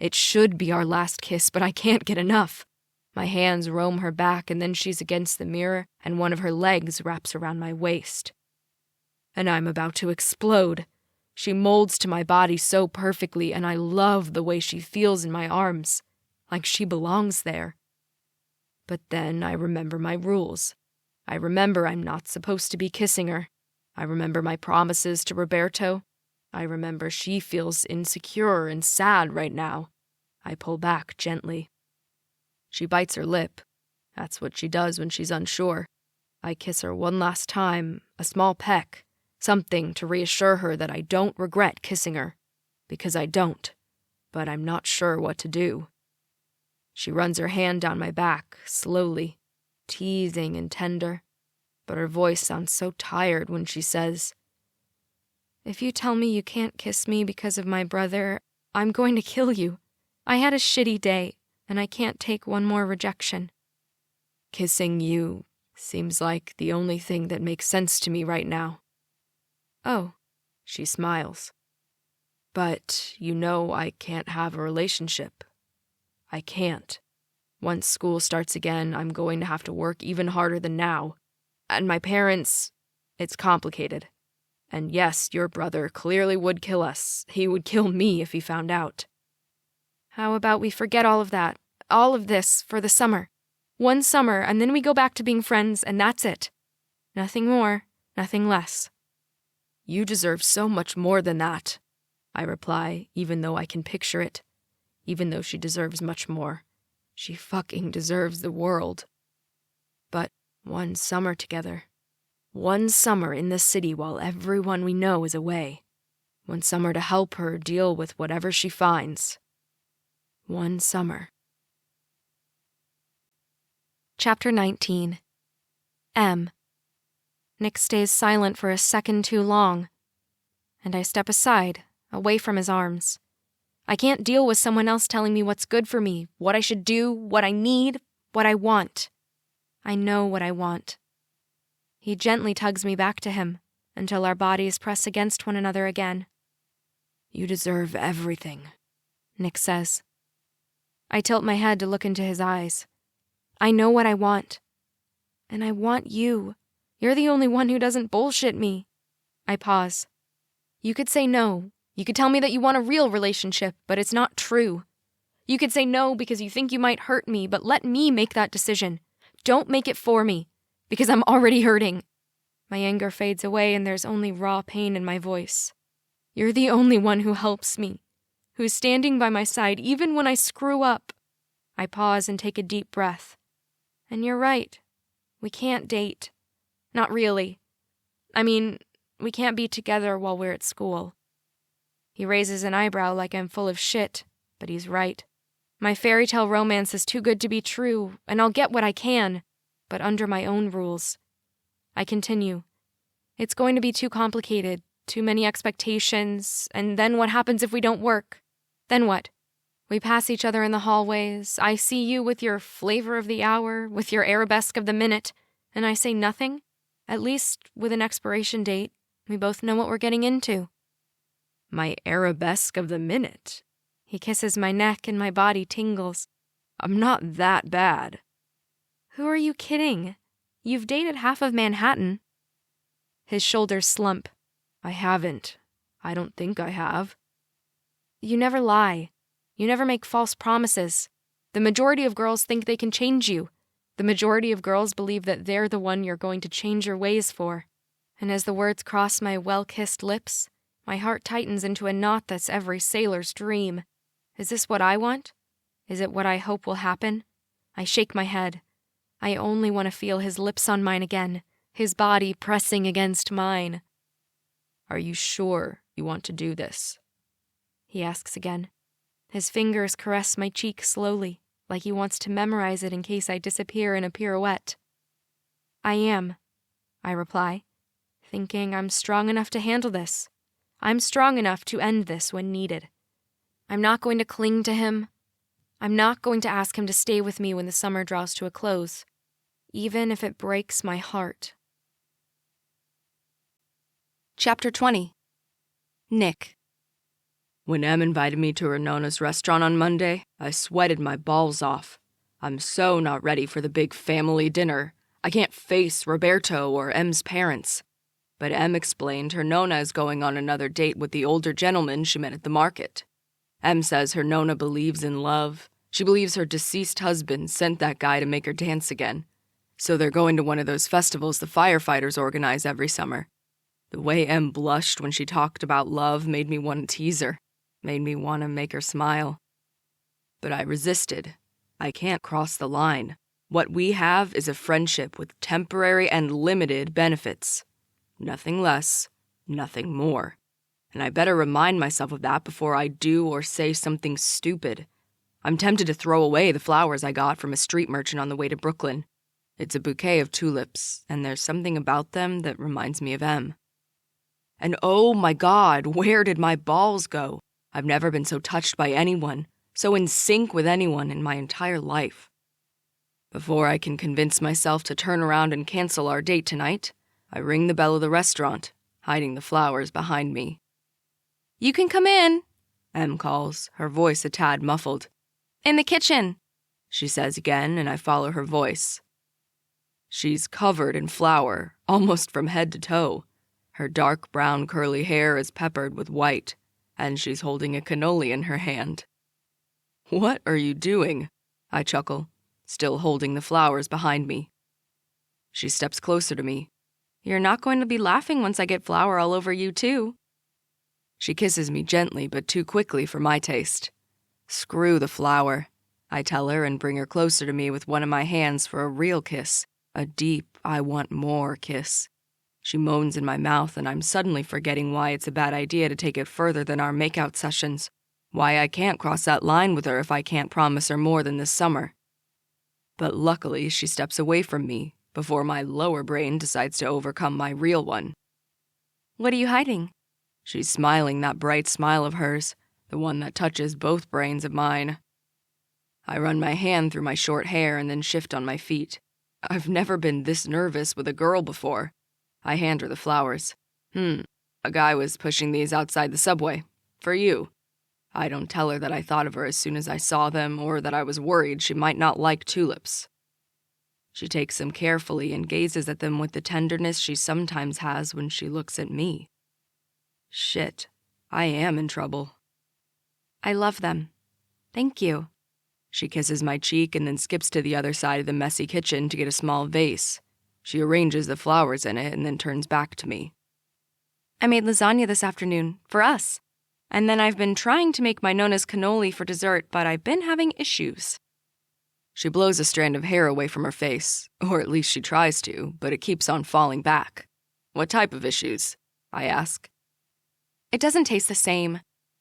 It should be our last kiss, but I can't get enough. My hands roam her back, and then she's against the mirror, and one of her legs wraps around my waist. And I'm about to explode. She molds to my body so perfectly, and I love the way she feels in my arms, like she belongs there. But then I remember my rules. I remember I'm not supposed to be kissing her. I remember my promises to Roberto. I remember she feels insecure and sad right now. I pull back gently. She bites her lip. That's what she does when she's unsure. I kiss her one last time, a small peck, something to reassure her that I don't regret kissing her. Because I don't, but I'm not sure what to do. She runs her hand down my back, slowly, teasing and tender, but her voice sounds so tired when she says, If you tell me you can't kiss me because of my brother, I'm going to kill you. I had a shitty day, and I can't take one more rejection. Kissing you seems like the only thing that makes sense to me right now. Oh, she smiles. But you know I can't have a relationship. I can't. Once school starts again, I'm going to have to work even harder than now. And my parents, it's complicated. And yes, your brother clearly would kill us. He would kill me if he found out. How about we forget all of that, all of this, for the summer? One summer, and then we go back to being friends, and that's it. Nothing more, nothing less. You deserve so much more than that, I reply, even though I can picture it. Even though she deserves much more. She fucking deserves the world. But one summer together. One summer in the city while everyone we know is away. One summer to help her deal with whatever she finds. One summer. Chapter 19. M. Nick stays silent for a second too long, and I step aside, away from his arms. I can't deal with someone else telling me what's good for me, what I should do, what I need, what I want. I know what I want. He gently tugs me back to him until our bodies press against one another again. You deserve everything, Nick says. I tilt my head to look into his eyes. I know what I want. And I want you. You're the only one who doesn't bullshit me. I pause. You could say no. You could tell me that you want a real relationship, but it's not true. You could say no because you think you might hurt me, but let me make that decision. Don't make it for me, because I'm already hurting. My anger fades away and there's only raw pain in my voice. You're the only one who helps me, who's standing by my side even when I screw up. I pause and take a deep breath. And you're right. We can't date. Not really. I mean, we can't be together while we're at school. He raises an eyebrow like I'm full of shit, but he's right. My fairy tale romance is too good to be true, and I'll get what I can, but under my own rules. I continue. It's going to be too complicated, too many expectations, and then what happens if we don't work? Then what? We pass each other in the hallways, I see you with your flavor of the hour, with your arabesque of the minute, and I say nothing? At least, with an expiration date, we both know what we're getting into. My arabesque of the minute. He kisses my neck and my body tingles. I'm not that bad. Who are you kidding? You've dated half of Manhattan. His shoulders slump. I haven't. I don't think I have. You never lie. You never make false promises. The majority of girls think they can change you. The majority of girls believe that they're the one you're going to change your ways for. And as the words cross my well-kissed lips, my heart tightens into a knot that's every sailor's dream. Is this what I want? Is it what I hope will happen? I shake my head. I only want to feel his lips on mine again, his body pressing against mine. Are you sure you want to do this? He asks again. His fingers caress my cheek slowly, like he wants to memorize it in case I disappear in a pirouette. I am, I reply, thinking I'm strong enough to handle this. I'm strong enough to end this when needed. I'm not going to cling to him. I'm not going to ask him to stay with me when the summer draws to a close, even if it breaks my heart. Chapter 20. Nick. When Em invited me to her Nona's restaurant on Monday, I sweated my balls off. I'm so not ready for the big family dinner. I can't face Roberto or Em's parents. But Em explained her Nona is going on another date with the older gentleman she met at the market. Em says her Nona believes in love. She believes her deceased husband sent that guy to make her dance again. So they're going to one of those festivals the firefighters organize every summer. The way Em blushed when she talked about love made me want to tease her, made me want to make her smile. But I resisted. I can't cross the line. What we have is a friendship with temporary and limited benefits. Nothing less, nothing more. And I better remind myself of that before I do or say something stupid. I'm tempted to throw away the flowers I got from a street merchant on the way to Brooklyn. It's a bouquet of tulips, and there's something about them that reminds me of Em. And oh my God, where did my balls go? I've never been so touched by anyone, so in sync with anyone in my entire life. Before I can convince myself to turn around and cancel our date tonight, I ring the bell of the restaurant, hiding the flowers behind me. You can come in, Em calls, her voice a tad muffled. In the kitchen, she says again, and I follow her voice. She's covered in flour, almost from head to toe. Her dark brown curly hair is peppered with white, and she's holding a cannoli in her hand. What are you doing? I chuckle, still holding the flowers behind me. She steps closer to me. You're not going to be laughing once I get flour all over you, too. She kisses me gently but too quickly for my taste. Screw the flour, I tell her and bring her closer to me with one of my hands for a real kiss, a deep, I want more kiss. She moans in my mouth, and I'm suddenly forgetting why it's a bad idea to take it further than our makeout sessions. Why I can't cross that line with her if I can't promise her more than this summer. But luckily, she steps away from me before my lower brain decides to overcome my real one. What are you hiding? She's smiling that bright smile of hers, the one that touches both brains of mine. I run my hand through my short hair and then shift on my feet. I've never been this nervous with a girl before. I hand her the flowers. A guy was pushing these outside the subway. For you. I don't tell her that I thought of her as soon as I saw them or that I was worried she might not like tulips. She takes them carefully and gazes at them with the tenderness she sometimes has when she looks at me. Shit, I am in trouble. I love them. Thank you. She kisses my cheek and then skips to the other side of the messy kitchen to get a small vase. She arranges the flowers in it and then turns back to me. I made lasagna this afternoon, for us. And then I've been trying to make my Nona's cannoli for dessert, but I've been having issues. She blows a strand of hair away from her face, or at least she tries to, but it keeps on falling back. What type of issues? I ask. It doesn't taste the same,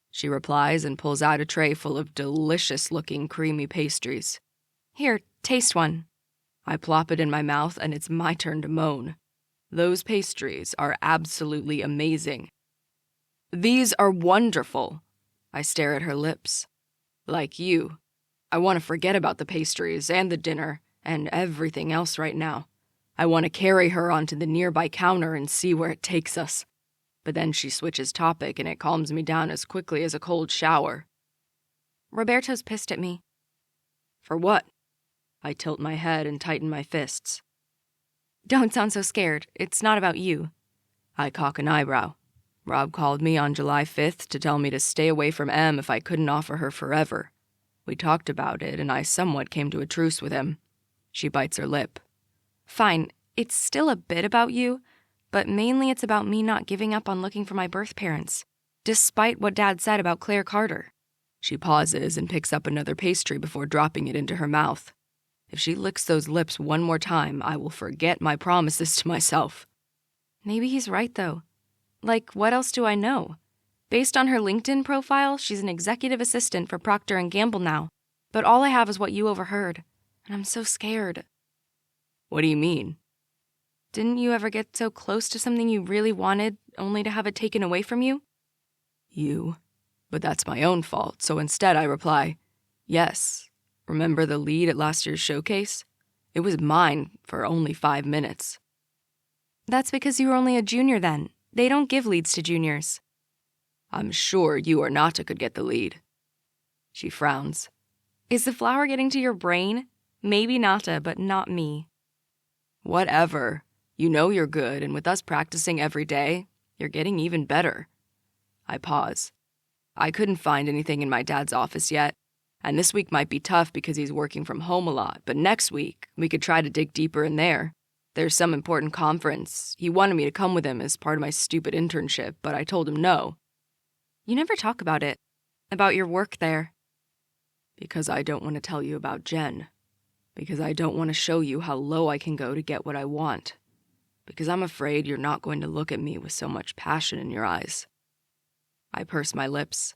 she replies and pulls out a tray full of delicious-looking creamy pastries. Here, taste one. I plop it in my mouth and it's my turn to moan. Those pastries are absolutely amazing. These are wonderful. I stare at her lips. Like you, I want to forget about the pastries and the dinner and everything else right now. I want to carry her onto the nearby counter and see where it takes us. But then she switches topic and it calms me down as quickly as a cold shower. Roberto's pissed at me. For what? I tilt my head and tighten my fists. Don't sound so scared. It's not about you. I cock an eyebrow. Rob called me on July 5th to tell me to stay away from Em if I couldn't offer her forever. We talked about it, and I somewhat came to a truce with him. She bites her lip. Fine, it's still a bit about you, but mainly it's about me not giving up on looking for my birth parents, despite what Dad said about Claire Carter. She pauses and picks up another pastry before dropping it into her mouth. If she licks those lips one more time, I will forget my promises to myself. Maybe he's right, though. Like, what else do I know? Based on her LinkedIn profile, she's an executive assistant for Procter & Gamble now. But all I have is what you overheard. And I'm so scared. What do you mean? Didn't you ever get so close to something you really wanted, only to have it taken away from you? But that's my own fault, so instead I reply, yes. Remember the lead at last year's showcase? It was mine for only 5 minutes. That's because you were only a junior then. They don't give leads to juniors. I'm sure you or Nata could get the lead. She frowns. Is the flower getting to your brain? Maybe Nata, but not me. Whatever. You know you're good, and with us practicing every day, you're getting even better. I pause. I couldn't find anything in my dad's office yet, and this week might be tough because he's working from home a lot, but next week, we could try to dig deeper in there. There's some important conference. He wanted me to come with him as part of my stupid internship, but I told him no. You never talk about it. About your work there. Because I don't want to tell you about Jen. Because I don't want to show you how low I can go to get what I want. Because I'm afraid you're not going to look at me with so much passion in your eyes. I purse my lips.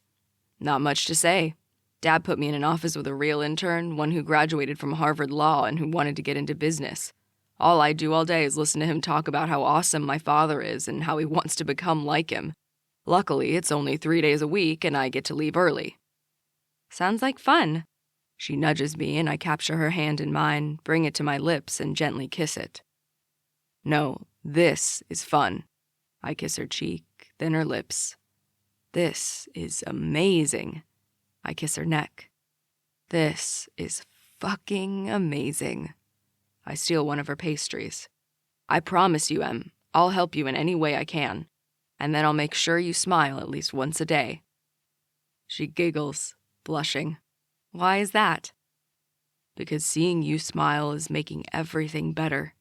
Not much to say. Dad put me in an office with a real intern, one who graduated from Harvard Law and who wanted to get into business. All I do all day is listen to him talk about how awesome my father is and how he wants to become like him. Luckily, it's only 3 days a week and I get to leave early. Sounds like fun. She nudges me and I capture her hand in mine, bring it to my lips and gently kiss it. No, this is fun. I kiss her cheek, then her lips. This is amazing. I kiss her neck. This is fucking amazing. I steal one of her pastries. I promise you, Em, I'll help you in any way I can, and then I'll make sure you smile at least once a day. She giggles, blushing. Why is that? Because seeing you smile is making everything better.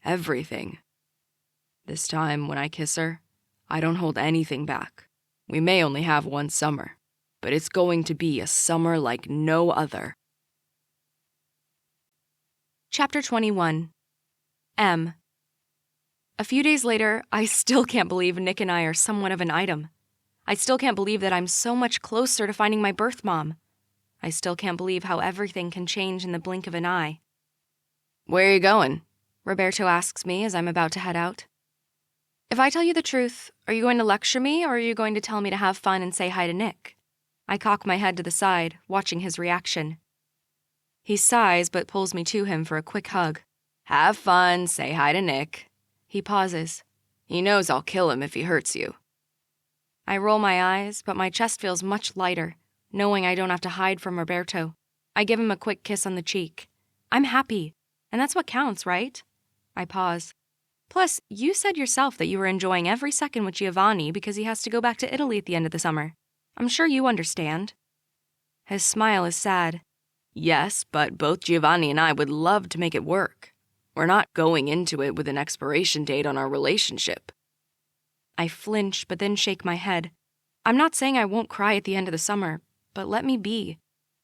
Everything. This time, when I kiss her, I don't hold anything back. We may only have one summer, but it's going to be a summer like no other. Chapter 21. M. A few days later, I still can't believe Nick and I are somewhat of an item. I still can't believe that I'm so much closer to finding my birth mom. I still can't believe how everything can change in the blink of an eye. "Where are you going?" Roberto asks me as I'm about to head out. If I tell you the truth, are you going to lecture me or are you going to tell me to have fun and say hi to Nick? I cock my head to the side, watching his reaction. He sighs but pulls me to him for a quick hug. "Have fun, say hi to Nick." He pauses. "He knows I'll kill him if he hurts you." I roll my eyes, but my chest feels much lighter, knowing I don't have to hide from Roberto. I give him a quick kiss on the cheek. I'm happy, and that's what counts, right? I pause. Plus, you said yourself that you were enjoying every second with Giovanni because he has to go back to Italy at the end of the summer. I'm sure you understand. His smile is sad. "Yes, but both Giovanni and I would love to make it work. We're not going into it with an expiration date on our relationship." I flinch, but then shake my head. I'm not saying I won't cry at the end of the summer, but let me be.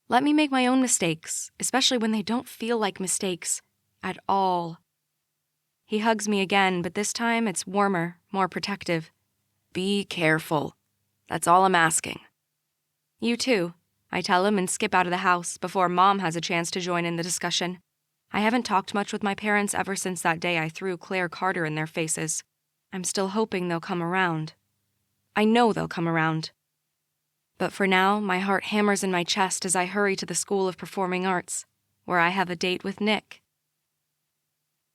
Let me make my own mistakes, especially when they don't feel like mistakes at all. He hugs me again, but this time it's warmer, more protective. "Be careful. That's all I'm asking." You too, I tell him and skip out of the house before Mom has a chance to join in the discussion. I haven't talked much with my parents ever since that day I threw Claire Carter in their faces. I'm still hoping they'll come around. I know they'll come around. But for now, my heart hammers in my chest as I hurry to the School of Performing Arts, where I have a date with Nick.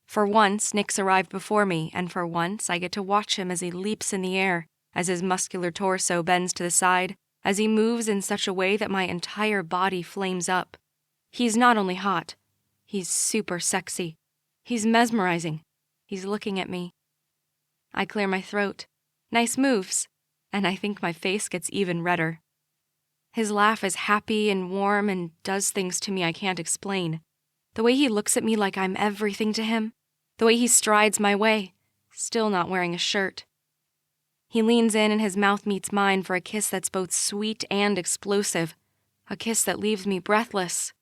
For once, Nick's arrived before me, and for once, I get to watch him as he leaps in the air, as his muscular torso bends to the side, as he moves in such a way that my entire body flames up. He's not only hot, he's super sexy. He's mesmerizing. He's looking at me. I clear my throat. Nice moves. And I think my face gets even redder. His laugh is happy and warm and does things to me I can't explain. The way he looks at me like I'm everything to him. The way he strides my way, still not wearing a shirt. He leans in and his mouth meets mine for a kiss that's both sweet and explosive. A kiss that leaves me breathless.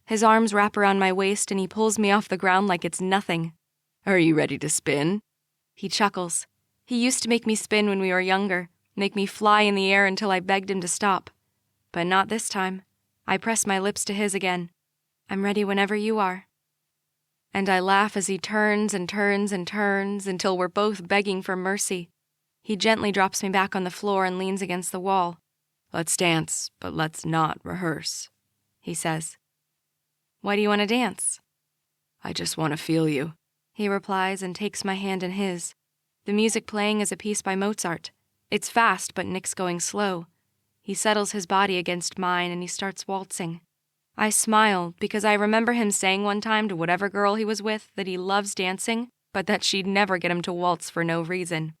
His arms wrap around my waist and he pulls me off the ground like it's nothing. "Are you ready to spin?" He chuckles. He used to make me spin when we were younger, make me fly in the air until I begged him to stop. But not this time. I press my lips to his again. I'm ready whenever you are. And I laugh as he turns and turns and turns until we're both begging for mercy. He gently drops me back on the floor and leans against the wall. "Let's dance, but let's not rehearse," he says. Why do you want to dance? "I just want to feel you," he replies and takes my hand in his. The music playing is a piece by Mozart. It's fast, but Nick's going slow. He settles his body against mine and he starts waltzing. I smile because I remember him saying one time to whatever girl he was with that he loves dancing, but that she'd never get him to waltz for no reason.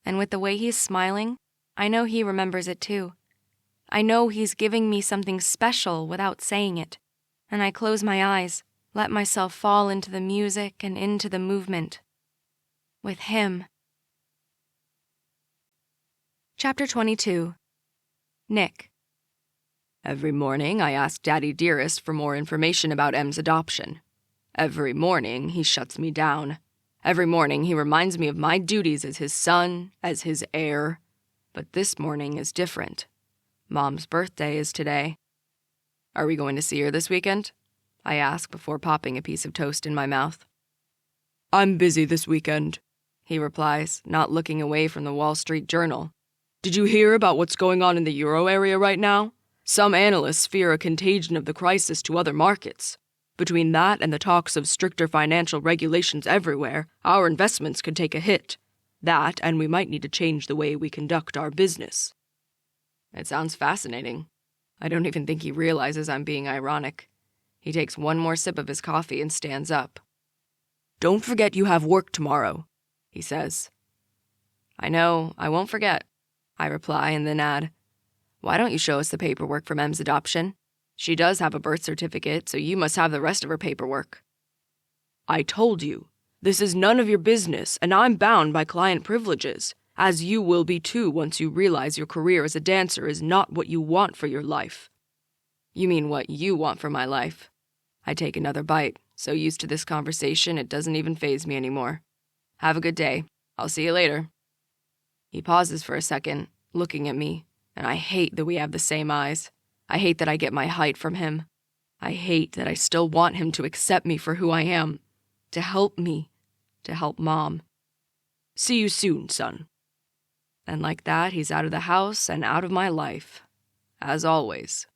And with the way he's smiling, I know he remembers it too. I know he's giving me something special without saying it. And I close my eyes, let myself fall into the music and into the movement. With him. Chapter 22. Nick. "Every morning I ask Daddy Dearest for more information about Em's adoption. Every morning he shuts me down. Every morning he reminds me of my duties as his son, as his heir. But this morning is different. Mom's birthday is today." "Are we going to see her this weekend?" I ask before popping a piece of toast in my mouth. "I'm busy this weekend," he replies, not looking away from the Wall Street Journal. "Did you hear about what's going on in the euro area right now? Some analysts fear a contagion of the crisis to other markets. Between that and the talks of stricter financial regulations everywhere, our investments could take a hit. That, and we might need to change the way we conduct our business." It sounds fascinating. I don't even think he realizes I'm being ironic. He takes one more sip of his coffee and stands up. "Don't forget you have work tomorrow," he says. "I know, I won't forget," I reply and then add, "Why don't you show us the paperwork from Em's adoption? She does have a birth certificate, so you must have the rest of her paperwork." "I told you, this is none of your business, and I'm bound by client privileges, as you will be too once you realize your career as a dancer is not what you want for your life." "You mean what you want for my life?" I take another bite, so used to this conversation it doesn't even faze me anymore. Have a good day. I'll see you later. He pauses for a second, looking at me, and I hate that we have the same eyes. I hate that I get my height from him. I hate that I still want him to accept me for who I am, to help me, to help Mom. See you soon, son. And like that, he's out of the house and out of my life, as always.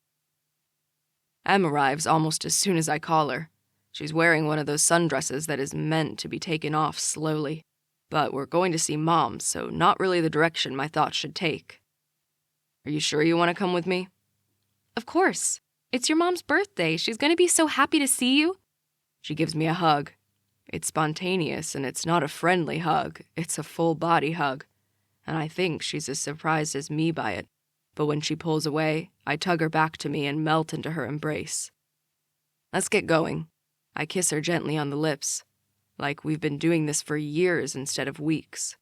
Em arrives almost as soon as I call her. She's wearing one of those sundresses that is meant to be taken off slowly. But we're going to see Mom, so not really the direction my thoughts should take. Are you sure you want to come with me? Of course. It's your mom's birthday. She's going to be so happy to see you. She gives me a hug. It's spontaneous, and it's not a friendly hug. It's a full-body hug. And I think she's as surprised as me by it. But when she pulls away, I tug her back to me and melt into her embrace. Let's get going. I kiss her gently on the lips, like we've been doing this for years instead of weeks.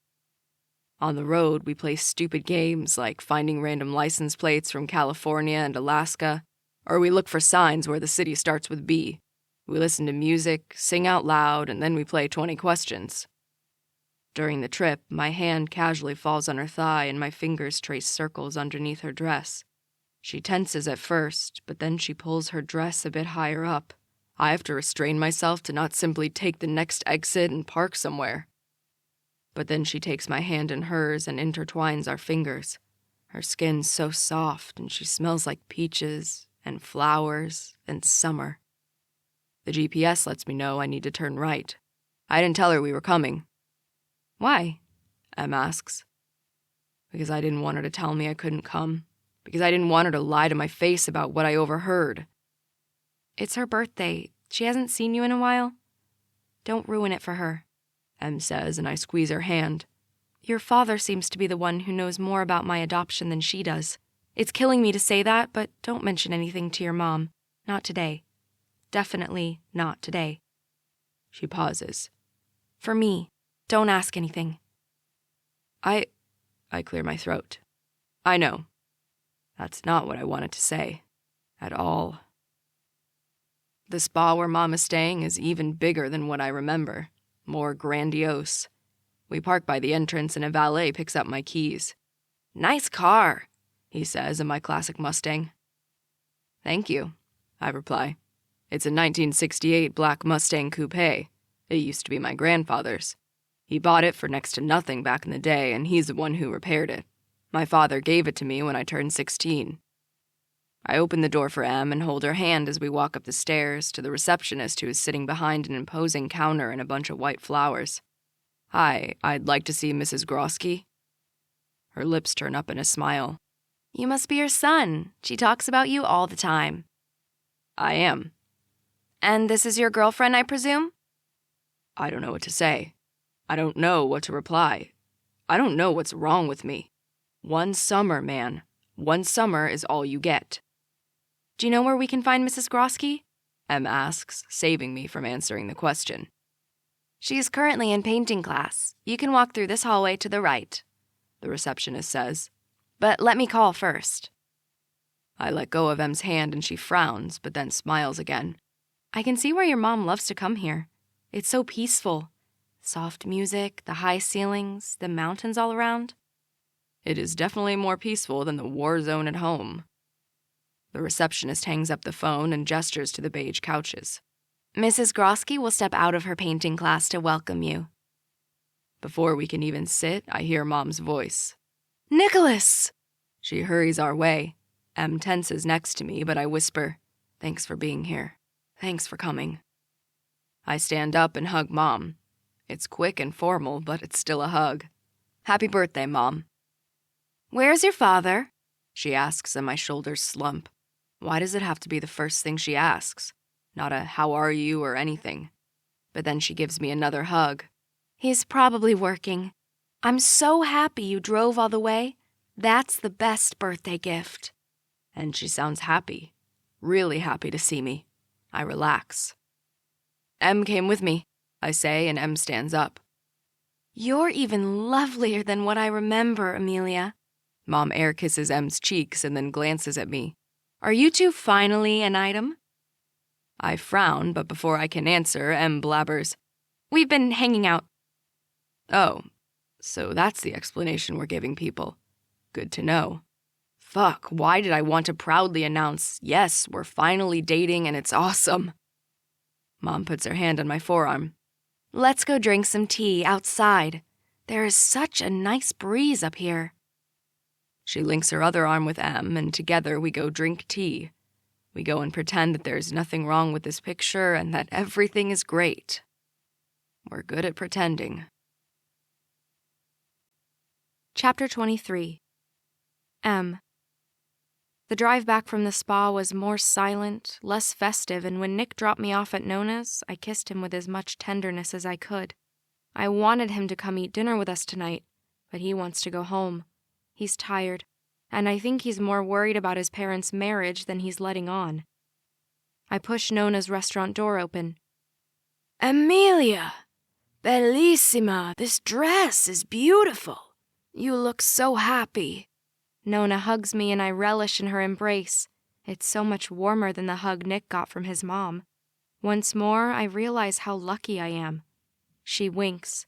On the road, we play stupid games like finding random license plates from California and Alaska, or we look for signs where the city starts with B. We listen to music, sing out loud, and then we play 20 questions. During the trip, my hand casually falls on her thigh and my fingers trace circles underneath her dress. She tenses at first, but then she pulls her dress a bit higher up. I have to restrain myself to not simply take the next exit and park somewhere. But then she takes my hand in hers and intertwines our fingers. Her skin's so soft and she smells like peaches and flowers and summer. The GPS lets me know I need to turn right. I didn't tell her we were coming. Why? Em asks. Because I didn't want her to tell me I couldn't come. Because I didn't want her to lie to my face about what I overheard. It's her birthday. She hasn't seen you in a while. Don't ruin it for her, Em says, and I squeeze her hand. Your father seems to be the one who knows more about my adoption than she does. It's killing me to say that, but don't mention anything to your mom. Not today. Definitely not today. She pauses. For me, don't ask anything. I clear my throat. I know. That's not what I wanted to say. At all. The spa where Mom is staying is even bigger than what I remember. More grandiose. We park by the entrance and a valet picks up my keys. Nice car, he says in my classic Mustang. Thank you, I reply. It's a 1968 black Mustang coupe. It used to be my grandfather's. He bought it for next to nothing back in the day, and he's the one who repaired it. My father gave it to me when I turned 16. I open the door for Em and hold her hand as we walk up the stairs to the receptionist who is sitting behind an imposing counter and a bunch of white flowers. Hi, I'd like to see Mrs. Grawsky. Her lips turn up in a smile. You must be her son. She talks about you all the time. I am. And this is your girlfriend, I presume? I don't know what to say. I don't know what to reply. I don't know what's wrong with me. One summer, man. One summer is all you get. Do you know where we can find Mrs. Grawsky? Em asks, saving me from answering the question. She is currently in painting class. You can walk through this hallway to the right, the receptionist says. But let me call first. I let go of Em's hand and she frowns, but then smiles again. I can see why your mom loves to come here. It's so peaceful. Soft music, the high ceilings, the mountains all around. It is definitely more peaceful than the war zone at home. The receptionist hangs up the phone and gestures to the beige couches. Mrs. Grawsky will step out of her painting class to welcome you. Before we can even sit, I hear Mom's voice. Nicholas! She hurries our way. Em tenses next to me, but I whisper, Thanks for being here. Thanks for coming. I stand up and hug Mom. It's quick and formal, but it's still a hug. Happy birthday, Mom. Where's your father? She asks, and my shoulders slump. Why does it have to be the first thing she asks? Not a how are you or anything. But then she gives me another hug. He's probably working. I'm so happy you drove all the way. That's the best birthday gift. And she sounds happy. Really happy to see me. I relax. Em came with me, I say, and Em stands up. You're even lovelier than what I remember, Emilia. Mom air kisses Em's cheeks and then glances at me. Are you two finally an item? I frown, but before I can answer, Em blabbers. We've been hanging out. Oh, so that's the explanation we're giving people. Good to know. Fuck, why did I want to proudly announce, yes, we're finally dating and it's awesome? Mom puts her hand on my forearm. Let's go drink some tea outside. There is such a nice breeze up here. She links her other arm with Em, and together we go drink tea. We go and pretend that there's nothing wrong with this picture and that everything is great. We're good at pretending. Chapter 23. M. The drive back from the spa was more silent, less festive, and when Nick dropped me off at Nona's, I kissed him with as much tenderness as I could. I wanted him to come eat dinner with us tonight, but he wants to go home. He's tired, and I think he's more worried about his parents' marriage than he's letting on. I push Nona's restaurant door open. Emilia! Bellissima! This dress is beautiful. You look so happy. Nona hugs me and I relish in her embrace. It's so much warmer than the hug Nick got from his mom. Once more, I realize how lucky I am. She winks.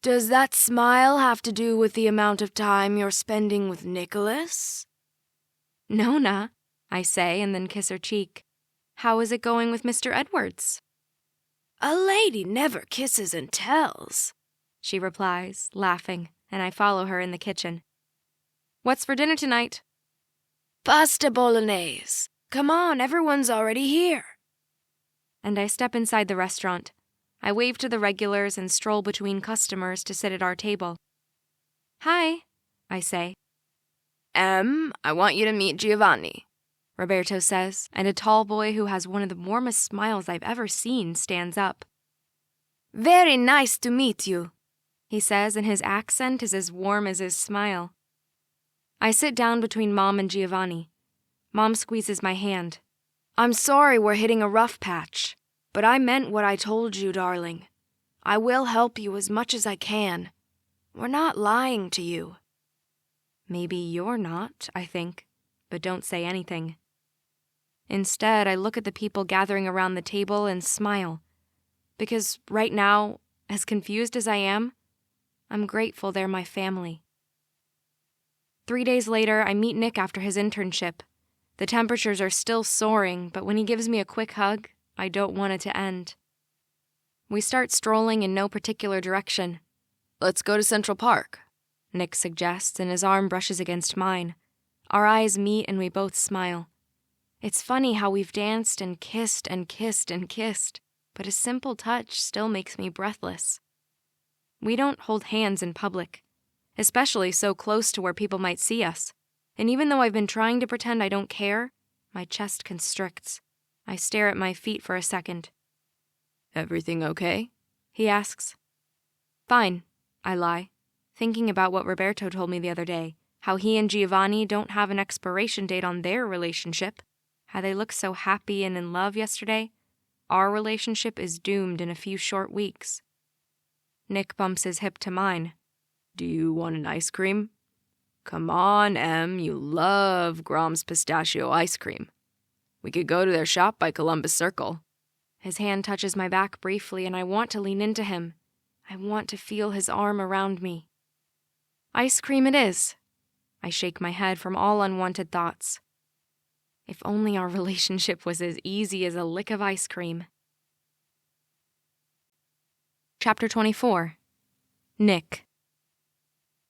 Does that smile have to do with the amount of time you're spending with Nicholas? Nona, I say and then kiss her cheek. How is it going with Mr. Edwards? A lady never kisses and tells, she replies, laughing, and I follow her in the kitchen. What's for dinner tonight? Pasta bolognese. Come on, everyone's already here. And I step inside the restaurant. I wave to the regulars and stroll between customers to sit at our table. Hi, I say. I want you to meet Giovanni, Roberto says, and a tall boy who has one of the warmest smiles I've ever seen stands up. Very nice to meet you, he says, and his accent is as warm as his smile. I sit down between Mom and Giovanni. Mom squeezes my hand. I'm sorry we're hitting a rough patch, but I meant what I told you, darling. I will help you as much as I can. We're not lying to you. Maybe you're not, I think, but don't say anything. Instead, I look at the people gathering around the table and smile, because right now, as confused as I am, I'm grateful they're my family. 3 days later, I meet Nick after his internship. The temperatures are still soaring, but when he gives me a quick hug, I don't want it to end. We start strolling in no particular direction. Let's go to Central Park, Nick suggests, and his arm brushes against mine. Our eyes meet and we both smile. It's funny how we've danced and kissed and kissed and kissed, but a simple touch still makes me breathless. We don't hold hands in public, especially so close to where people might see us. And even though I've been trying to pretend I don't care, my chest constricts. I stare at my feet for a second. Everything okay? He asks. Fine, I lie, thinking about what Roberto told me the other day, how he and Giovanni don't have an expiration date on their relationship, how they looked so happy and in love yesterday. Our relationship is doomed in a few short weeks. Nick bumps his hip to mine. Do you want an ice cream? Come on, Em, you love Grom's pistachio ice cream. We could go to their shop by Columbus Circle. His hand touches my back briefly, and I want to lean into him. I want to feel his arm around me. Ice cream it is. I shake my head from all unwanted thoughts. If only our relationship was as easy as a lick of ice cream. Chapter 24. Nick.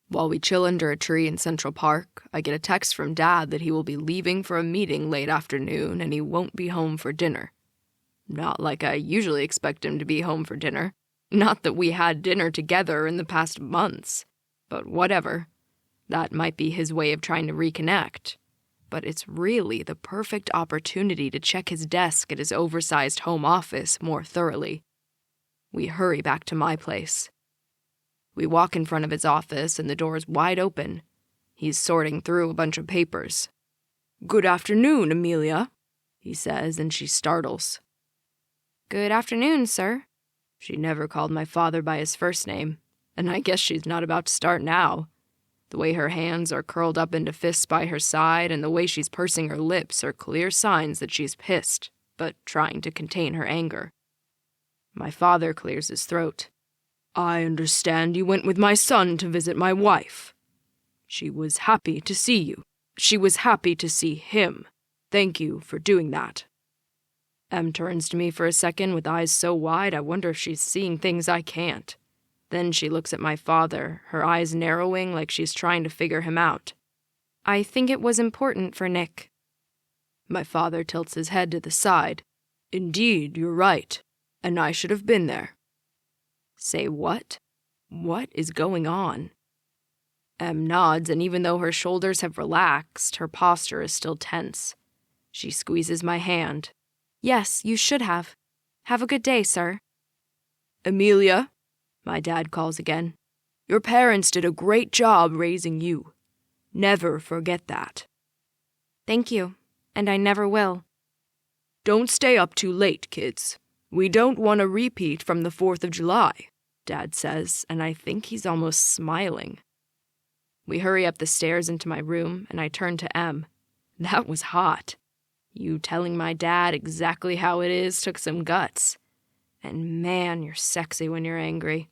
While we chill under a tree in Central Park, I get a text from Dad that he will be leaving for a meeting late afternoon and he won't be home for dinner. Not like I usually expect him to be home for dinner. Not that we had dinner together in the past months. But whatever. That might be his way of trying to reconnect. But it's really the perfect opportunity to check his desk at his oversized home office more thoroughly. We hurry back to my place. We walk in front of his office and the door's wide open. He's sorting through a bunch of papers. "Good afternoon, Emilia," he says, and she startles. Good afternoon, sir. She never called my father by his first name, and I guess she's not about to start now. The way her hands are curled up into fists by her side and the way she's pursing her lips are clear signs that she's pissed, but trying to contain her anger. My father clears his throat. I understand you went with my son to visit my wife. She was happy to see you. She was happy to see him. Thank you for doing that. Em turns to me for a second with eyes so wide I wonder if she's seeing things I can't. Then she looks at my father, her eyes narrowing like she's trying to figure him out. I think it was important for Nick. My father tilts his head to the side. Indeed, you're right, and I should have been there. Say what? What is going on? Em nods, and even though her shoulders have relaxed, her posture is still tense. She squeezes my hand. Yes, you should have. Have a good day, sir. Emilia, my dad calls again. Your parents did a great job raising you. Never forget that. Thank you, and I never will. Don't stay up too late, kids. We don't want a repeat from the 4th of July, Dad says, and I think he's almost smiling. We hurry up the stairs into my room, and I turn to Em. That was hot. You telling my dad exactly how it is took some guts. And man, you're sexy when you're angry.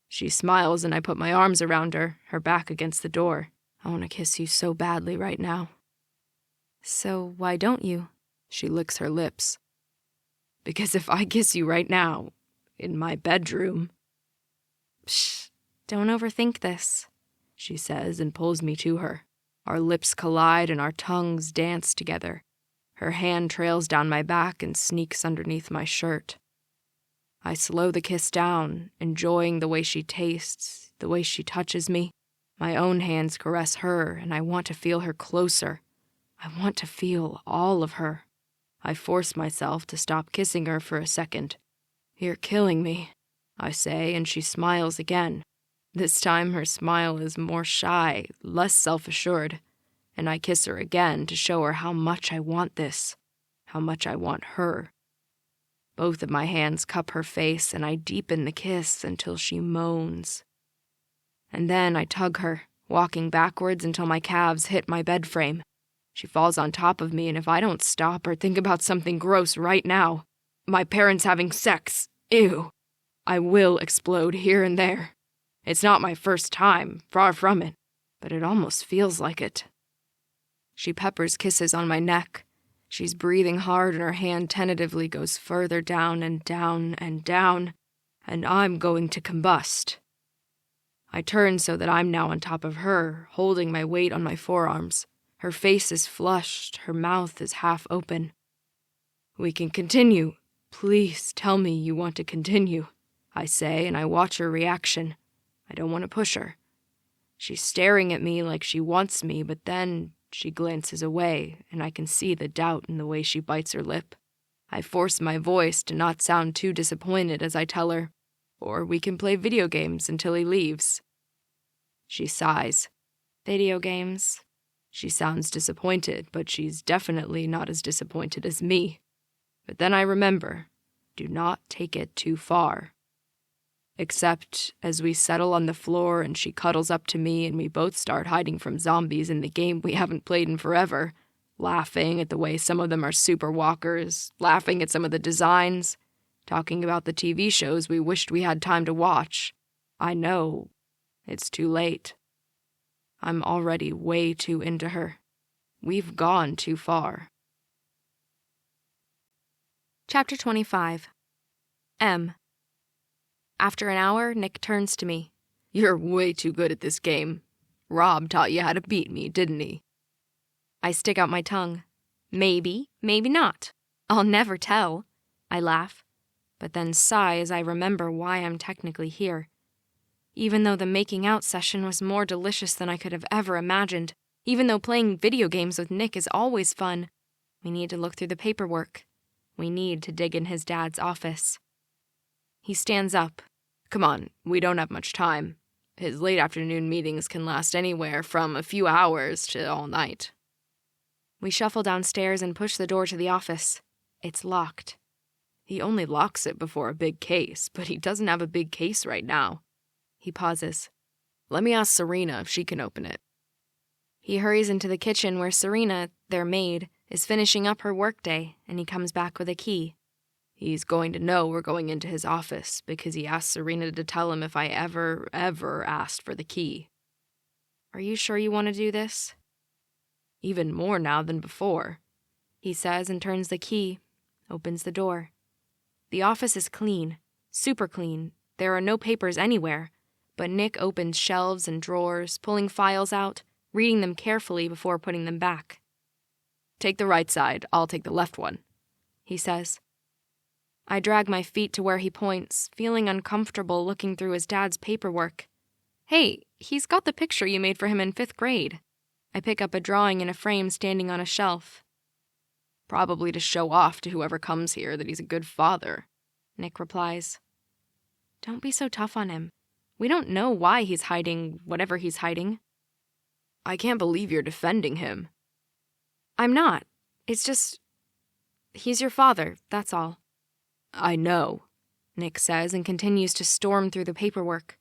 She smiles, and I put my arms around her, her back against the door. I want to kiss you so badly right now. So why don't you? She licks her lips. Because if I kiss you right now, in my bedroom... Shh, don't overthink this, she says and pulls me to her. Our lips collide and our tongues dance together. Her hand trails down my back and sneaks underneath my shirt. I slow the kiss down, enjoying the way she tastes, the way she touches me. My own hands caress her, and I want to feel her closer. I want to feel all of her. I force myself to stop kissing her for a second. You're killing me, I say, and she smiles again. This time her smile is more shy, less self-assured, and I kiss her again to show her how much I want this, how much I want her. Both of my hands cup her face, and I deepen the kiss until she moans. And then I tug her, walking backwards until my calves hit my bed frame. She falls on top of me, and if I don't stop or think about something gross right now, my parents having sex, ew, I will explode here and there. It's not my first time, far from it, but it almost feels like it. She peppers kisses on my neck. She's breathing hard, and her hand tentatively goes further down and down and down, and I'm going to combust. I turn so that I'm now on top of her, holding my weight on my forearms. Her face is flushed, her mouth is half open. We can continue. Please tell me you want to continue, I say, and I watch her reaction. I don't want to push her. She's staring at me like she wants me, but then she glances away, and I can see the doubt in the way she bites her lip. I force my voice to not sound too disappointed as I tell her, or we can play video games until he leaves. She sighs. Video games. She sounds disappointed, but she's definitely not as disappointed as me. But then I remember, do not take it too far. Except as we settle on the floor and she cuddles up to me and we both start hiding from zombies in the game we haven't played in forever, laughing at the way some of them are super walkers, laughing at some of the designs, talking about the TV shows we wished we had time to watch. I know it's too late. I'm already way too into her. We've gone too far. Chapter 25. M. After an hour, Nick turns to me. You're way too good at this game. Rob taught you how to beat me, didn't he? I stick out my tongue. Maybe, maybe not. I'll never tell. I laugh, but then sigh as I remember why I'm technically here. Even though the making out session was more delicious than I could have ever imagined, even though playing video games with Nick is always fun, we need to look through the paperwork. We need to dig in his dad's office. He stands up. Come on, we don't have much time. His late afternoon meetings can last anywhere from a few hours to all night. We shuffle downstairs and push the door to the office. It's locked. He only locks it before a big case, but he doesn't have a big case right now. He pauses. Let me ask Serena if she can open it. He hurries into the kitchen where Serena, their maid, is finishing up her workday, and he comes back with a key. He's going to know we're going into his office because he asked Serena to tell him if I ever asked for the key. Are you sure you want to do this? Even more now than before, he says and turns the key, opens the door. The office is clean, super clean. There are no papers anywhere, but Nick opens shelves and drawers, pulling files out, reading them carefully before putting them back. Take the right side, I'll take the left one, he says. I drag my feet to where he points, feeling uncomfortable looking through his dad's paperwork. Hey, he's got the picture you made for him in 5th grade. I pick up a drawing in a frame standing on a shelf. Probably to show off to whoever comes here that he's a good father, Nick replies. Don't be so tough on him. We don't know why he's hiding whatever he's hiding. I can't believe you're defending him. I'm not. It's just... he's your father, that's all. I know, Nick says and continues to storm through the paperwork.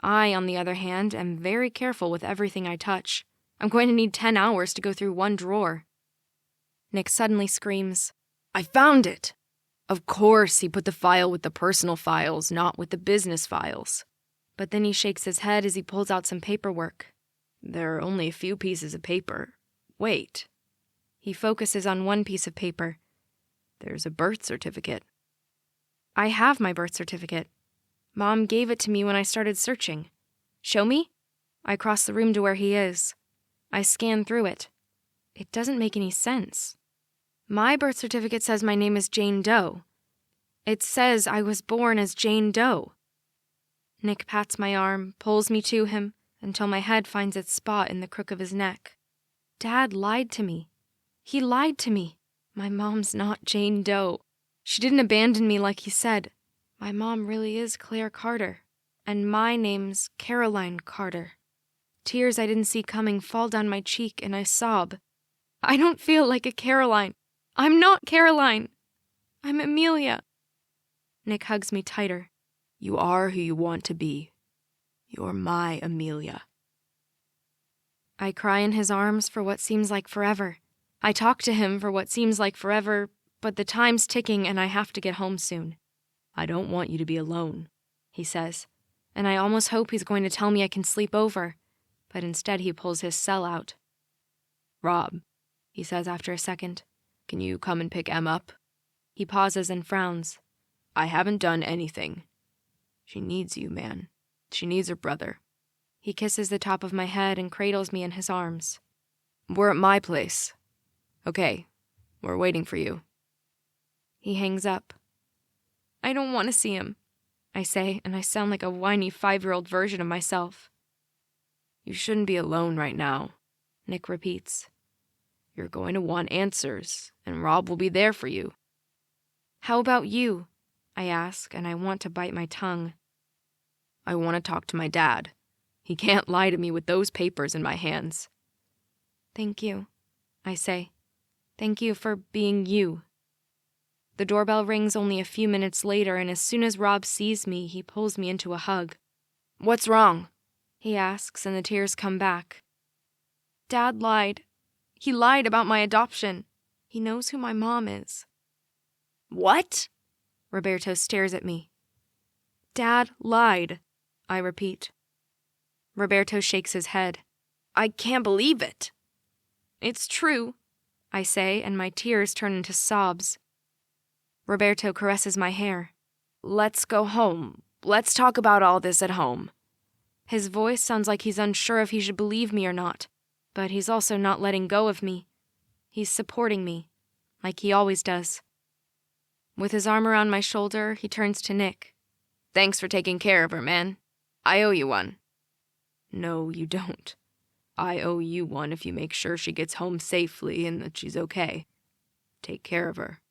I, on the other hand, am very careful with everything I touch. I'm going to need 10 hours to go through one drawer. Nick suddenly screams, I found it! Of course, he put the file with the personal files, not with the business files. But then he shakes his head as he pulls out some paperwork. There are only a few pieces of paper. Wait. He focuses on one piece of paper. There's a birth certificate. I have my birth certificate. Mom gave it to me when I started searching. Show me? I cross the room to where he is. I scan through it. It doesn't make any sense. My birth certificate says my name is Jane Doe. It says I was born as Jane Doe. Nick pats my arm, pulls me to him, until my head finds its spot in the crook of his neck. Dad lied to me. He lied to me. My mom's not Jane Doe. She didn't abandon me like he said. My mom really is Claire Carter, and my name's Caroline Carter. Tears I didn't see coming fall down my cheek, and I sob. I don't feel like a Caroline. I'm not Caroline. I'm Emilia. Nick hugs me tighter. You are who you want to be. You're my Emilia. I cry in his arms for what seems like forever. I talk to him for what seems like forever, but the time's ticking and I have to get home soon. I don't want you to be alone, he says, and I almost hope he's going to tell me I can sleep over, but instead he pulls his cell out. Rob, he says after a second, can you come and pick Em up? He pauses and frowns. I haven't done anything. She needs you, man. She needs her brother. He kisses the top of my head and cradles me in his arms. We're at my place. Okay, we're waiting for you. He hangs up. I don't want to see him, I say, and I sound like a whiny 5-year-old version of myself. You shouldn't be alone right now, Nick repeats. You're going to want answers, and Rob will be there for you. How about you? I ask, and I want to bite my tongue. I want to talk to my dad. He can't lie to me with those papers in my hands. Thank you, I say. Thank you for being you. The doorbell rings only a few minutes later, and as soon as Rob sees me, he pulls me into a hug. What's wrong? He asks, and the tears come back. Dad lied. He lied about my adoption. He knows who my mom is. What? Roberto stares at me. Dad lied, I repeat. Roberto shakes his head. I can't believe it. It's true, I say, and my tears turn into sobs. Roberto caresses my hair. Let's go home. Let's talk about all this at home. His voice sounds like he's unsure if he should believe me or not, but he's also not letting go of me. He's supporting me, like he always does. With his arm around my shoulder, he turns to Nick. Thanks for taking care of her, man. I owe you one. No, you don't. I owe you one if you make sure she gets home safely and that she's okay. Take care of her.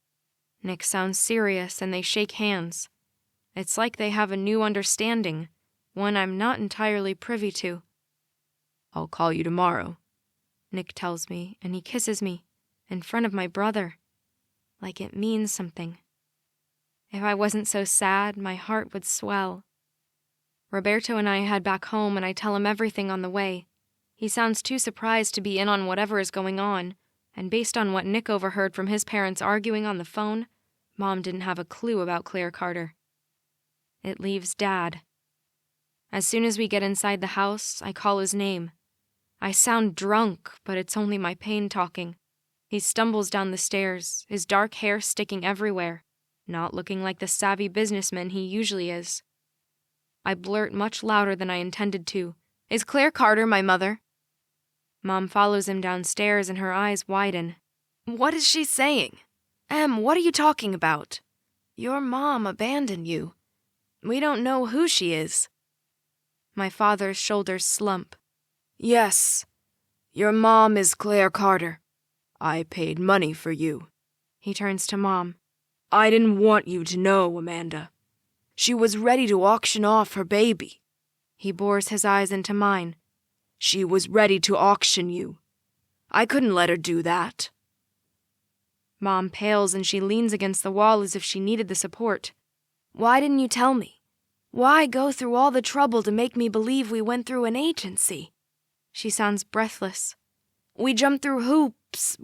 Nick sounds serious, and they shake hands. It's like they have a new understanding, one I'm not entirely privy to. I'll call you tomorrow, Nick tells me, and he kisses me, in front of my brother, like it means something. If I wasn't so sad, my heart would swell. Roberto and I head back home, and I tell him everything on the way. He sounds too surprised to be in on whatever is going on, and based on what Nick overheard from his parents arguing on the phone, Mom didn't have a clue about Claire Carter. It leaves Dad. As soon as we get inside the house, I call his name. I sound drunk, but it's only my pain talking. He stumbles down the stairs, his dark hair sticking everywhere, not looking like the savvy businessman he usually is. I blurt much louder than I intended to. "Is Claire Carter my mother?" Mom follows him downstairs and her eyes widen. "What is she saying? Em, what are you talking about? Your mom abandoned you. We don't know who she is." My father's shoulders slump. "Yes, your mom is Claire Carter. I paid money for you." He turns to Mom. "I didn't want you to know, Amanda. She was ready to auction off her baby." He bores his eyes into mine. "She was ready to auction you. I couldn't let her do that." Mom pales and she leans against the wall as if she needed the support. "Why didn't you tell me? Why go through all the trouble to make me believe we went through an agency?" She sounds breathless. "We jumped through hoops,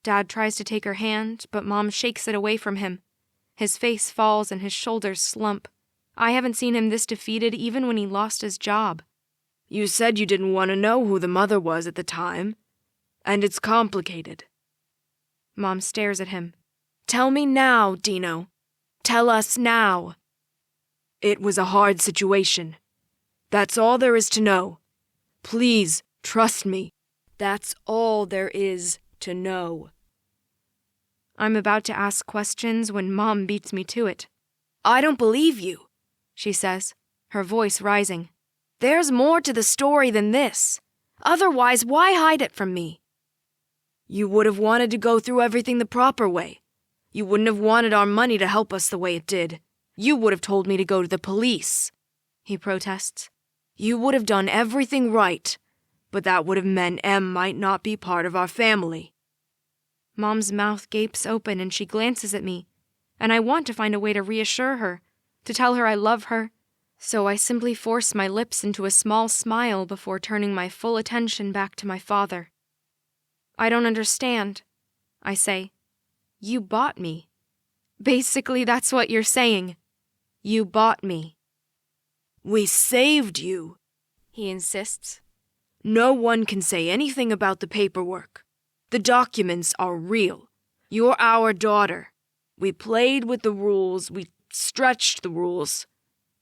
Dad tries to take her hand, but Mom shakes it away from him. His face falls and his shoulders slump. I haven't seen him this defeated even when he lost his job. "You said you didn't want to know who the mother was at the time, and it's complicated." Mom stares at him. "Tell me now, Dino. Tell us now." "It was a hard situation. That's all there is to know. Please, trust me. That's all there is to know." I'm about to ask questions when Mom beats me to it. "I don't believe you," she says, her voice rising. "There's more to the story than this. Otherwise, why hide it from me?" "You would have wanted to go through everything the proper way. You wouldn't have wanted our money to help us the way it did. You would have told me to go to the police," he protests. "You would have done everything right, but that would have meant Em might not be part of our family." Mom's mouth gapes open and she glances at me, and I want to find a way to reassure her, to tell her I love her, so I simply force my lips into a small smile before turning my full attention back to my father. "I don't understand," I say. "You bought me. Basically, that's what you're saying. You bought me." "We saved you," he insists. "No one can say anything about the paperwork. The documents are real. You're our daughter. We played with the rules, we stretched the rules.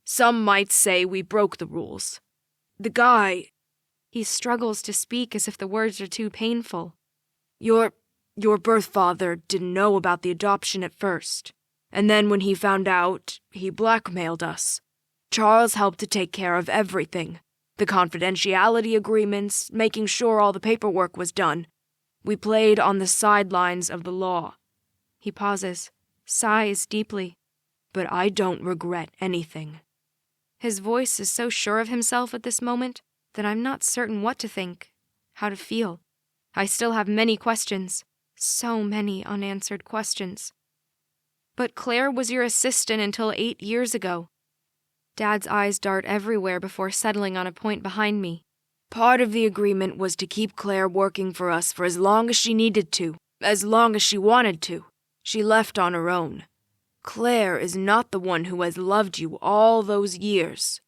Some might say we broke the rules. The guy..." He struggles to speak as if the words are too painful. Your birth father didn't know about the adoption at first. And then when he found out, he blackmailed us. Charles helped to take care of everything. The confidentiality agreements, making sure all the paperwork was done. We played on the sidelines of the law." He pauses, sighs deeply. "But I don't regret anything." His voice is so sure of himself at this moment that I'm not certain what to think, how to feel. I still have many questions, so many unanswered questions. "But Claire was your assistant until 8 years ago." Dad's eyes dart everywhere before settling on a point behind me. "Part of the agreement was to keep Claire working for us for as long as she needed to, as long as she wanted to. She left on her own. Claire is not the one who has loved you all those years."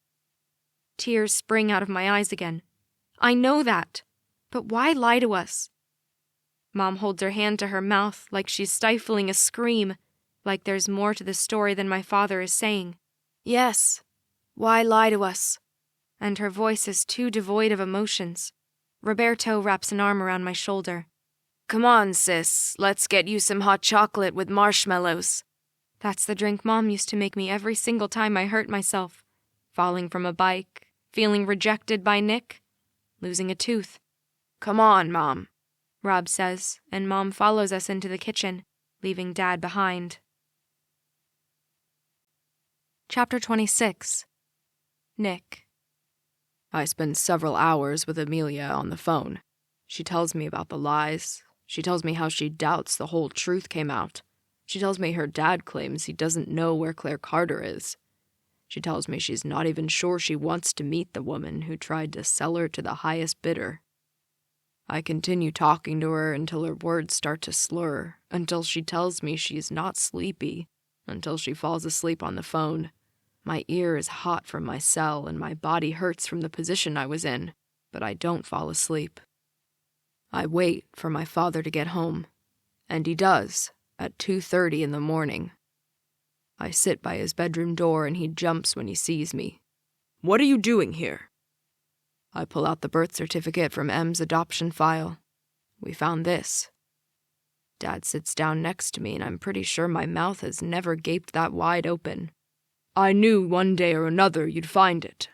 Tears spring out of my eyes again. I know that, but why lie to us? Mom holds her hand to her mouth like she's stifling a scream, like there's more to the story than my father is saying. "Yes, why lie to us?" And her voice is too devoid of emotions. Roberto wraps an arm around my shoulder. "Come on, sis, let's get you some hot chocolate with marshmallows." That's the drink Mom used to make me every single time I hurt myself. Falling from a bike, feeling rejected by Nick, losing a tooth. "Come on, Mom," Rob says, and Mom follows us into the kitchen, leaving Dad behind. Chapter 26. Nick. I spend several hours with Emilia on the phone. She tells me about the lies. She tells me how she doubts the whole truth came out. She tells me her dad claims he doesn't know where Claire Carter is. She tells me she's not even sure she wants to meet the woman who tried to sell her to the highest bidder. I continue talking to her until her words start to slur, until she tells me she's not sleepy, until she falls asleep on the phone. My ear is hot from my cell and my body hurts from the position I was in, but I don't fall asleep. I wait for my father to get home, and he does, at 2:30 in the morning. I sit by his bedroom door and he jumps when he sees me. "What are you doing here?" I pull out the birth certificate from M's adoption file. We found this. Dad sits down next to me and I'm pretty sure my mouth has never gaped that wide open. "I knew one day or another you'd find it.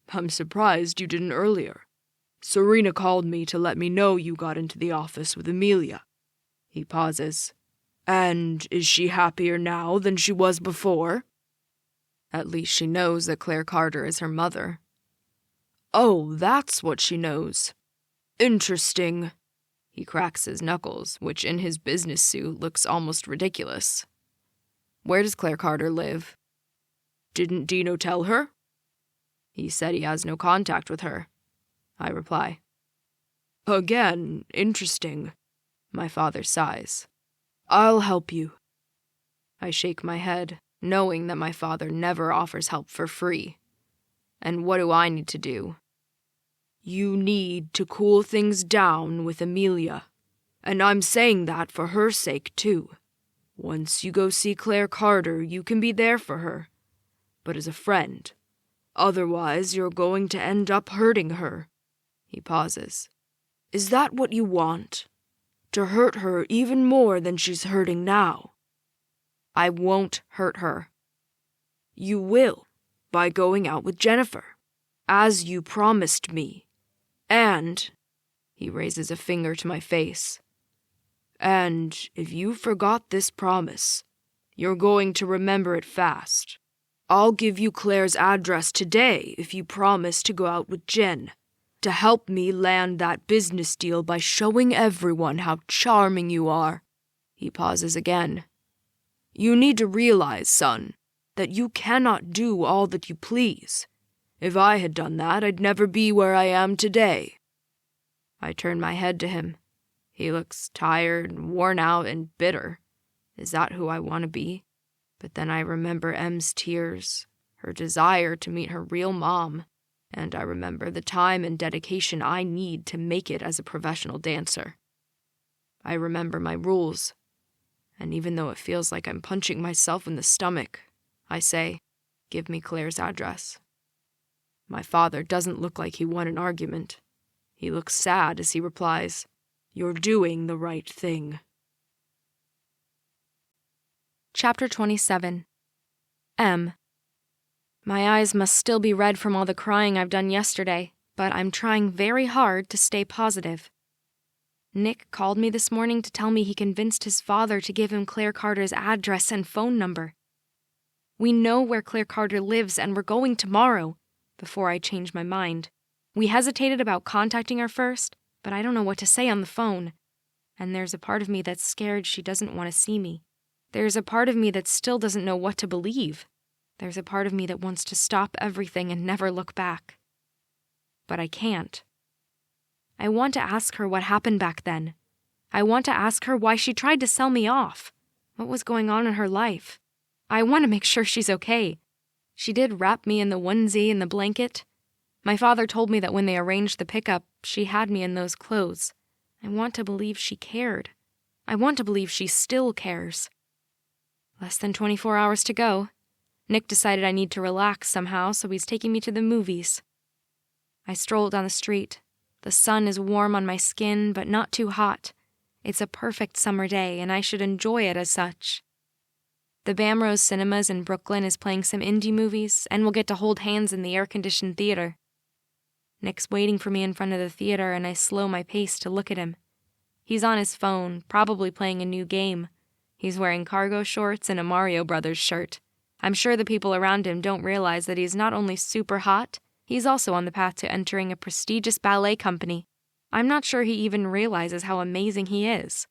I'm surprised you didn't earlier. Serena called me to let me know you got into the office with Emilia." He pauses. "And is she happier now than she was before?" At least she knows that Claire Carter is her mother. "Oh, that's what she knows. Interesting." He cracks his knuckles, which in his business suit looks almost ridiculous. "Where does Claire Carter live?" "Didn't Dino tell her?" "He said he has no contact with her," I reply. "Again, interesting." My father sighs. "I'll help you." I shake my head, knowing that my father never offers help for free. And what do I need to do? "You need to cool things down with Emilia. And I'm saying that for her sake, too. Once you go see Claire Carter, you can be there for her. But as a friend. Otherwise, you're going to end up hurting her." He pauses. "Is that what you want? To hurt her even more than she's hurting now?" "I won't hurt her." "You will, by going out with Jennifer, as you promised me. And," he raises a finger to my face, "and if you forgot this promise, you're going to remember it fast. I'll give you Claire's address today if you promise to go out with Jen, to help me land that business deal by showing everyone how charming you are." He pauses again. "You need to realize, son, that you cannot do all that you please. If I had done that, I'd never be where I am today." I turn my head to him. He looks tired and worn out and bitter. Is that who I want to be? But then I remember M's tears, her desire to meet her real mom, and I remember the time and dedication I need to make it as a professional dancer. I remember my rules, and even though it feels like I'm punching myself in the stomach, I say, "Give me Claire's address." My father doesn't look like he won an argument. He looks sad as he replies, "You're doing the right thing." Chapter 27. M. My eyes must still be red from all the crying I've done yesterday, but I'm trying very hard to stay positive. Nick called me this morning to tell me he convinced his father to give him Claire Carter's address and phone number. We know where Claire Carter lives and we're going tomorrow. Before I change my mind. We hesitated about contacting her first, but I don't know what to say on the phone. And there's a part of me that's scared she doesn't want to see me. There's a part of me that still doesn't know what to believe. There's a part of me that wants to stop everything and never look back. But I can't. I want to ask her what happened back then. I want to ask her why she tried to sell me off. What was going on in her life? I want to make sure she's okay. She did wrap me in the onesie and the blanket. My father told me that when they arranged the pickup, she had me in those clothes. I want to believe she cared. I want to believe she still cares. Less than 24 hours to go. Nick decided I need to relax somehow, so he's taking me to the movies. I stroll down the street. The sun is warm on my skin, but not too hot. It's a perfect summer day, and I should enjoy it as such. The Bamrose Cinemas in Brooklyn is playing some indie movies, and we'll get to hold hands in the air-conditioned theater. Nick's waiting for me in front of the theater, and I slow my pace to look at him. He's on his phone, probably playing a new game. He's wearing cargo shorts and a Mario Brothers shirt. I'm sure the people around him don't realize that he's not only super hot, he's also on the path to entering a prestigious ballet company. I'm not sure he even realizes how amazing he is.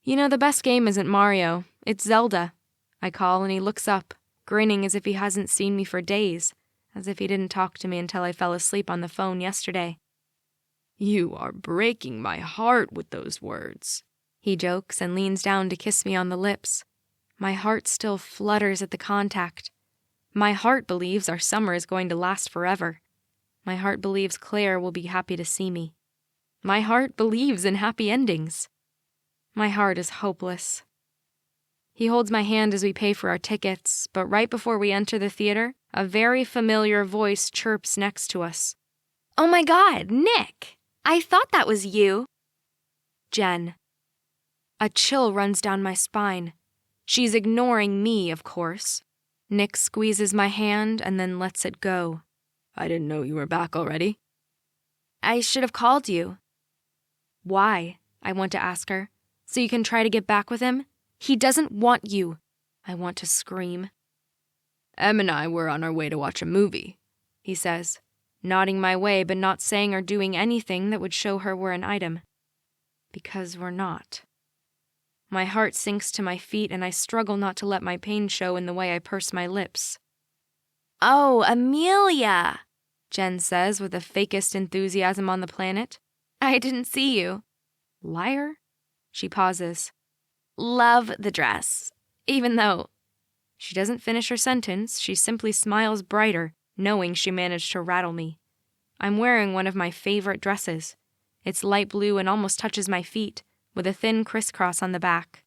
"You know, the best game isn't Mario, it's Zelda," I call, and he looks up, grinning as if he hasn't seen me for days, as if he didn't talk to me until I fell asleep on the phone yesterday. You are breaking my heart with those words, he jokes and leans down to kiss me on the lips. My heart still flutters at the contact. My heart believes our summer is going to last forever. My heart believes Claire will be happy to see me. My heart believes in happy endings. My heart is hopeless. He holds my hand as we pay for our tickets, but right before we enter the theater, a very familiar voice chirps next to us. Oh my God, Nick! I thought that was you. Jen. A chill runs down my spine. She's ignoring me, of course. Nick squeezes my hand and then lets it go. I didn't know you were back already. I should have called you. Why? I want to ask her. So you can try to get back with him? He doesn't want you. I want to scream. Em and I were on our way to watch a movie, he says, nodding my way but not saying or doing anything that would show her we're an item. Because we're not. My heart sinks to my feet and I struggle not to let my pain show in the way I purse my lips. Oh, Emilia, Jen says with the fakest enthusiasm on the planet. I didn't see you. Liar? She pauses. Love the dress, even though... She doesn't finish her sentence, she simply smiles brighter, knowing she managed to rattle me. I'm wearing one of my favorite dresses. It's light blue and almost touches my feet, with a thin crisscross on the back.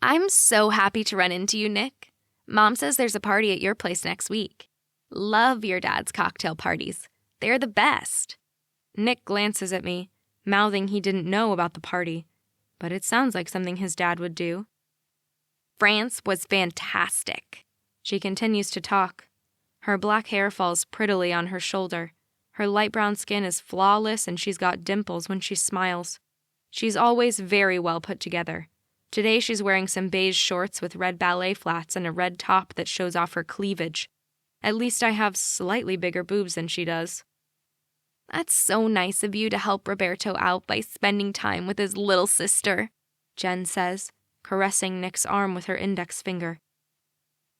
I'm so happy to run into you, Nick. Mom says there's a party at your place next week. Love your dad's cocktail parties. They're the best. Nick glances at me, mouthing he didn't know about the party, but it sounds like something his dad would do. France was fantastic. She continues to talk. Her black hair falls prettily on her shoulder. Her light brown skin is flawless and she's got dimples when she smiles. She's always very well put together. Today she's wearing some beige shorts with red ballet flats and a red top that shows off her cleavage. At least I have slightly bigger boobs than she does. That's so nice of you to help Roberto out by spending time with his little sister, Jen says, caressing Nick's arm with her index finger.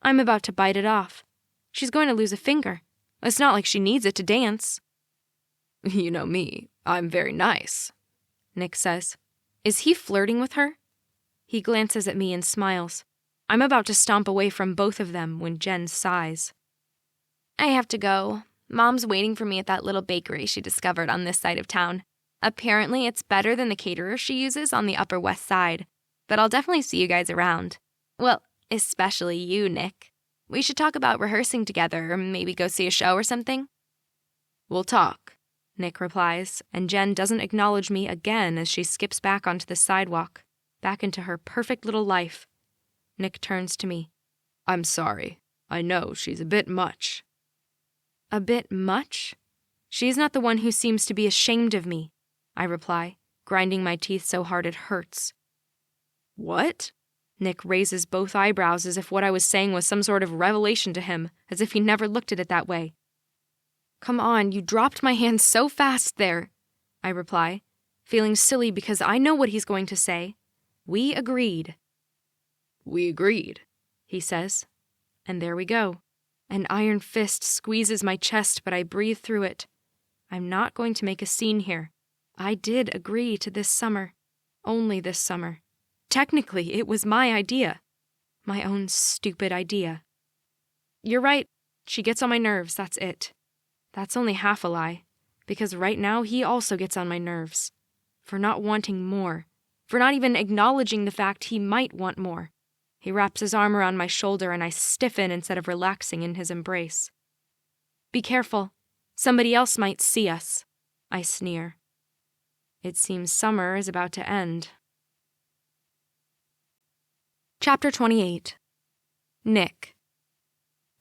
I'm about to bite it off. She's going to lose a finger. It's not like she needs it to dance. You know me, I'm very nice, Nick says. Is he flirting with her? He glances at me and smiles. I'm about to stomp away from both of them when Jen sighs. I have to go. Mom's waiting for me at that little bakery she discovered on this side of town. Apparently, it's better than the caterer she uses on the Upper West Side. But I'll definitely see you guys around. Well, especially you, Nick. We should talk about rehearsing together or maybe go see a show or something. We'll talk, Nick replies, and Jen doesn't acknowledge me again as she skips back onto the sidewalk, back into her perfect little life. Nick turns to me. I'm sorry. I know she's a bit much. A bit much? She's not the one who seems to be ashamed of me, I reply, grinding my teeth so hard it hurts. What? Nick raises both eyebrows as if what I was saying was some sort of revelation to him, as if he never looked at it that way. Come on, you dropped my hand so fast there, I reply, feeling silly because I know what he's going to say. We agreed. We agreed, he says. And there we go. An iron fist squeezes my chest, but I breathe through it. I'm not going to make a scene here. I did agree to this summer. Only this summer. Technically, it was my idea. My own stupid idea. You're right. She gets on my nerves, that's it. That's only half a lie, because right now he also gets on my nerves. For not wanting more. For not even acknowledging the fact he might want more. He wraps his arm around my shoulder and I stiffen instead of relaxing in his embrace. Be careful. Somebody else might see us, I sneer. It seems summer is about to end. Chapter 28. Nick.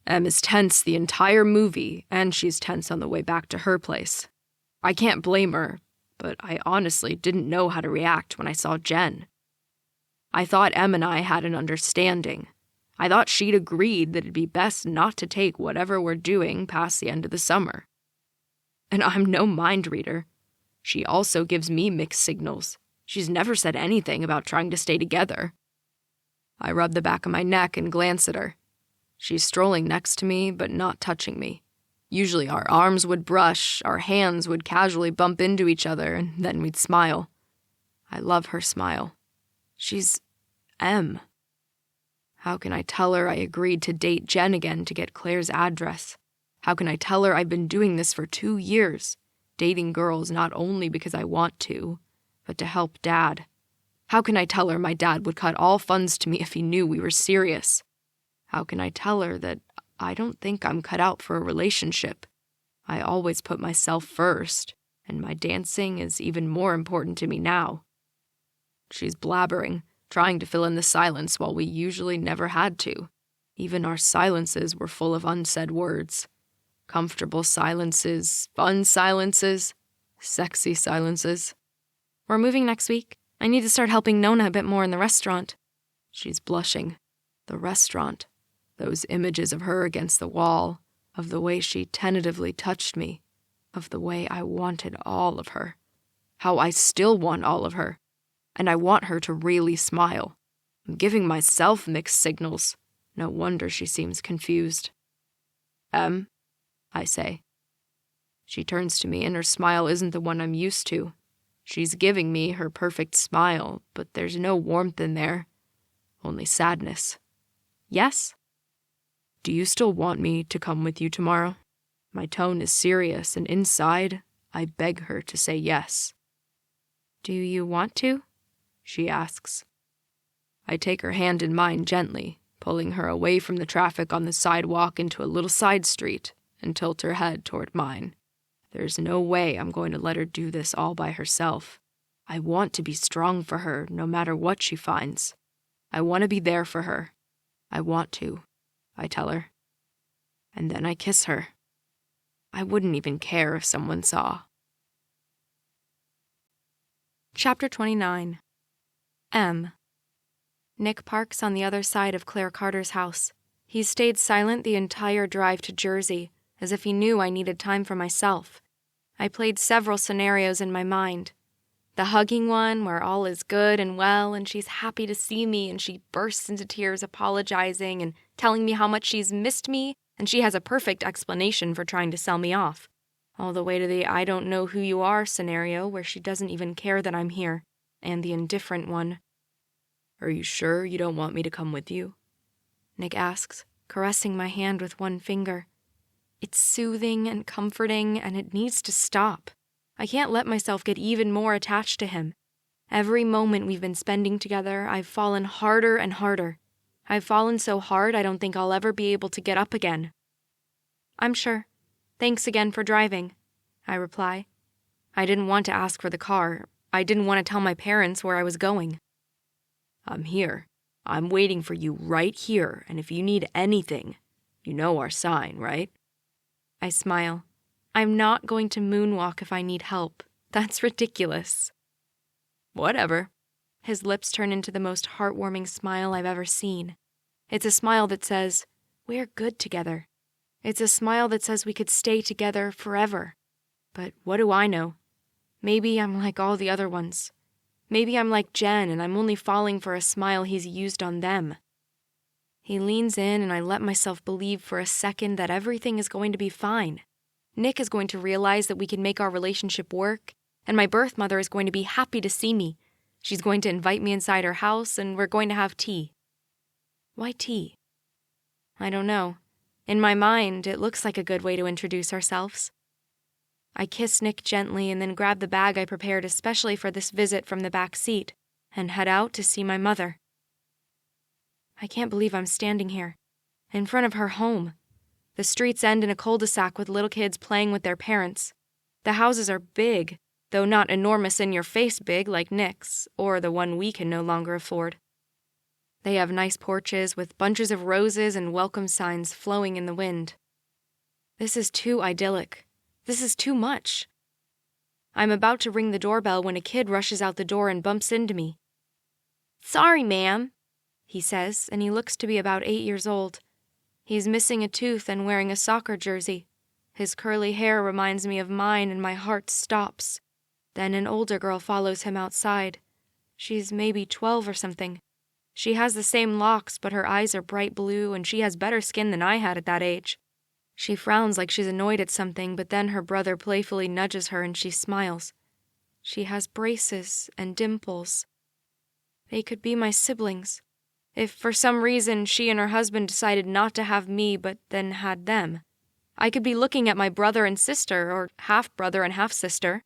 Em is tense the entire movie, and she's tense on the way back to her place. I can't blame her, but I honestly didn't know how to react when I saw Jen. I thought Em and I had an understanding. I thought she'd agreed that it'd be best not to take whatever we're doing past the end of the summer. And I'm no mind reader. She also gives me mixed signals. She's never said anything about trying to stay together. I rub the back of my neck and glance at her. She's strolling next to me, but not touching me. Usually our arms would brush, our hands would casually bump into each other, and then we'd smile. I love her smile. She's M. How can I tell her I agreed to date Jen again to get Claire's address? How can I tell her I've been doing this for 2 years, dating girls not only because I want to, but to help Dad? How can I tell her my dad would cut all funds to me if he knew we were serious? How can I tell her that I don't think I'm cut out for a relationship? I always put myself first, and my dancing is even more important to me now. She's blabbering, trying to fill in the silence while we usually never had to. Even our silences were full of unsaid words. Comfortable silences, fun silences, sexy silences. We're moving next week. I need to start helping Nona a bit more in the restaurant. She's blushing. The restaurant. Those images of her against the wall, of the way she tentatively touched me, of the way I wanted all of her. How I still want all of her. And I want her to really smile. I'm giving myself mixed signals. No wonder she seems confused. I say. She turns to me and her smile isn't the one I'm used to. She's giving me her perfect smile, but there's no warmth in there. Only sadness. Yes? Do you still want me to come with you tomorrow? My tone is serious, and inside, I beg her to say yes. Do you want to? She asks. I take her hand in mine gently, pulling her away from the traffic on the sidewalk into a little side street, and tilt her head toward mine. There's no way I'm going to let her do this all by herself. I want to be strong for her, no matter what she finds. I want to be there for her. I want to, I tell her. And then I kiss her. I wouldn't even care if someone saw. Chapter 29. M. Nick parks on the other side of Claire Carter's house. He stayed silent the entire drive to Jersey, as if he knew I needed time for myself. I played several scenarios in my mind. The hugging one, where all is good and well, and she's happy to see me, and she bursts into tears apologizing and telling me how much she's missed me, and she has a perfect explanation for trying to sell me off. All the way to the I don't know who you are scenario, where she doesn't even care that I'm here, and the indifferent one. Are you sure you don't want me to come with you? Nick asks, caressing my hand with one finger. It's soothing and comforting, and it needs to stop. I can't let myself get even more attached to him. Every moment we've been spending together, I've fallen harder and harder. I've fallen so hard I don't think I'll ever be able to get up again. I'm sure. Thanks again for driving, I reply. I didn't want to ask for the car. I didn't want to tell my parents where I was going. I'm here. I'm waiting for you right here, and if you need anything, you know our sign, right? I smile. I'm not going to moonwalk if I need help. That's ridiculous. Whatever. His lips turn into the most heartwarming smile I've ever seen. It's a smile that says, we're good together. It's a smile that says we could stay together forever. But what do I know? Maybe I'm like all the other ones. Maybe I'm like Jen and I'm only falling for a smile he's used on them. He leans in and I let myself believe for a second that everything is going to be fine. Nick is going to realize that we can make our relationship work, and my birth mother is going to be happy to see me. She's going to invite me inside her house and we're going to have tea. Why tea? I don't know. In my mind, it looks like a good way to introduce ourselves. I kiss Nick gently and then grab the bag I prepared especially for this visit from the back seat and head out to see my mother. I can't believe I'm standing here, in front of her home. The streets end in a cul-de-sac with little kids playing with their parents. The houses are big, though not enormous in-your-face big like Nick's, or the one we can no longer afford. They have nice porches with bunches of roses and welcome signs flowing in the wind. This is too idyllic. This is too much. I'm about to ring the doorbell when a kid rushes out the door and bumps into me. "Sorry, ma'am," he says, and he looks to be about 8 years old. He's missing a tooth and wearing a soccer jersey. His curly hair reminds me of mine and my heart stops. Then an older girl follows him outside. She's maybe 12 or something. She has the same locks, but her eyes are bright blue and she has better skin than I had at that age. She frowns like she's annoyed at something, but then her brother playfully nudges her and she smiles. She has braces and dimples. They could be my siblings. If for some reason she and her husband decided not to have me but then had them, I could be looking at my brother and sister, or half-brother and half-sister.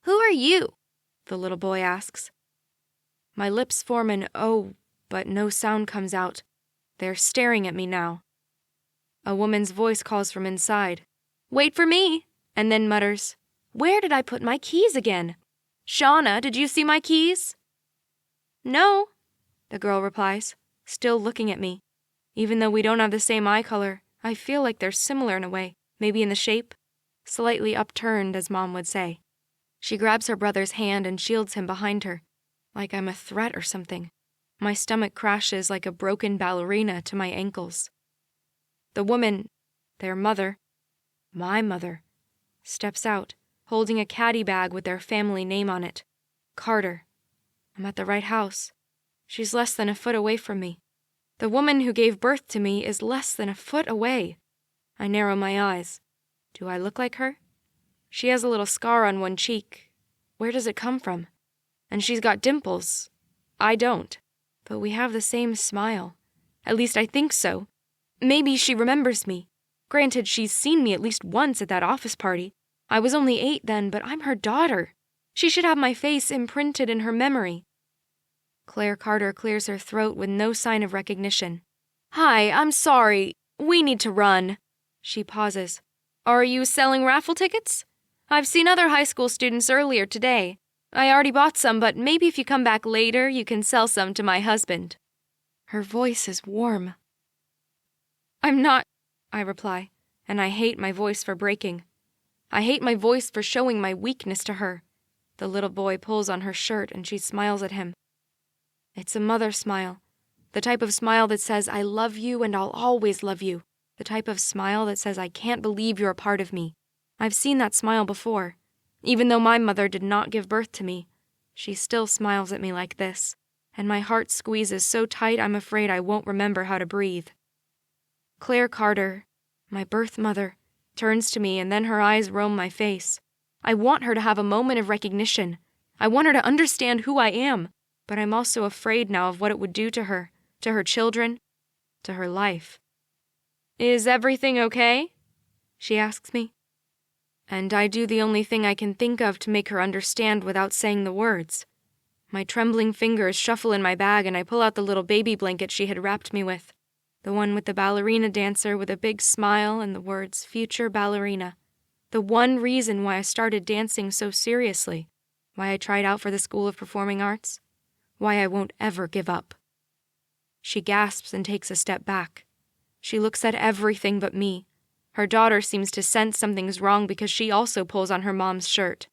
"Who are you?" the little boy asks. My lips form an "oh," but no sound comes out. They're staring at me now. A woman's voice calls from inside, "Wait for me," and then mutters, "Where did I put my keys again? Shauna, did you see my keys?" "No," the girl replies, still looking at me. Even though we don't have the same eye color, I feel like they're similar in a way, maybe in the shape. Slightly upturned, as Mom would say. She grabs her brother's hand and shields him behind her, like I'm a threat or something. My stomach crashes like a broken ballerina to my ankles. The woman, their mother, my mother, steps out, holding a caddy bag with their family name on it. Carter. I'm at the right house. She's less than a foot away from me. The woman who gave birth to me is less than a foot away. I narrow my eyes. Do I look like her? She has a little scar on one cheek. Where does it come from? And she's got dimples. I don't. But we have the same smile. At least I think so. Maybe she remembers me. Granted, she's seen me at least once at that office party. I was only 8 then, but I'm her daughter. She should have my face imprinted in her memory. Claire Carter clears her throat with no sign of recognition. "Hi, I'm sorry. We need to run." She pauses. "Are you selling raffle tickets? I've seen other high school students earlier today. I already bought some, but maybe if you come back later, you can sell some to my husband." Her voice is warm. "I'm not," I reply, and I hate my voice for breaking. I hate my voice for showing my weakness to her. The little boy pulls on her shirt and she smiles at him. It's a mother smile. The type of smile that says, "I love you and I'll always love you." The type of smile that says, "I can't believe you're a part of me." I've seen that smile before. Even though my mother did not give birth to me, she still smiles at me like this, and my heart squeezes so tight I'm afraid I won't remember how to breathe. Claire Carter, my birth mother, turns to me and then her eyes roam my face. I want her to have a moment of recognition. I want her to understand who I am, but I'm also afraid now of what it would do to her children, to her life. "Is everything okay?" she asks me. And I do the only thing I can think of to make her understand without saying the words. My trembling fingers shuffle in my bag and I pull out the little baby blanket she had wrapped me with. The one with the ballerina dancer with a big smile and the words, "Future ballerina." The one reason why I started dancing so seriously. Why I tried out for the School of Performing Arts. Why I won't ever give up. She gasps and takes a step back. She looks at everything but me. Her daughter seems to sense something's wrong because she also pulls on her mom's shirt.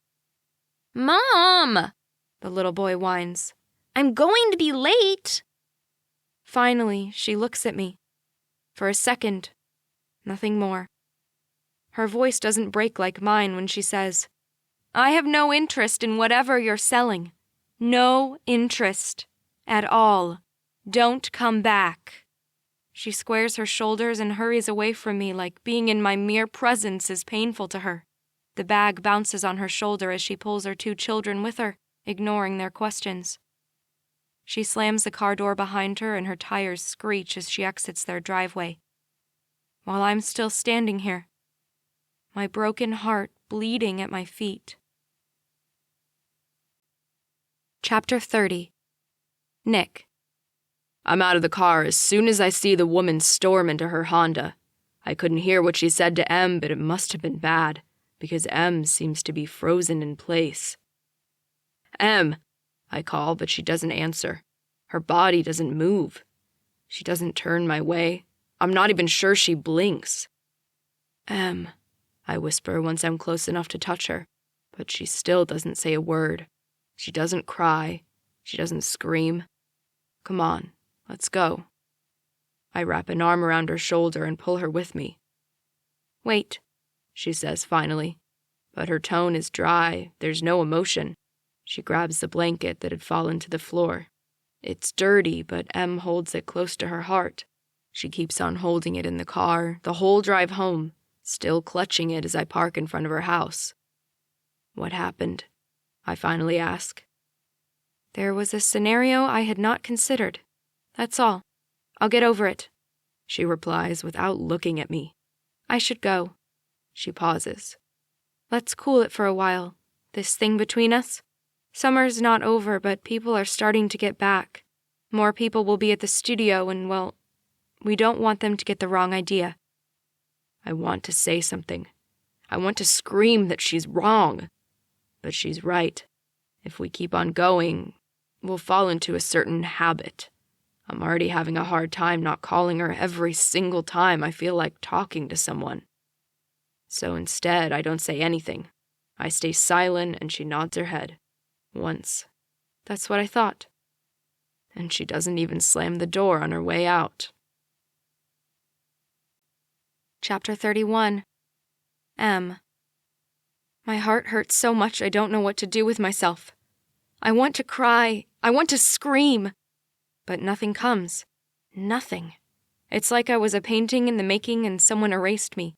"Mom!" the little boy whines. "I'm going to be late!" Finally, she looks at me. For a second, nothing more. Her voice doesn't break like mine when she says, "I have no interest in whatever you're selling. No interest. At all. Don't come back." She squares her shoulders and hurries away from me like being in my mere presence is painful to her. The bag bounces on her shoulder as she pulls her 2 children with her, ignoring their questions. She slams the car door behind her and her tires screech as she exits their driveway. While I'm still standing here, my broken heart bleeding at my feet. Chapter 30. Nick. I'm out of the car as soon as I see the woman storm into her Honda. I couldn't hear what she said to Em, but it must have been bad, because Em seems to be frozen in place. "Em," I call, but she doesn't answer. Her body doesn't move. She doesn't turn my way. I'm not even sure she blinks. "Em," I whisper once I'm close enough to touch her, but she still doesn't say a word. She doesn't cry. She doesn't scream. "Come on, let's go." I wrap an arm around her shoulder and pull her with me. "Wait," she says finally, but her tone is dry. There's no emotion. She grabs the blanket that had fallen to the floor. It's dirty, but Em holds it close to her heart. She keeps on holding it in the car, the whole drive home, still clutching it as I park in front of her house. What happened? I finally ask. There was a scenario I had not considered. That's all. I'll get over it, she replies without looking at me. I should go. She pauses. Let's cool it for a while. This thing between us. Summer's not over, but people are starting to get back. More people will be at the studio and, well, we don't want them to get the wrong idea. I want to say something. I want to scream that she's wrong. But she's right. If we keep on going, we'll fall into a certain habit. I'm already having a hard time not calling her every single time I feel like talking to someone. So instead, I don't say anything. I stay silent and she nods her head. Once. That's what I thought. And she doesn't even slam the door on her way out. Chapter 31. M. My heart hurts so much I don't know what to do with myself. I want to cry. I want to scream. But nothing comes. Nothing. It's like I was a painting in the making and someone erased me.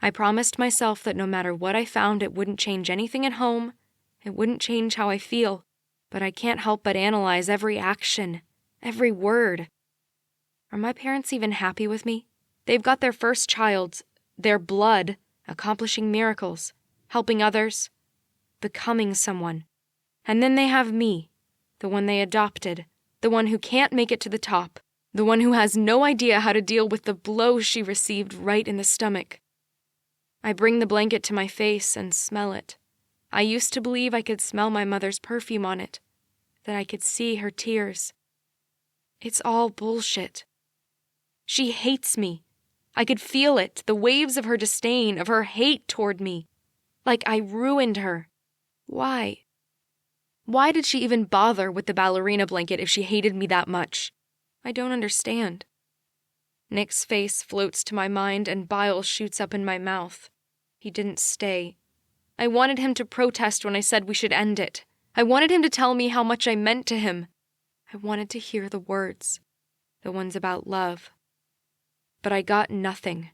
I promised myself that no matter what I found, it wouldn't change anything at home. It wouldn't change how I feel. But I can't help but analyze every action, every word. Are my parents even happy with me? They've got their first child, their blood, accomplishing miracles, helping others, becoming someone. And then they have me, the one they adopted, the one who can't make it to the top, the one who has no idea how to deal with the blow she received right in the stomach. I bring the blanket to my face and smell it. I used to believe I could smell my mother's perfume on it, that I could see her tears. It's all bullshit. She hates me. I could feel it, the waves of her disdain, of her hate toward me. Like I ruined her. Why? Why did she even bother with the ballerina blanket if she hated me that much? I don't understand. Nick's face floats to my mind and bile shoots up in my mouth. He didn't stay. I wanted him to protest when I said we should end it. I wanted him to tell me how much I meant to him. I wanted to hear the words, the ones about love. But I got nothing.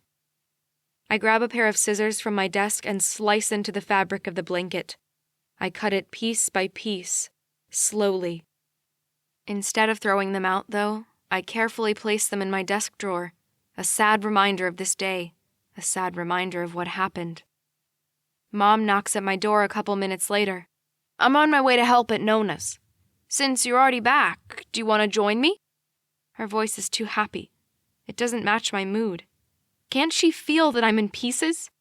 I grab a pair of scissors from my desk and slice into the fabric of the blanket. I cut it piece by piece, slowly. Instead of throwing them out, though, I carefully place them in my desk drawer, a sad reminder of this day, a sad reminder of what happened. Mom knocks at my door a couple minutes later. I'm on my way to help at Nona's. Since you're already back, do you want to join me? Her voice is too happy. It doesn't match my mood. Can't she feel that I'm in pieces?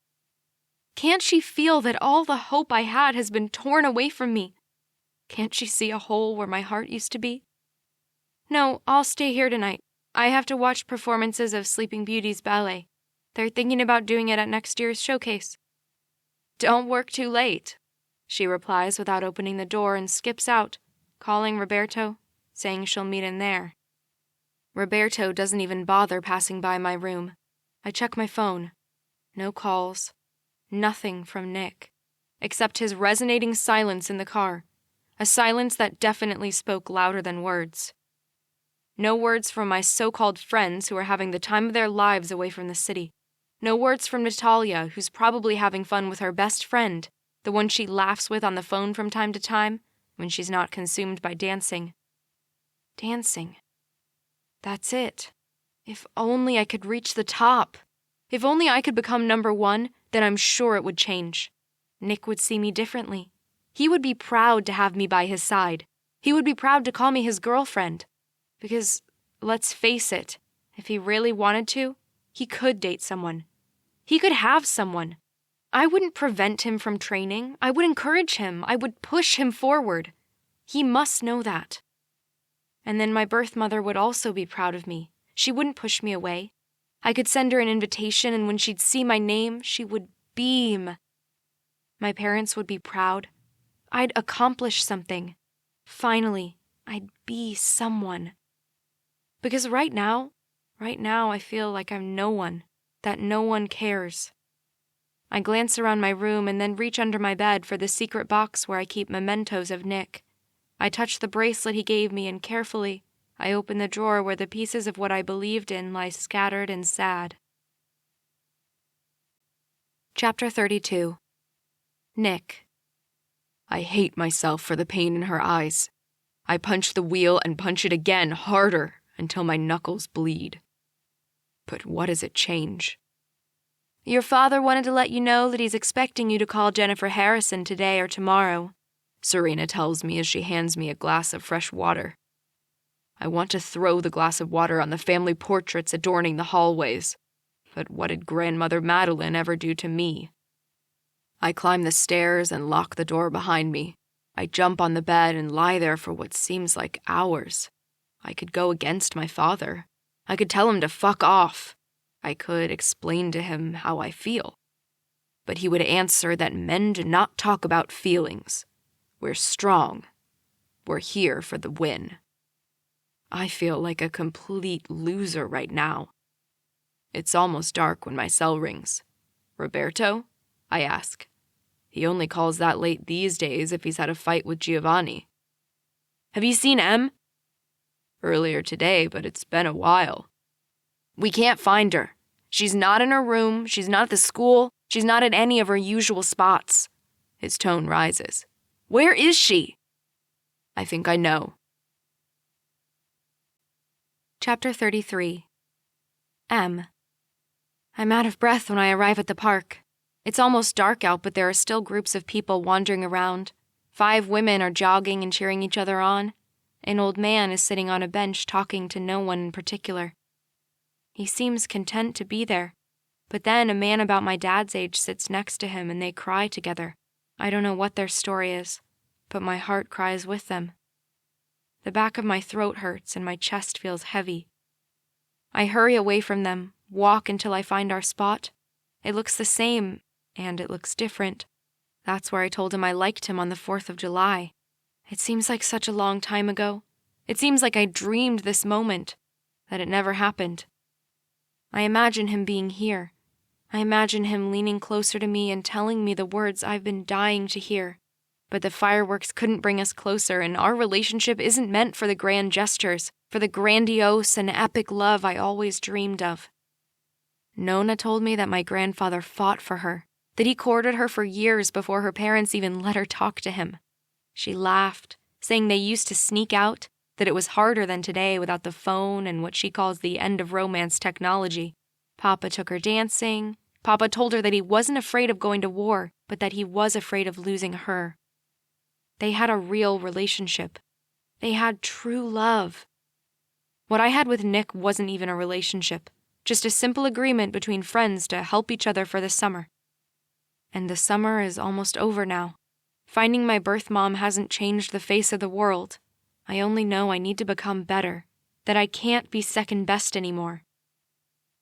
Can't she feel that all the hope I had has been torn away from me? Can't she see a hole where my heart used to be? No, I'll stay here tonight. I have to watch performances of Sleeping Beauty's ballet. They're thinking about doing it at next year's showcase. Don't work too late, she replies without opening the door and skips out, calling Roberto, saying she'll meet in there. Roberto doesn't even bother passing by my room. I check my phone. No calls. Nothing from Nick, except his resonating silence in the car, a silence that definitely spoke louder than words. No words from my so-called friends who are having the time of their lives away from the city. No words from Natalia, who's probably having fun with her best friend, the one she laughs with on the phone from time to time when she's not consumed by dancing. Dancing. That's it. If only I could reach the top. If only I could become number one, then I'm sure it would change. Nick would see me differently. He would be proud to have me by his side. He would be proud to call me his girlfriend. Because, let's face it, if he really wanted to, he could date someone. He could have someone. I wouldn't prevent him from training. I would encourage him. I would push him forward. He must know that. And then my birth mother would also be proud of me. She wouldn't push me away. I could send her an invitation, and when she'd see my name, she would beam. My parents would be proud. I'd accomplish something. Finally, I'd be someone. Because right now, I feel like I'm no one, that no one cares. I glance around my room and then reach under my bed for the secret box where I keep mementos of Nick. I touch the bracelet he gave me and carefully, I open the drawer where the pieces of what I believed in lie scattered and sad. Chapter 32. Nick. I hate myself for the pain in her eyes. I punch the wheel and punch it again, harder, until my knuckles bleed. But what does it change? Your father wanted to let you know that he's expecting you to call Jennifer Harrison today or tomorrow, Serena tells me as she hands me a glass of fresh water. I want to throw the glass of water on the family portraits adorning the hallways. But what did Grandmother Madeline ever do to me? I climb the stairs and lock the door behind me. I jump on the bed and lie there for what seems like hours. I could go against my father. I could tell him to fuck off. I could explain to him how I feel. But he would answer that men do not talk about feelings. We're strong. We're here for the win. I feel like a complete loser right now. It's almost dark when my cell rings. Roberto? I ask. He only calls that late these days if he's had a fight with Giovanni. Have you seen Em? Earlier today, but it's been a while. We can't find her. She's not in her room, she's not at the school, she's not at any of her usual spots. His tone rises. Where is she? I think I know. Chapter 33. M. I'm out of breath when I arrive at the park. It's almost dark out, but there are still groups of people wandering around. 5 women are jogging and cheering each other on. An old man is sitting on a bench talking to no one in particular. He seems content to be there, but then a man about my dad's age sits next to him and they cry together. I don't know what their story is, but my heart cries with them. The back of my throat hurts and my chest feels heavy. I hurry away from them, walk until I find our spot. It looks the same, and it looks different. That's where I told him I liked him on the 4th of July. It seems like such a long time ago. It seems like I dreamed this moment, that it never happened. I imagine him being here. I imagine him leaning closer to me and telling me the words I've been dying to hear. But the fireworks couldn't bring us closer, and our relationship isn't meant for the grand gestures, for the grandiose and epic love I always dreamed of. Nona told me that my grandfather fought for her, that he courted her for years before her parents even let her talk to him. She laughed, saying they used to sneak out, that it was harder than today without the phone and what she calls the end-of-romance technology. Papa took her dancing. Papa told her that he wasn't afraid of going to war, but that he was afraid of losing her. They had a real relationship. They had true love. What I had with Nick wasn't even a relationship, just a simple agreement between friends to help each other for the summer. And the summer is almost over now. Finding my birth mom hasn't changed the face of the world. I only know I need to become better, that I can't be second best anymore.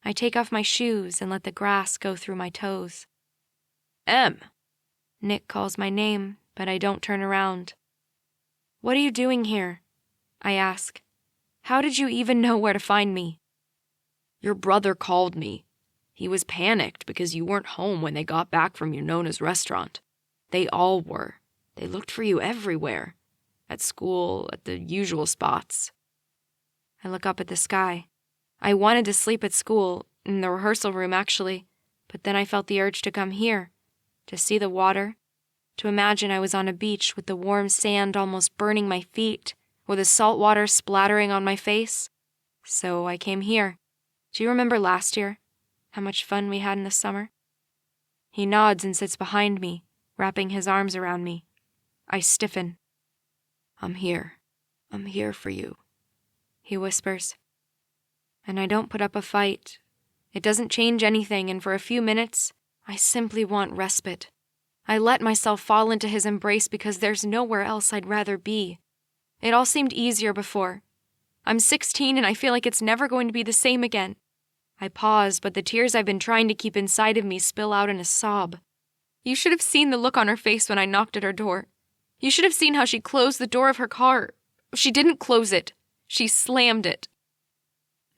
I take off my shoes and let the grass go through my toes. Em. Nick calls my name, but I don't turn around. What are you doing here? I ask. How did you even know where to find me? Your brother called me. He was panicked because you weren't home when they got back from your Nona's restaurant. They all were. They looked for you everywhere. At school, at the usual spots. I look up at the sky. I wanted to sleep at school, in the rehearsal room actually, but then I felt the urge to come here, to see the water, to imagine I was on a beach with the warm sand almost burning my feet, with the salt water splattering on my face. So I came here. Do you remember last year? How much fun we had in the summer? He nods and sits behind me, wrapping his arms around me. I stiffen. I'm here. I'm here for you, he whispers. And I don't put up a fight. It doesn't change anything, and for a few minutes, I simply want respite. I let myself fall into his embrace because there's nowhere else I'd rather be. It all seemed easier before. I'm 16 and I feel like it's never going to be the same again. I pause, but the tears I've been trying to keep inside of me spill out in a sob. You should have seen the look on her face when I knocked at her door. You should have seen how she closed the door of her car. She didn't close it. She slammed it.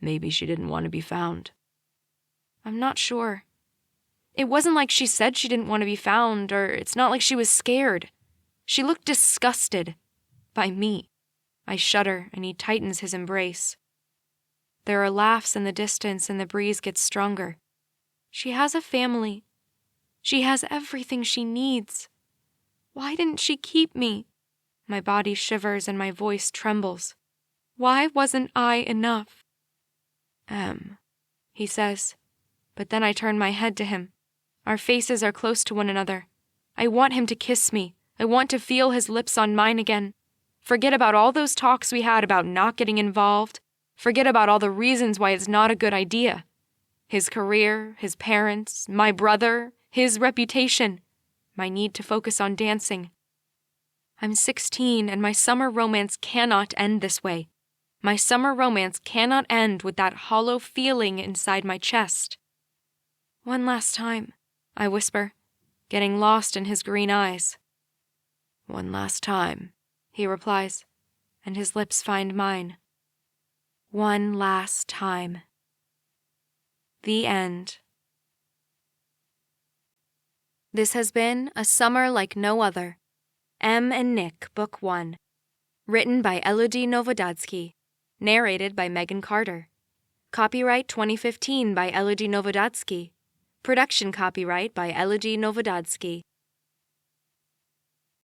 Maybe she didn't want to be found. I'm not sure. It wasn't like she said she didn't want to be found, or it's not like she was scared. She looked disgusted. By me. I shudder, and he tightens his embrace. There are laughs in the distance, and the breeze gets stronger. She has a family. She has everything she needs. Why didn't she keep me? My body shivers and my voice trembles. Why wasn't I enough? He says, but then I turn my head to him. Our faces are close to one another. I want him to kiss me. I want to feel his lips on mine again. Forget about all those talks we had about not getting involved. Forget about all the reasons why it's not a good idea. His career, his parents, my brother, his reputation, my need to focus on dancing. I'm 16, and my summer romance cannot end this way. My summer romance cannot end with that hollow feeling inside my chest. One last time, I whisper, getting lost in his green eyes. One last time, he replies, and his lips find mine. One last time. The end. This has been A Summer Like No Other, Em and Nick, Book 1. Written by Elodie Nowodazkij. Narrated by Megan Carter. Copyright 2015 by Elodie Nowodazkij. Production copyright by Elodie Nowodazkij.